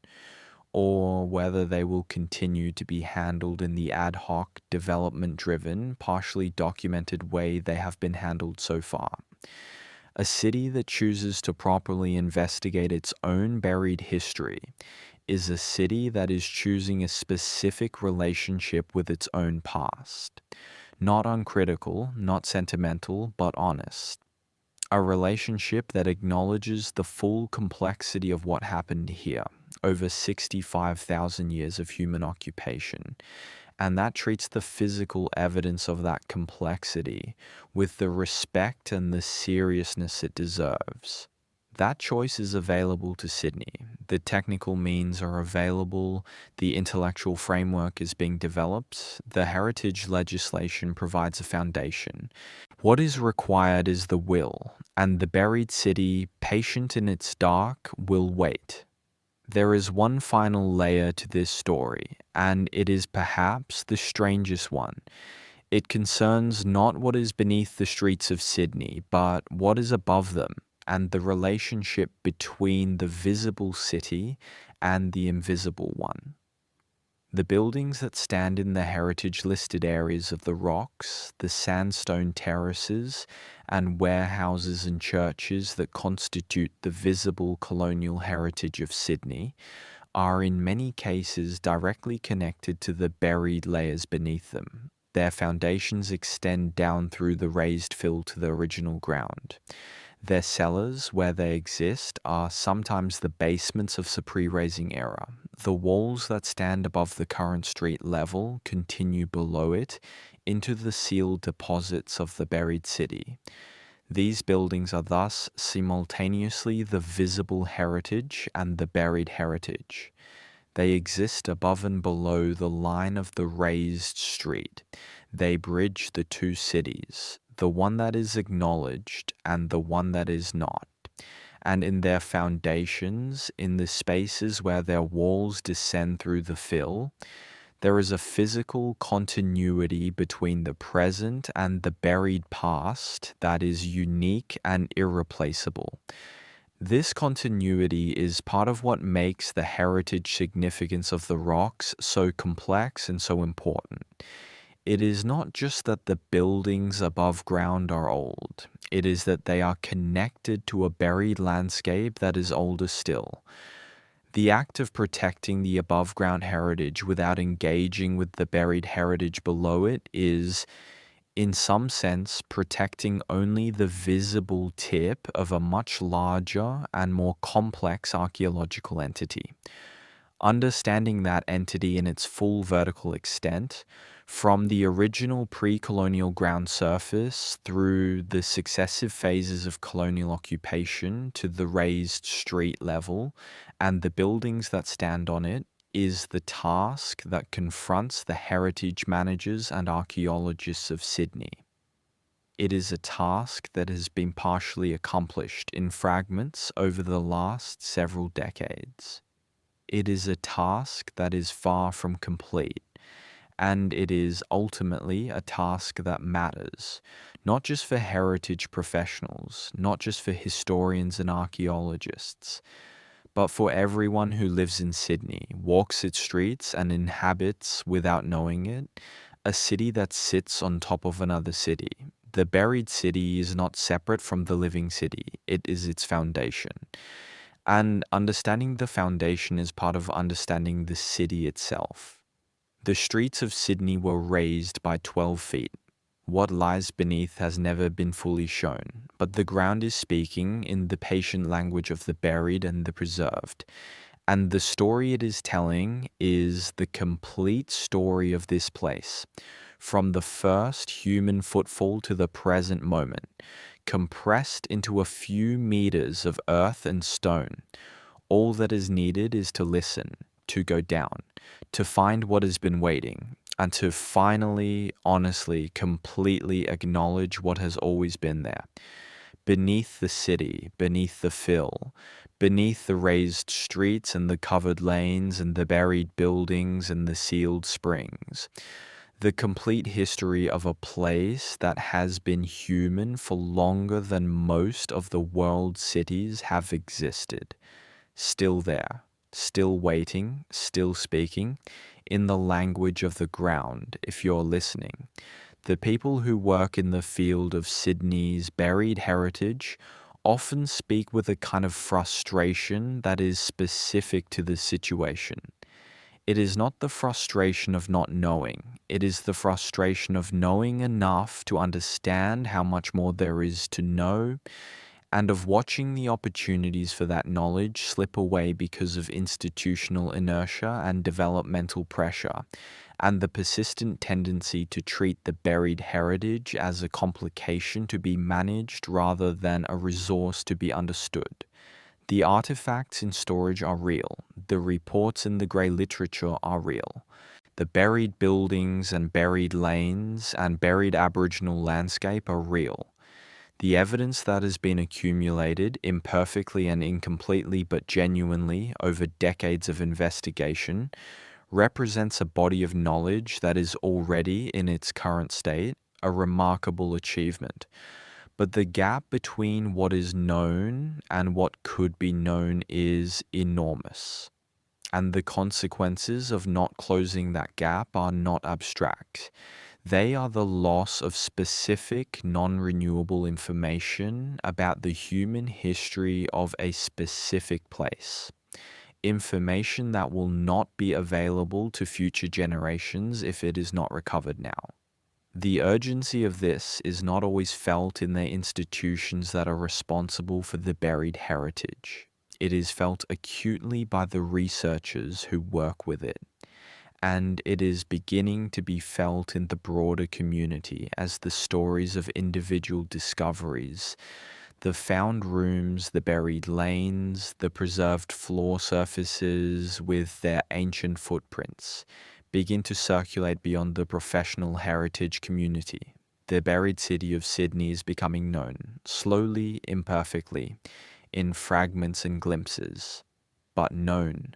or whether they will continue to be handled in the ad hoc, development-driven, partially documented way they have been handled so far. A city that chooses to properly investigate its own buried history is a city that is choosing a specific relationship with its own past. Not uncritical, not sentimental, but honest. A relationship that acknowledges the full complexity of what happened here, over 65,000 years of human occupation, and that treats the physical evidence of that complexity with the respect and the seriousness it deserves. That choice is available to Sydney. The technical means are available, the intellectual framework is being developed, the heritage legislation provides a foundation. What is required is the will, and the buried city, patient in its dark, will wait. There is one final layer to this story, and it is perhaps the strangest one. It concerns not what is beneath the streets of Sydney, but what is above them, and the relationship between the visible city and the invisible one. The buildings that stand in the heritage-listed areas of the rocks, the sandstone terraces, and warehouses and churches that constitute the visible colonial heritage of Sydney are in many cases directly connected to the buried layers beneath them. Their foundations extend down through the raised fill to the original ground. Their cellars, where they exist, are sometimes the basements of the pre-raising era. The walls that stand above the current street level continue below it into the sealed deposits of the buried city. These buildings are thus simultaneously the visible heritage and the buried heritage. They exist above and below the line of the raised street. They bridge the two cities, the one that is acknowledged and the one that is not. And in their foundations, in the spaces where their walls descend through the fill, there is a physical continuity between the present and the buried past that is unique and irreplaceable. This continuity is part of what makes the heritage significance of the rocks so complex and so important. It is not just that the buildings above ground are old, it is that they are connected to a buried landscape that is older still. The act of protecting the above ground heritage without engaging with the buried heritage below it is, in some sense, protecting only the visible tip of a much larger and more complex archaeological entity. Understanding that entity in its full vertical extent, from the original pre-colonial ground surface through the successive phases of colonial occupation to the raised street level and the buildings that stand on it, is the task that confronts the heritage managers and archaeologists of Sydney. It is a task that has been partially accomplished in fragments over the last several decades. It is a task that is far from complete, and it is ultimately a task that matters, not just for heritage professionals, not just for historians and archaeologists, but for everyone who lives in Sydney, walks its streets, and inhabits, without knowing it, a city that sits on top of another city. The buried city is not separate from the living city, it is its foundation. And understanding the foundation is part of understanding the city itself. The streets of Sydney were raised by 12 feet. What lies beneath has never been fully shown, but the ground is speaking in the patient language of the buried and the preserved. And the story it is telling is the complete story of this place, from the first human footfall to the present moment, compressed into a few meters of earth and stone. All that is needed is to listen, to go down, to find what has been waiting, and to finally, honestly, completely acknowledge what has always been there. Beneath the city, beneath the fill, beneath the raised streets and the covered lanes and the buried buildings and the sealed springs. The complete history of a place that has been human for longer than most of the world's cities have existed. Still there, still waiting, still speaking, in the language of the ground, if you're listening. The people who work in the field of Sydney's buried heritage often speak with a kind of frustration that is specific to the situation. It is not the frustration of not knowing, it is the frustration of knowing enough to understand how much more there is to know, and of watching the opportunities for that knowledge slip away because of institutional inertia and developmental pressure, and the persistent tendency to treat the buried heritage as a complication to be managed rather than a resource to be understood. The artifacts in storage are real. The reports in the grey literature are real. The buried buildings and buried lanes and buried Aboriginal landscape are real. The evidence that has been accumulated, imperfectly and incompletely but genuinely over decades of investigation, represents a body of knowledge that is already, in its current state, a remarkable achievement. But the gap between what is known and what could be known is enormous. And the consequences of not closing that gap are not abstract. They are the loss of specific, non renewable information about the human history of a specific place. Information that will not be available to future generations if it is not recovered now. The urgency of this is not always felt in the institutions that are responsible for the buried heritage. It is felt acutely by the researchers who work with it, and it is beginning to be felt in the broader community as the stories of individual discoveries, the found rooms, the buried lanes, the preserved floor surfaces with their ancient footprints, begin to circulate beyond the professional heritage community. The buried city of Sydney is becoming known, slowly, imperfectly, in fragments and glimpses, but known.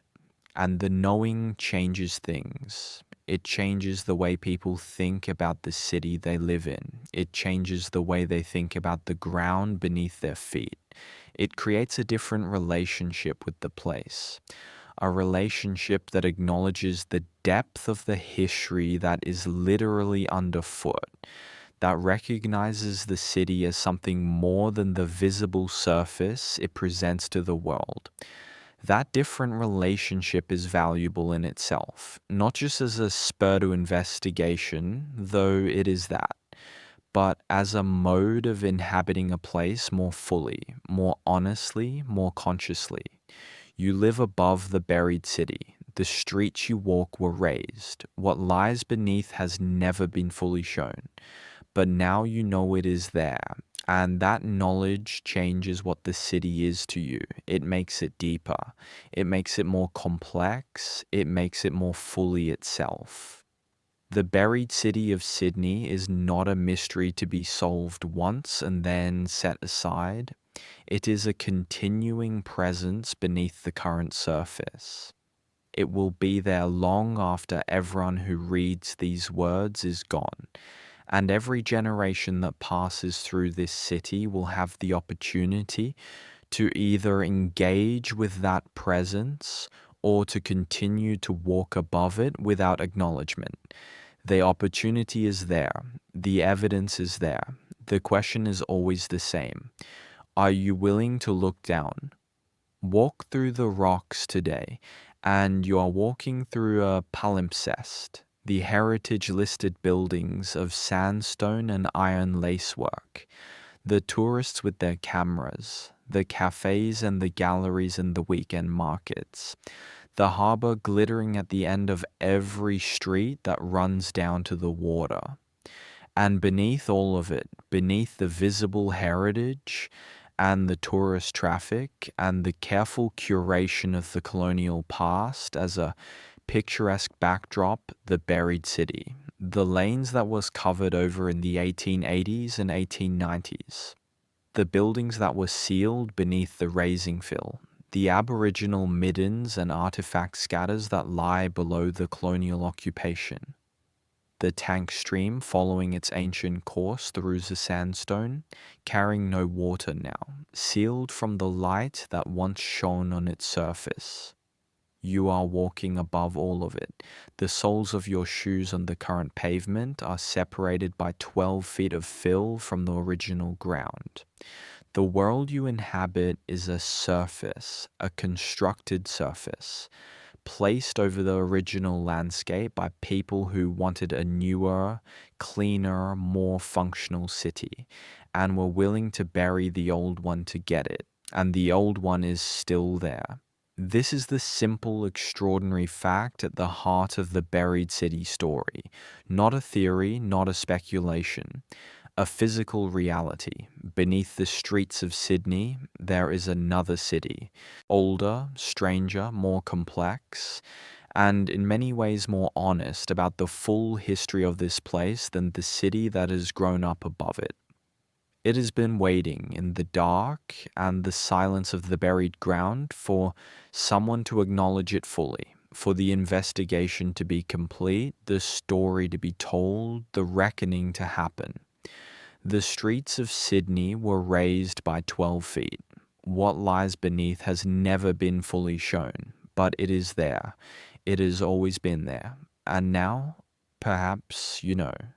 And the knowing changes things. It changes the way people think about the city they live in. It changes the way they think about the ground beneath their feet. It creates a different relationship with the place. A relationship that acknowledges the depth of the history that is literally underfoot, that recognizes the city as something more than the visible surface it presents to the world. That different relationship is valuable in itself, not just as a spur to investigation, though it is that, but as a mode of inhabiting a place more fully, more honestly, more consciously. You live above the buried city. The streets you walk were raised. What lies beneath has never been fully shown, but now you know it is there. And that knowledge changes what the city is to you. It makes it deeper. It makes it more complex. It makes it more fully itself. The buried city of Sydney is not a mystery to be solved once and then set aside. It is a continuing presence beneath the current surface. It will be there long after everyone who reads these words is gone. And every generation that passes through this city will have the opportunity to either engage with that presence or to continue to walk above it without acknowledgement. The opportunity is there. The evidence is there. The question is always the same. Are you willing to look down? Walk through the rocks today, and you are walking through a palimpsest, the heritage-listed buildings of sandstone and iron lacework, the tourists with their cameras, the cafes and the galleries and the weekend markets, the harbour glittering at the end of every street that runs down to the water. And beneath all of it, beneath the visible heritage and the tourist traffic and the careful curation of the colonial past as a picturesque backdrop, the buried city, the lanes that was covered over in the 1880s and 1890s, the buildings that were sealed beneath the raising fill, the aboriginal middens and artifact scatters that lie below the colonial occupation, the tank stream following its ancient course through the sandstone, carrying no water now, sealed from the light that once shone on its surface. You are walking above all of it. The soles of your shoes on the current pavement are separated by 12 feet of fill from the original ground. The world you inhabit is a surface, a constructed surface, placed over the original landscape by people who wanted a newer, cleaner, more functional city, and were willing to bury the old one to get it, and the old one is still there. This is the simple, extraordinary fact at the heart of the buried city story, not a theory, not a speculation. A physical reality. Beneath the streets of Sydney, there is another city, older, stranger, more complex, and in many ways more honest about the full history of this place than the city that has grown up above it. It has been waiting in the dark and the silence of the buried ground for someone to acknowledge it fully, for the investigation to be complete, the story to be told, the reckoning to happen. The streets of Sydney were raised by 12 feet. What lies beneath has never been fully shown, but it is there. It has always been there. And now, perhaps,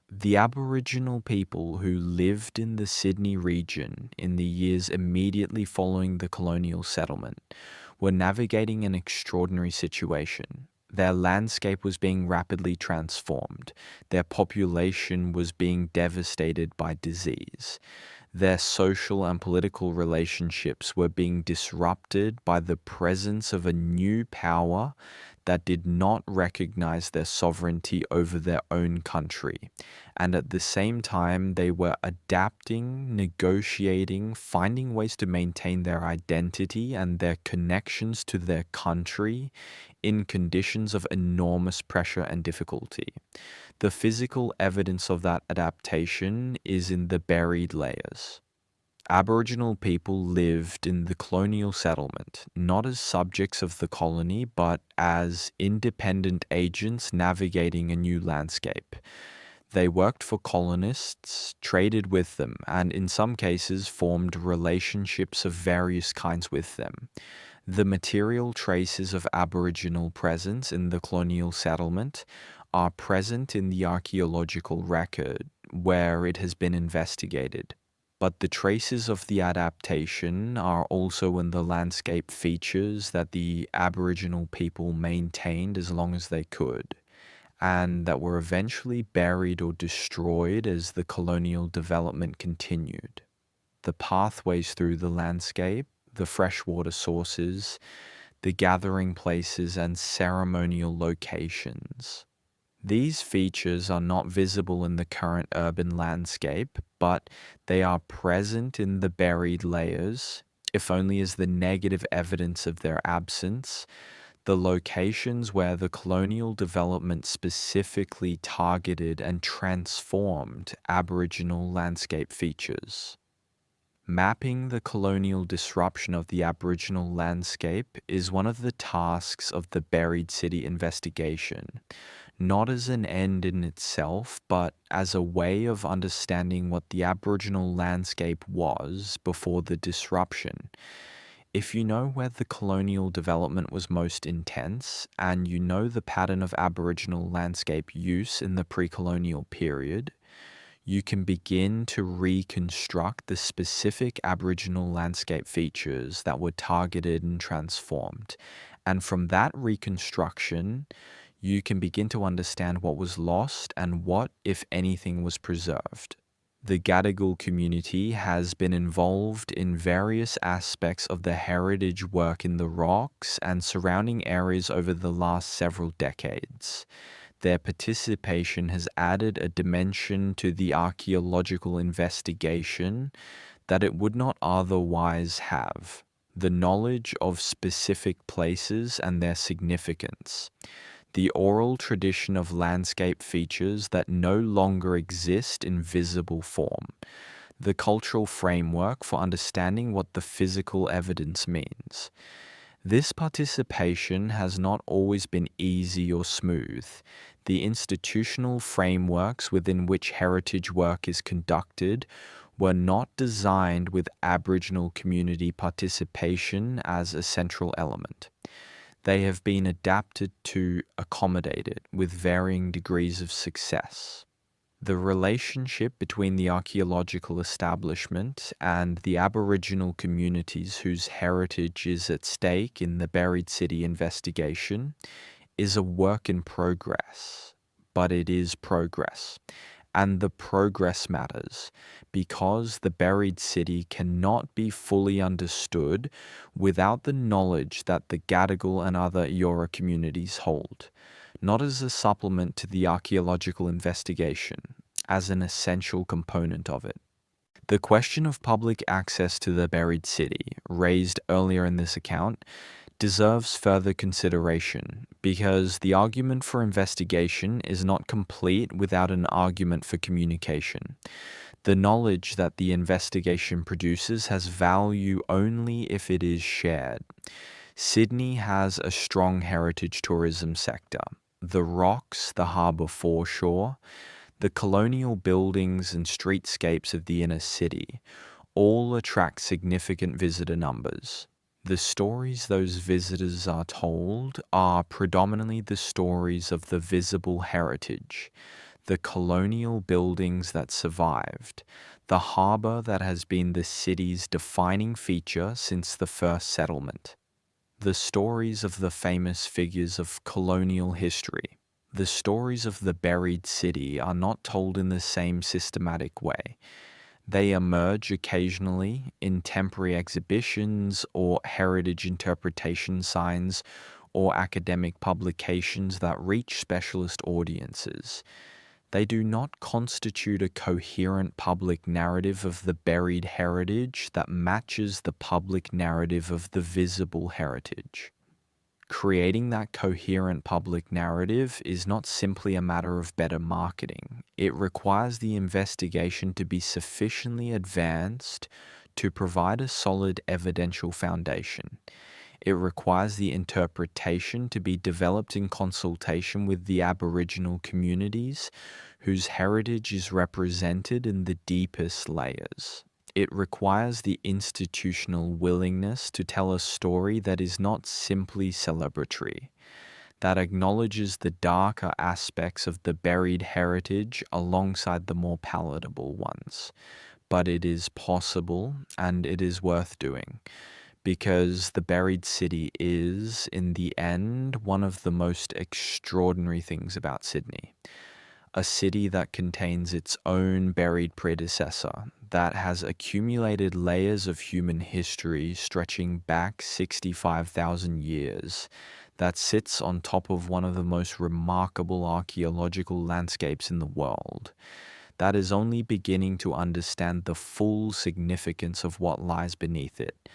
the Aboriginal people who lived in the Sydney region in the years immediately following the colonial settlement were navigating an extraordinary situation. Their landscape was being rapidly transformed. Their population was being devastated by disease. Their social and political relationships were being disrupted by the presence of a new power that did not recognize their sovereignty over their own country. And at the same time, they were adapting, negotiating, finding ways to maintain their identity and their connections to their country in conditions of enormous pressure and difficulty. The physical evidence of that adaptation is in the buried layers. Aboriginal people lived in the colonial settlement, not as subjects of the colony, but as independent agents navigating a new landscape. They worked for colonists, traded with them, and in some cases formed relationships of various kinds with them. The material traces of Aboriginal presence in the colonial settlement are present in the archaeological record where it has been investigated. But the traces of the adaptation are also in the landscape features that the Aboriginal people maintained as long as they could, and that were eventually buried or destroyed as the colonial development continued. The pathways through the landscape, the freshwater sources, the gathering places, and ceremonial locations. These features are not visible in the current urban landscape, but they are present in the buried layers, if only as the negative evidence of their absence, the locations where the colonial development specifically targeted and transformed Aboriginal landscape features. Mapping the colonial disruption of the Aboriginal landscape is one of the tasks of the Buried City investigation, not as an end in itself, but as a way of understanding what the Aboriginal landscape was before the disruption. If you know where the colonial development was most intense, and you know the pattern of Aboriginal landscape use in the pre-colonial period, you can begin to reconstruct the specific Aboriginal landscape features that were targeted and transformed. And from that reconstruction, you can begin to understand what was lost and what, if anything, was preserved. The Gadigal community has been involved in various aspects of the heritage work in the rocks and surrounding areas over the last several decades. Their participation has added a dimension to the archaeological investigation that it would not otherwise have: the knowledge of specific places and their significance, the oral tradition of landscape features that no longer exist in visible form, the cultural framework for understanding what the physical evidence means. This participation has not always been easy or smooth. The institutional frameworks within which heritage work is conducted were not designed with Aboriginal community participation as a central element. They have been adapted to accommodate it with varying degrees of success. The relationship between the archaeological establishment and the Aboriginal communities whose heritage is at stake in the Buried City investigation is a work in progress, but it is progress. And the progress matters because the Buried City cannot be fully understood without the knowledge that the Gadigal and other Eora communities hold, not as a supplement to the archaeological investigation, as an essential component of it. The question of public access to the Buried City, raised earlier in this account, deserves further consideration because the argument for investigation is not complete without an argument for communication. The knowledge that the investigation produces has value only if it is shared. Sydney has a strong heritage tourism sector. The rocks, the harbour foreshore, the colonial buildings and streetscapes of the inner city all attract significant visitor numbers. The stories those visitors are told are predominantly the stories of the visible heritage, the colonial buildings that survived, the harbor that has been the city's defining feature since the first settlement, the stories of the famous figures of colonial history. The stories of the buried city are not told in the same systematic way. They emerge occasionally in temporary exhibitions or heritage interpretation signs or academic publications that reach specialist audiences. They do not constitute a coherent public narrative of the buried heritage that matches the public narrative of the visible heritage. Creating that coherent public narrative is not simply a matter of better marketing. It requires the investigation to be sufficiently advanced to provide a solid evidential foundation. It requires the interpretation to be developed in consultation with the Aboriginal communities whose heritage is represented in the deepest layers. It requires the institutional willingness to tell a story that is not simply celebratory, that acknowledges the darker aspects of the buried heritage alongside the more palatable ones. But it is possible and it is worth doing, because the buried city is, in the end, one of the most extraordinary things about Sydney. A city that contains its own buried predecessor, that has accumulated layers of human history stretching back 65,000 years, that sits on top of one of the most remarkable archaeological landscapes in the world, that is only beginning to understand the full significance of what lies beneath it.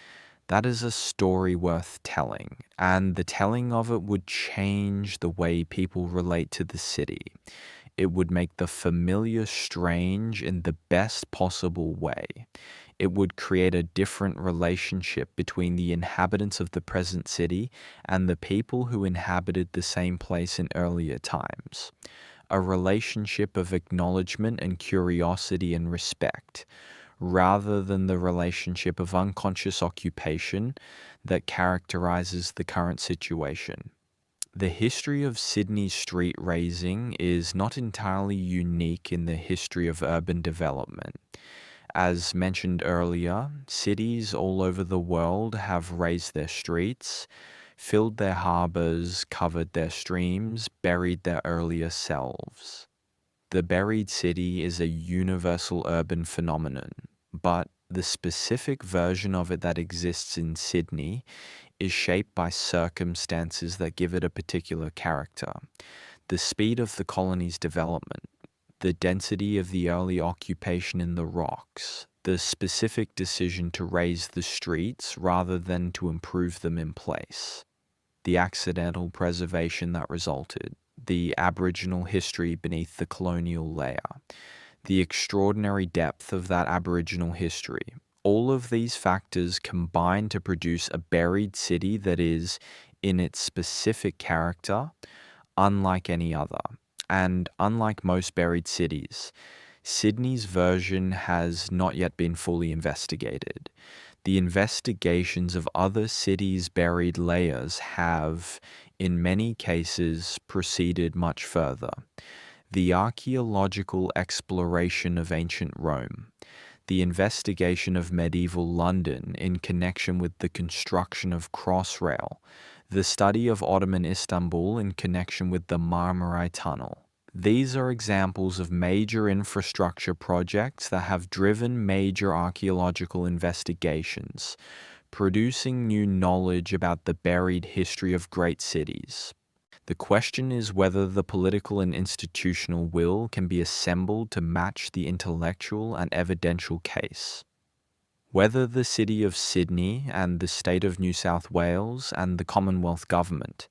That is a story worth telling, and the telling of it would change the way people relate to the city. It would make the familiar strange in the best possible way. It would create a different relationship between the inhabitants of the present city and the people who inhabited the same place in earlier times. A relationship of acknowledgement and curiosity and respect, rather than the relationship of unconscious occupation that characterizes the current situation. The history of Sydney's street raising is not entirely unique in the history of urban development. As mentioned earlier, cities all over the world have raised their streets, filled their harbors, covered their streams, buried their earlier selves. The buried city is a universal urban phenomenon, but the specific version of it that exists in Sydney is shaped by circumstances that give it a particular character. The speed of the colony's development, the density of the early occupation in the rocks, the specific decision to raise the streets rather than to improve them in place, the accidental preservation that resulted, the Aboriginal history beneath the colonial layer, the extraordinary depth of that Aboriginal history. All of these factors combine to produce a buried city that is, in its specific character, unlike any other. And unlike most buried cities, Sydney's version has not yet been fully investigated. The investigations of other cities' buried layers have, in many cases, proceeded much further. The archaeological exploration of ancient Rome, the investigation of medieval London in connection with the construction of Crossrail, the study of Ottoman Istanbul in connection with the Marmaray Tunnel. These are examples of major infrastructure projects that have driven major archaeological investigations, producing new knowledge about the buried history of great cities. The question is whether the political and institutional will can be assembled to match the intellectual and evidential case. Whether the City of Sydney and the State of New South Wales and the Commonwealth Government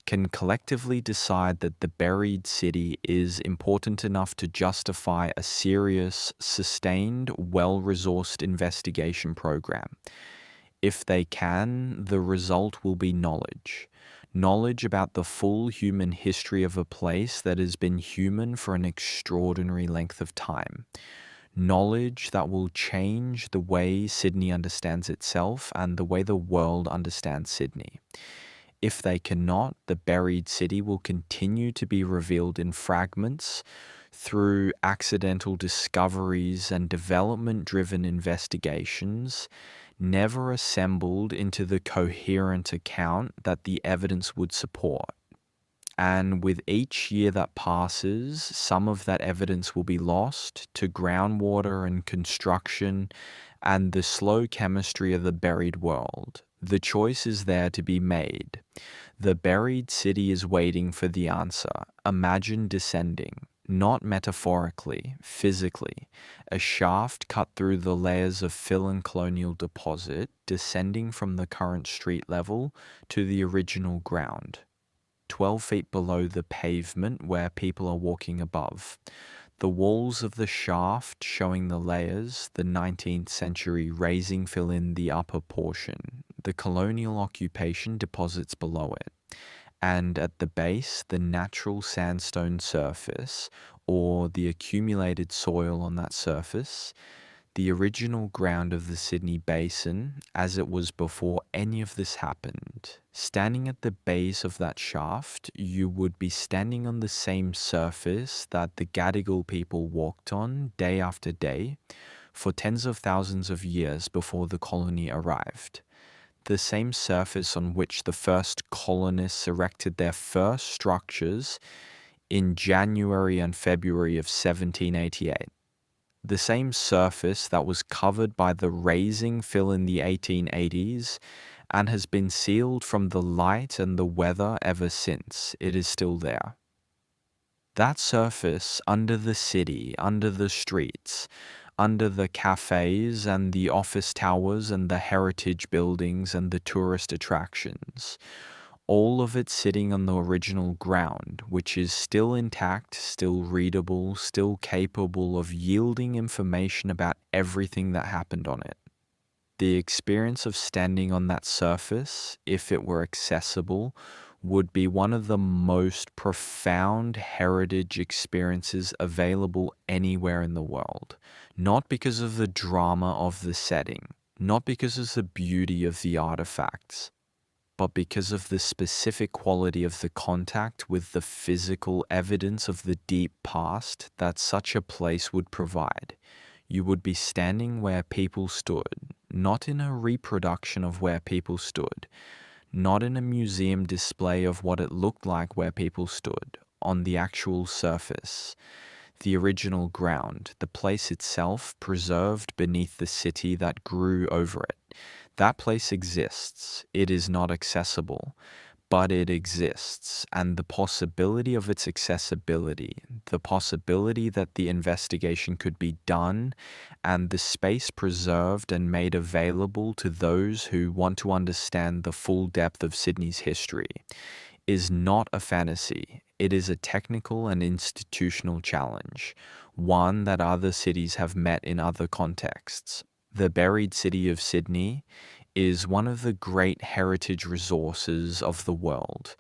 can collectively decide that the buried city is important enough to justify a serious, sustained, well-resourced investigation program. If they can, the result will be knowledge. Knowledge about the full human history of a place that has been human for an extraordinary length of time. knowledge that will change the way Sydney understands itself and the way the world understands Sydney. If they cannot, the buried city will continue to be revealed in fragments through accidental discoveries and development-driven investigations, never assembled into the coherent account that the evidence would support. And with each year that passes, some of that evidence will be lost to groundwater and construction and the slow chemistry of the buried world. The choice is there to be made. The buried city is waiting for the answer. Imagine descending, not metaphorically, physically, a shaft cut through the layers of fill and colonial deposit, descending from the current street level to the original ground, 12 feet below the pavement where people are walking above. The walls of the shaft showing the layers, the 19th century raising fill in the upper portion, the colonial occupation deposits below it, and at the base, the natural sandstone surface, or the accumulated soil on that surface, the original ground of the Sydney Basin as it was before any of this happened. Standing at the base of that shaft, you would be standing on the same surface that the Gadigal people walked on day after day for tens of thousands of years before the colony arrived. The same surface on which the first colonists erected their first structures in January and February of 1788. The same surface that was covered by the raising fill in the 1880s and has been sealed from the light and the weather ever since. It is still there. That surface under the city, under the streets, under the cafes and the office towers and the heritage buildings and the tourist attractions, all of it sitting on the original ground, which is still intact, still readable, still capable of yielding information about everything that happened on it. The experience of standing on that surface, if it were accessible, would be one of the most profound heritage experiences available anywhere in the world. Not because of the drama of the setting, not because of the beauty of the artifacts, but because of the specific quality of the contact with the physical evidence of the deep past that such a place would provide. You would be standing where people stood, not in a reproduction of where people stood, not in a museum display of what it looked like where people stood, on the actual surface, the original ground, the place itself preserved beneath the city that grew over it. That place exists. It is not accessible, but it exists, and the possibility of its accessibility, the possibility that the investigation could be done, and the space preserved and made available to those who want to understand the full depth of Sydney's history, is not a fantasy. It is a technical and institutional challenge, one that other cities have met in other contexts. The buried city of Sydney is one of the great heritage resources of the world,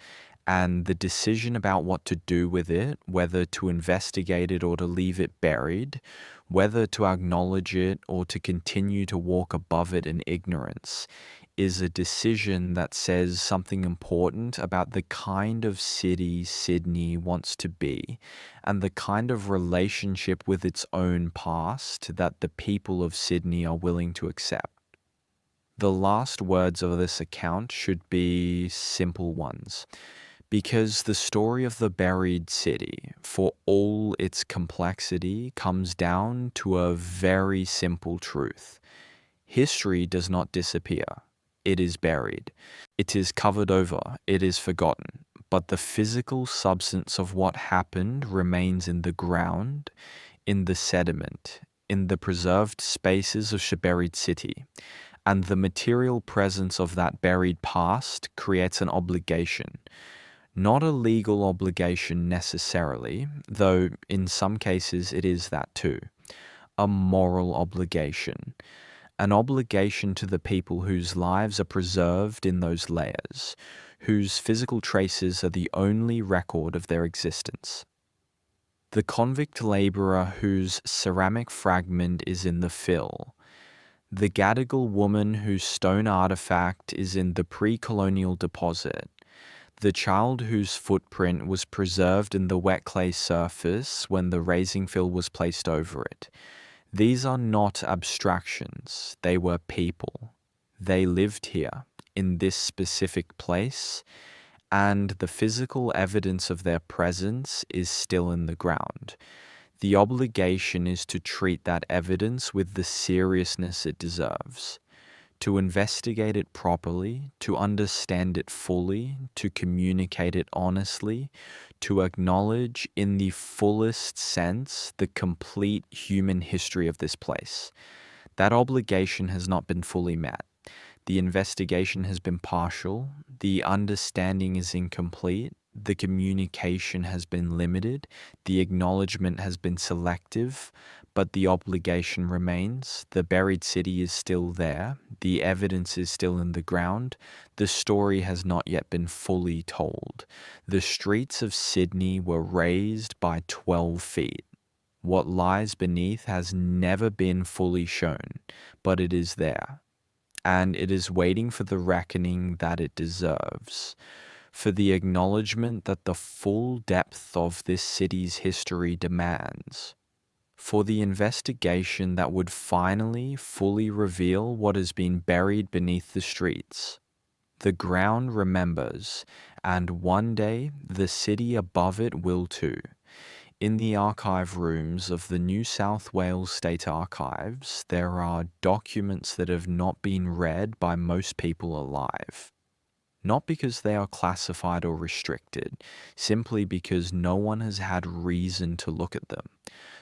and the decision about what to do with it, whether to investigate it or to leave it buried, whether to acknowledge it or to continue to walk above it in ignorance, is a decision that says something important about the kind of city Sydney wants to be and the kind of relationship with its own past that the people of Sydney are willing to accept. The last words of this account should be simple ones, because the story of the buried city, for all its complexity, comes down to a very simple truth. History does not disappear. It is buried. It is covered over. It is forgotten. But the physical substance of what happened remains in the ground, in the sediment, in the preserved spaces of the buried city. And the material presence of that buried past creates an obligation. Not a legal obligation necessarily, though in some cases it is that too. A moral obligation. An obligation to the people whose lives are preserved in those layers, whose physical traces are the only record of their existence. The convict laborer whose ceramic fragment is in the fill. The Gadigal woman whose stone artifact is in the pre-colonial deposit. The child whose footprint was preserved in the wet clay surface when the raising fill was placed over it. These are not abstractions, they were people. They lived here, in this specific place, and the physical evidence of their presence is still in the ground. The obligation is to treat that evidence with the seriousness it deserves, to investigate it properly, to understand it fully, to communicate it honestly, to acknowledge in the fullest sense the complete human history of this place. That obligation has not been fully met. The investigation has been partial, the understanding is incomplete, the communication has been limited, the acknowledgement has been selective, but the obligation remains. The buried city is still there, the evidence is still in the ground, the story has not yet been fully told. The streets of Sydney were raised by 12 feet. What lies beneath has never been fully shown, but it is there. And it is waiting for the reckoning that it deserves, for the acknowledgement that the full depth of this city's history demands, for the investigation that would finally fully reveal what has been buried beneath the streets. The ground remembers, and one day the city above it will too. In the archive rooms of the New South Wales State Archives, there are documents that have not been read by most people alive. Not because they are classified or restricted, simply because no one has had reason to look at them.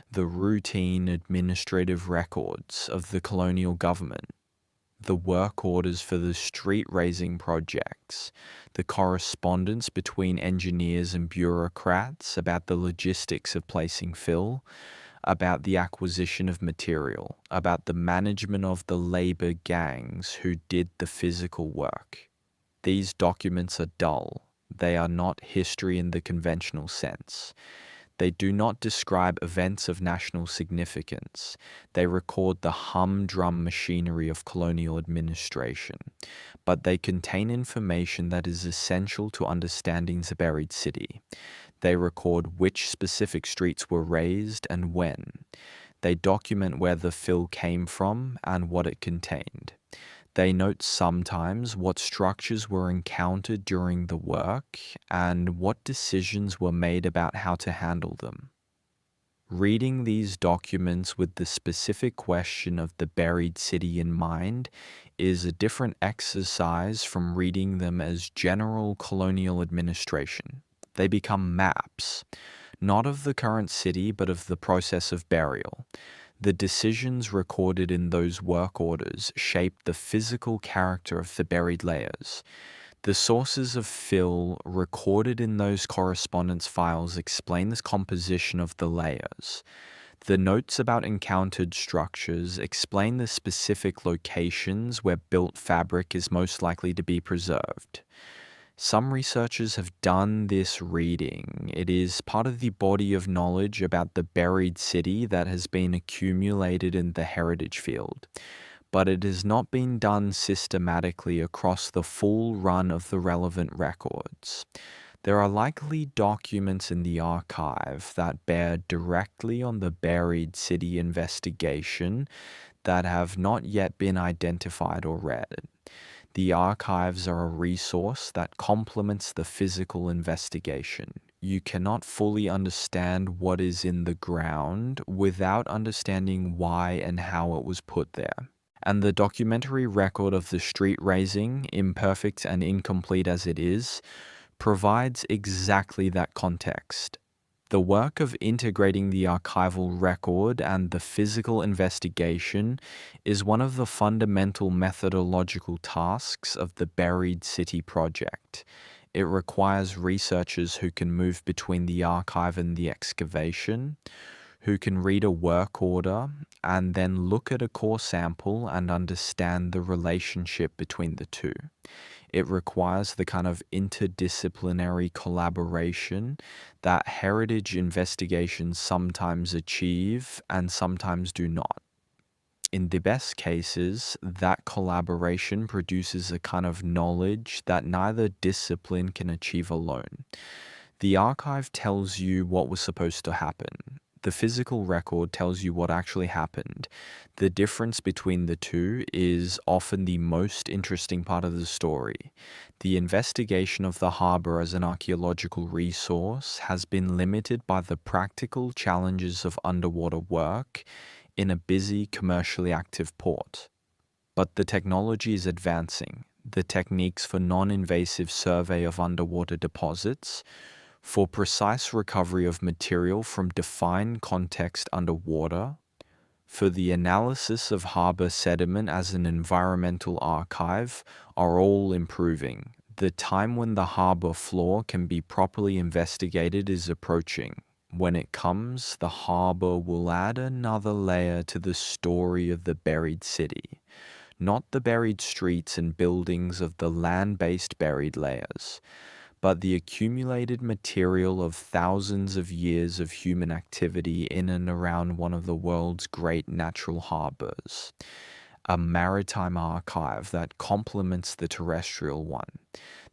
The routine administrative records of the colonial government, the work orders for the street raising projects, the correspondence between engineers and bureaucrats about the logistics of placing fill, about the acquisition of material, about the management of the labor gangs who did the physical work. These documents are dull. They are not history in the conventional sense. They do not describe events of national significance. They record the humdrum machinery of colonial administration. But they contain information that is essential to understanding the buried city. They record which specific streets were raised and when. They document where the fill came from and what it contained. They note sometimes what structures were encountered during the work and what decisions were made about how to handle them. Reading these documents with the specific question of the buried city in mind is a different exercise from reading them as general colonial administration. They become maps, not of the current city but of the process of burial. The decisions recorded in those work orders shape the physical character of the buried layers. The sources of fill recorded in those correspondence files explain this composition of the layers. The notes about encountered structures explain the specific locations where built fabric is most likely to be preserved. Some researchers have done this reading. It is part of the body of knowledge about the buried city that has been accumulated in the heritage field, but it has not been done systematically across the full run of the relevant records. There are likely documents in the archive that bear directly on the buried city investigation that have not yet been identified or read. The archives are a resource that complements the physical investigation. You cannot fully understand what is in the ground without understanding why and how it was put there. And the documentary record of the street raising, imperfect and incomplete as it is, provides exactly that context. The work of integrating the archival record and the physical investigation is one of the fundamental methodological tasks of the Buried City Project. It requires researchers who can move between the archive and the excavation, who can read a work order and then look at a core sample and understand the relationship between the two. It requires the kind of interdisciplinary collaboration that heritage investigations sometimes achieve and sometimes do not. In the best cases, that collaboration produces a kind of knowledge that neither discipline can achieve alone. The archive tells you what was supposed to happen. The physical record tells you what actually happened. The difference between the two is often the most interesting part of the story. The investigation of the harbor as an archaeological resource has been limited by the practical challenges of underwater work in a busy, commercially active port. But the technology is advancing. The techniques for non-invasive survey of underwater deposits, for precise recovery of material from defined context underwater, for the analysis of harbor sediment as an environmental archive are all improving. The time when the harbor floor can be properly investigated is approaching. When it comes, the harbor will add another layer to the story of the buried city. Not the buried streets and buildings of the land-based buried layers, but the accumulated material of thousands of years of human activity in and around one of the world's great natural harbors. A maritime archive that complements the terrestrial one.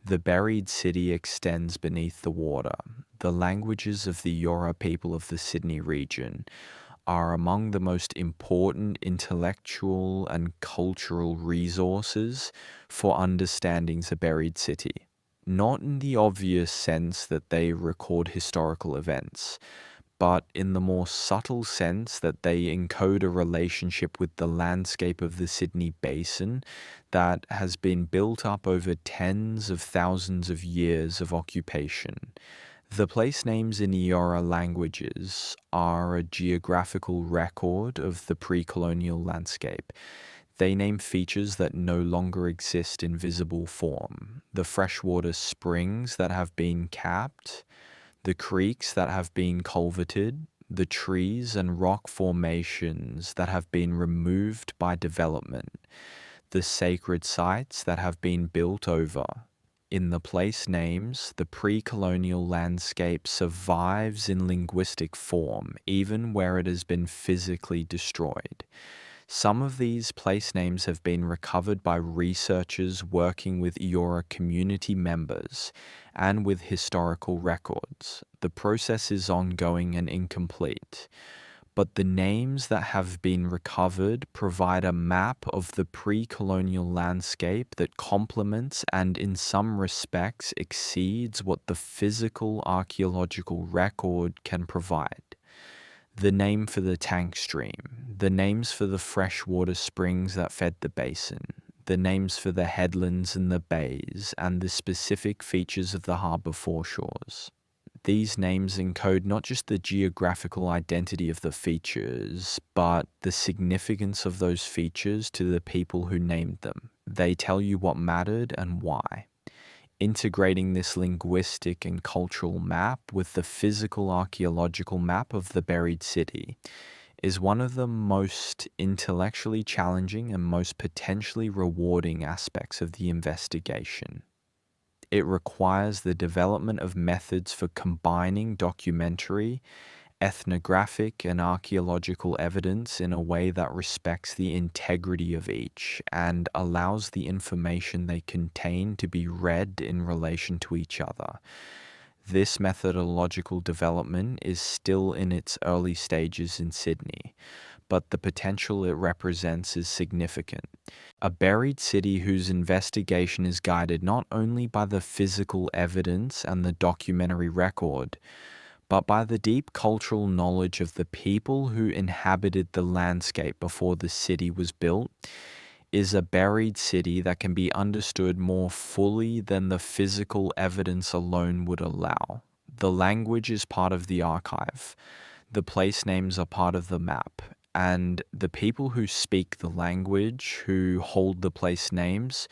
The buried city extends beneath the water. The languages of the Eora people of the Sydney region are among the most important intellectual and cultural resources for understanding the buried city. Not in the obvious sense that they record historical events, but in the more subtle sense that they encode a relationship with the landscape of the Sydney Basin that has been built up over tens of thousands of years of occupation. The place names in Eora languages are a geographical record of the pre-colonial landscape. They name features that no longer exist in visible form. The freshwater springs that have been capped, the creeks that have been culverted, the trees and rock formations that have been removed by development, the sacred sites that have been built over. In the place names, the pre-colonial landscape survives in linguistic form, even where it has been physically destroyed. Some of these place names have been recovered by researchers working with Eora community members and with historical records. The process is ongoing and incomplete, but the names that have been recovered provide a map of the pre-colonial landscape that complements and in some respects exceeds what the physical archaeological record can provide. The name for the tank stream, the names for the freshwater springs that fed the basin, the names for the headlands and the bays, and the specific features of the harbour foreshores. These names encode not just the geographical identity of the features, but the significance of those features to the people who named them. They tell you what mattered and why. Integrating this linguistic and cultural map with the physical archaeological map of the buried city is one of the most intellectually challenging and most potentially rewarding aspects of the investigation. It requires the development of methods for combining documentary, ethnographic, and archaeological evidence in a way that respects the integrity of each and allows the information they contain to be read in relation to each other. This methodological development is still in its early stages in Sydney, but the potential it represents is significant. A buried city whose investigation is guided not only by the physical evidence and the documentary record, but by the deep cultural knowledge of the people who inhabited the landscape before the city was built, is a buried city that can be understood more fully than the physical evidence alone would allow. The language is part of the archive, the place names are part of the map, and the people who speak the language, who hold the place names,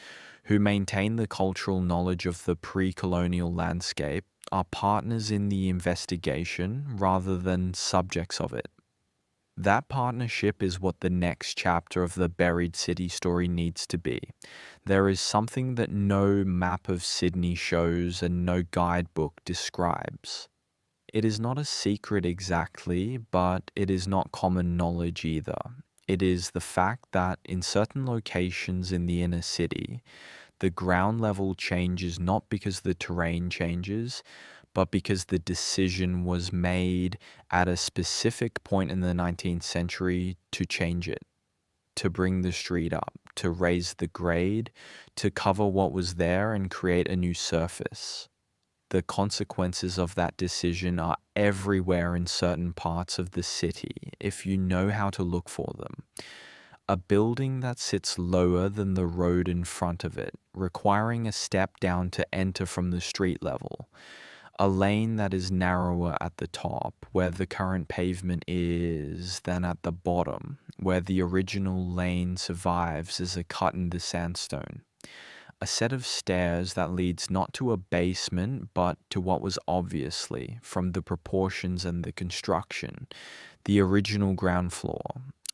who maintain the cultural knowledge of the pre-colonial landscape, are partners in the investigation rather than subjects of it. That partnership is what the next chapter of the buried city story needs to be. There is something that no map of Sydney shows and no guidebook describes. It is not a secret exactly, but it is not common knowledge either. It is the fact that in certain locations in the inner city, the ground level changes not because the terrain changes, but because the decision was made at a specific point in the 19th century to change it, to bring the street up, to raise the grade, to cover what was there and create a new surface. The consequences of that decision are everywhere in certain parts of the city if you know how to look for them. A building that sits lower than the road in front of it, requiring a step down to enter from the street level. A lane that is narrower at the top, where the current pavement is, than at the bottom, where the original lane survives as a cut in the sandstone. A set of stairs that leads not to a basement, but to what was obviously, from the proportions and the construction, the original ground floor.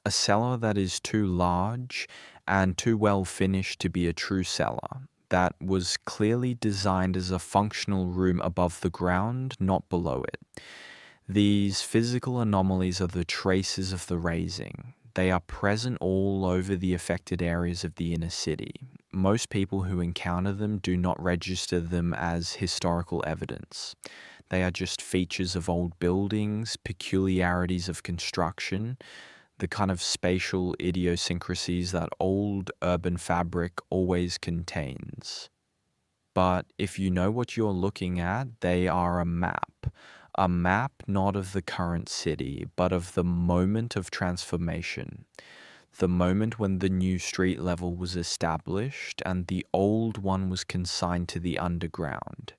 A cellar that is too large and too well finished to be a true cellar, that was clearly designed as a functional room above the ground, not below it. These physical anomalies are the traces of the razing. They are present all over the affected areas of the inner city. Most people who encounter them do not register them as historical evidence. They are just features of old buildings, peculiarities of construction, the kind of spatial idiosyncrasies that old urban fabric always contains. But if you know what you're looking at, they are a map. A map not of the current city, but of the moment of transformation. The moment when the new street level was established and the old one was consigned to the underground.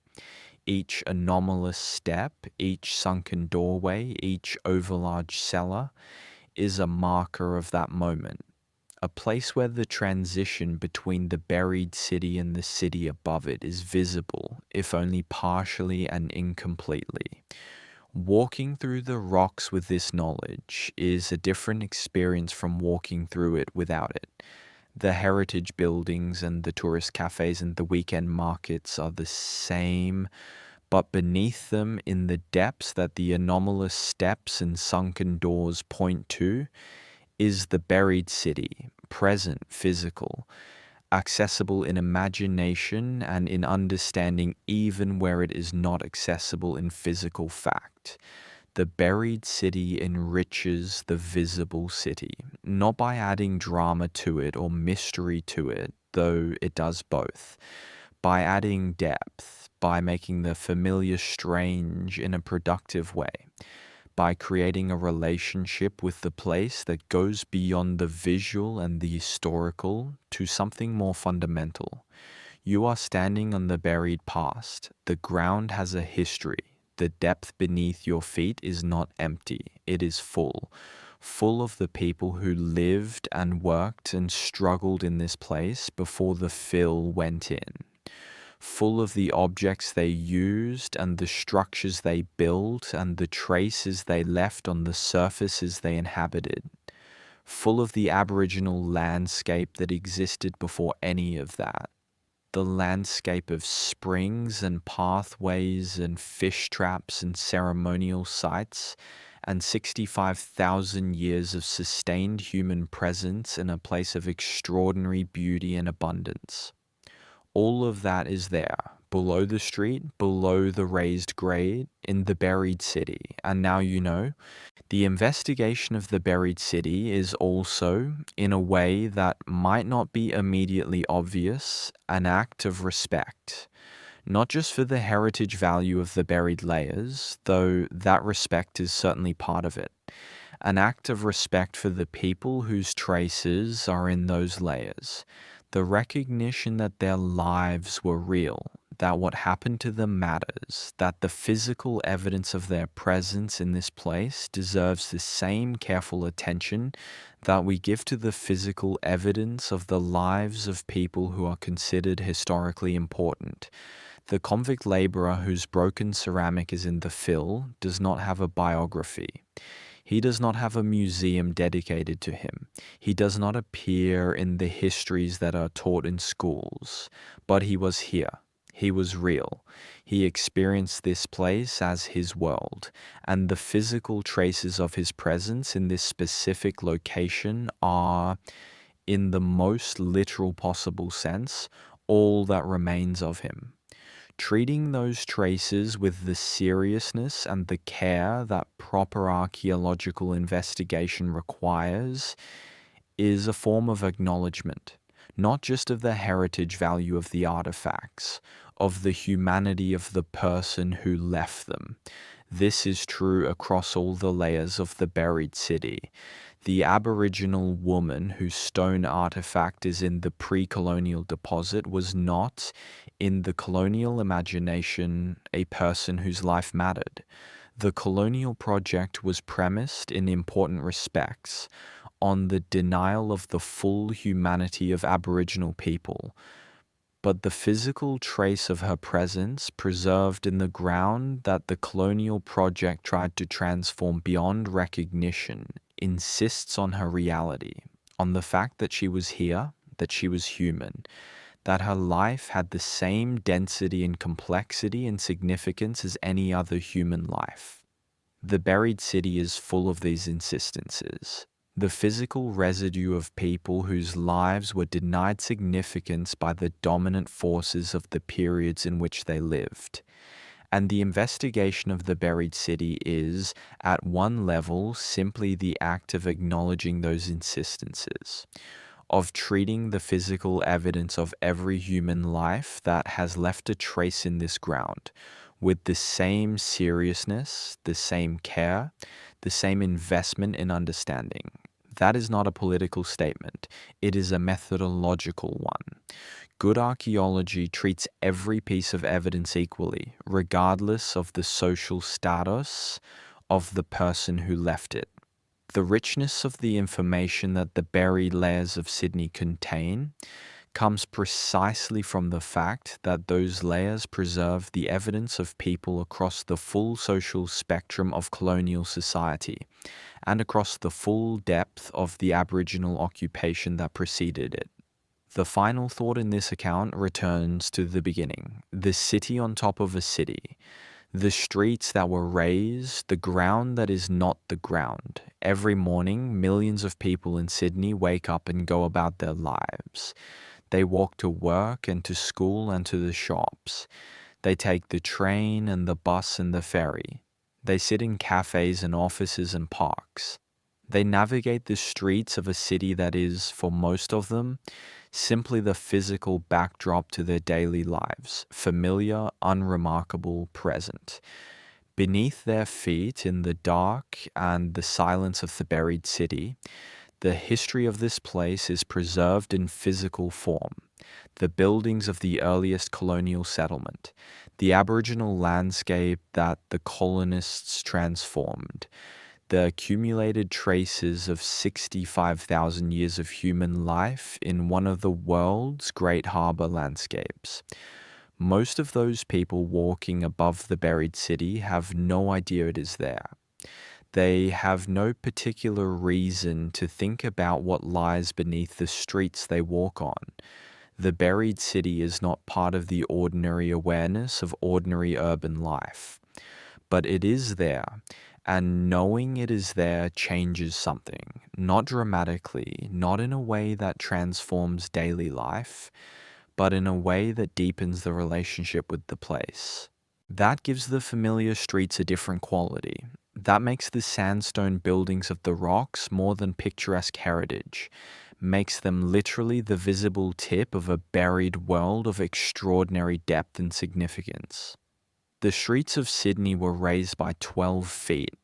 Each anomalous step, each sunken doorway, each overlarge cellar is a marker of that moment. A place where the transition between the buried city and the city above it is visible, if only partially and incompletely. Walking through the rocks with this knowledge is a different experience from walking through it without it. The heritage buildings and the tourist cafes and the weekend markets are the same, but beneath them, in the depths that the anomalous steps and sunken doors point to, is the buried city, present, physical, accessible in imagination and in understanding even where it is not accessible in physical fact. The buried city enriches the visible city, not by adding drama to it or mystery to it, though it does both, by adding depth, by making the familiar strange in a productive way, by creating a relationship with the place that goes beyond the visual and the historical to something more fundamental. You are standing on the buried past. The ground has a history. The depth beneath your feet is not empty. It is full. Full of the people who lived and worked and struggled in this place before the fill went in. Full of the objects they used and the structures they built and the traces they left on the surfaces they inhabited. Full of the Aboriginal landscape that existed before any of that. The landscape of springs and pathways and fish traps and ceremonial sites and 65,000 years of sustained human presence in a place of extraordinary beauty and abundance. All of that is there, below the street, below the raised grade, in the buried city. And now you know, the investigation of the buried city is also, in a way that might not be immediately obvious, an act of respect. Not just for the heritage value of the buried layers, though that respect is certainly part of it. An act of respect for the people whose traces are in those layers. The recognition that their lives were real, that what happened to them matters, that the physical evidence of their presence in this place deserves the same careful attention that we give to the physical evidence of the lives of people who are considered historically important. The convict laborer whose broken ceramic is in the fill does not have a biography. He does not have a museum dedicated to him. He does not appear in the histories that are taught in schools. But he was here. He was real. He experienced this place as his world, and the physical traces of his presence in this specific location are, in the most literal possible sense, all that remains of him. Treating those traces with the seriousness and the care that proper archaeological investigation requires is a form of acknowledgement, not just of the heritage value of the artifacts, of the humanity of the person who left them. This is true across all the layers of the buried city. The Aboriginal woman whose stone artifact is in the pre-colonial deposit was not, in the colonial imagination, a person whose life mattered. The colonial project was premised, in important respects, on the denial of the full humanity of Aboriginal people, but the physical trace of her presence preserved in the ground that the colonial project tried to transform beyond recognition insists on her reality, on the fact that she was here, that she was human, that her life had the same density and complexity and significance as any other human life. The buried city is full of these insistences. The physical residue of people whose lives were denied significance by the dominant forces of the periods in which they lived. And the investigation of the buried city is, at one level, simply the act of acknowledging those insistences, of treating the physical evidence of every human life that has left a trace in this ground with the same seriousness, the same care, the same investment in understanding. That is not a political statement. It is a methodological one. Good archaeology treats every piece of evidence equally, regardless of the social status of the person who left it. The richness of the information that the buried layers of Sydney contain comes precisely from the fact that those layers preserve the evidence of people across the full social spectrum of colonial society and across the full depth of the Aboriginal occupation that preceded it. The final thought in this account returns to the beginning, the city on top of a city, the streets that were raised, the ground that is not the ground. Every morning, millions of people in Sydney wake up and go about their lives. They walk to work and to school and to the shops. They take the train and the bus and the ferry. They sit in cafes and offices and parks. They navigate the streets of a city that is, for most of them, simply the physical backdrop to their daily lives, familiar, unremarkable, present. Beneath their feet, in the dark and the silence of the buried city, the history of this place is preserved in physical form. The buildings of the earliest colonial settlement, the Aboriginal landscape that the colonists transformed, the accumulated traces of 65,000 years of human life in one of the world's great harbour landscapes. Most of those people walking above the buried city have no idea it is there. They have no particular reason to think about what lies beneath the streets they walk on. The buried city is not part of the ordinary awareness of ordinary urban life. But it is there, and knowing it is there changes something, not dramatically, not in a way that transforms daily life, but in a way that deepens the relationship with the place. That gives the familiar streets a different quality. That makes the sandstone buildings of the rocks more than picturesque heritage, makes them literally the visible tip of a buried world of extraordinary depth and significance. The streets of Sydney were raised by 12 feet.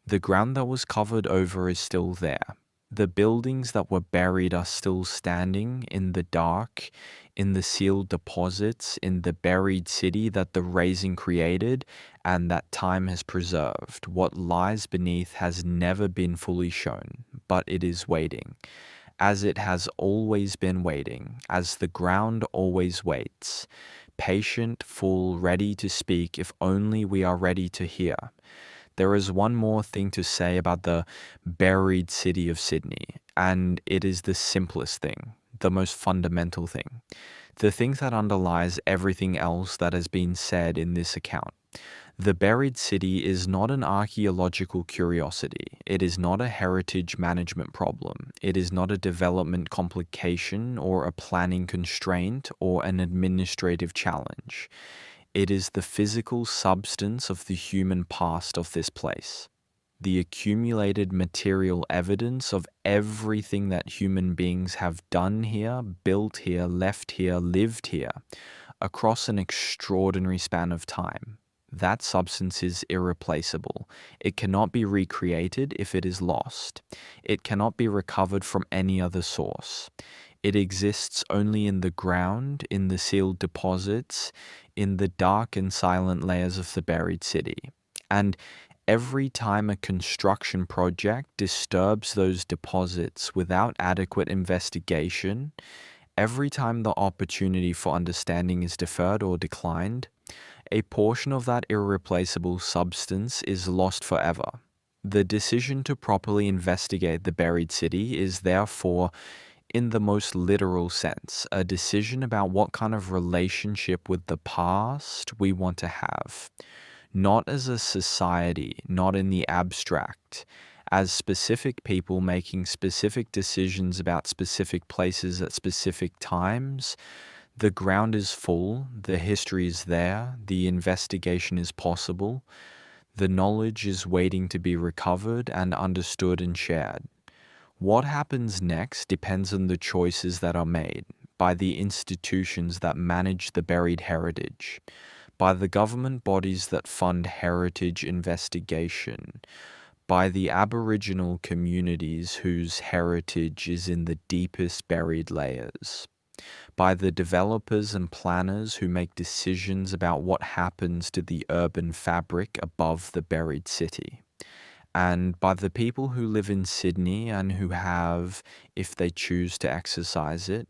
The ground that was covered over is still there. The buildings that were buried are still standing in the dark, in the sealed deposits, in the buried city that the raising created and that time has preserved. What lies beneath has never been fully shown, but it is waiting, as it has always been waiting, as the ground always waits, patient, full, ready to speak if only we are ready to hear. There is one more thing to say about the buried city of Sydney, and it is the simplest thing, the most fundamental thing, the thing that underlies everything else that has been said in this account. The buried city is not an archaeological curiosity. It is not a heritage management problem. It is not a development complication or a planning constraint or an administrative challenge. It is the physical substance of the human past of this place. The accumulated material evidence of everything that human beings have done here, built here, left here, lived here, across an extraordinary span of time. That substance is irreplaceable. It cannot be recreated if it is lost. It cannot be recovered from any other source. It exists only in the ground, in the sealed deposits, in the dark and silent layers of the buried city. And every time a construction project disturbs those deposits without adequate investigation, every time the opportunity for understanding is deferred or declined, a portion of that irreplaceable substance is lost forever. The decision to properly investigate the buried city is therefore, in the most literal sense, a decision about what kind of relationship with the past we want to have. Not as a society, not in the abstract, as specific people making specific decisions about specific places at specific times. The ground is full, the history is there, the investigation is possible, the knowledge is waiting to be recovered and understood and shared. What happens next depends on the choices that are made by the institutions that manage the buried heritage, by the government bodies that fund heritage investigation, by the Aboriginal communities whose heritage is in the deepest buried layers, by the developers and planners who make decisions about what happens to the urban fabric above the buried city, and by the people who live in Sydney and who have, if they choose to exercise it,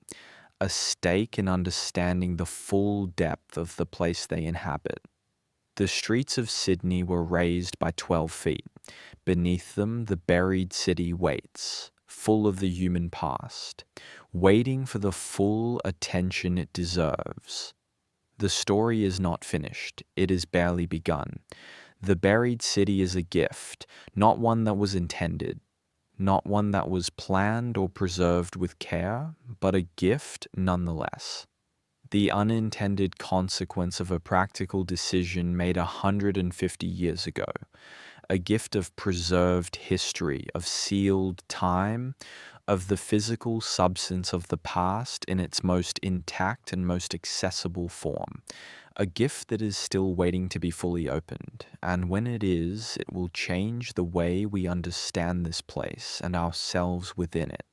a stake in understanding the full depth of the place they inhabit. The streets of Sydney were raised by 12 feet. Beneath them, the buried city waits, full of the human past, waiting for the full attention it deserves. The story is not finished. It is barely begun. The buried city is a gift, not one that was intended, not one that was planned or preserved with care, but a gift nonetheless. The unintended consequence of a practical decision made 150 years ago. A gift of preserved history, of sealed time, of the physical substance of the past in its most intact and most accessible form. A gift that is still waiting to be fully opened, and when it is, it will change the way we understand this place and ourselves within it.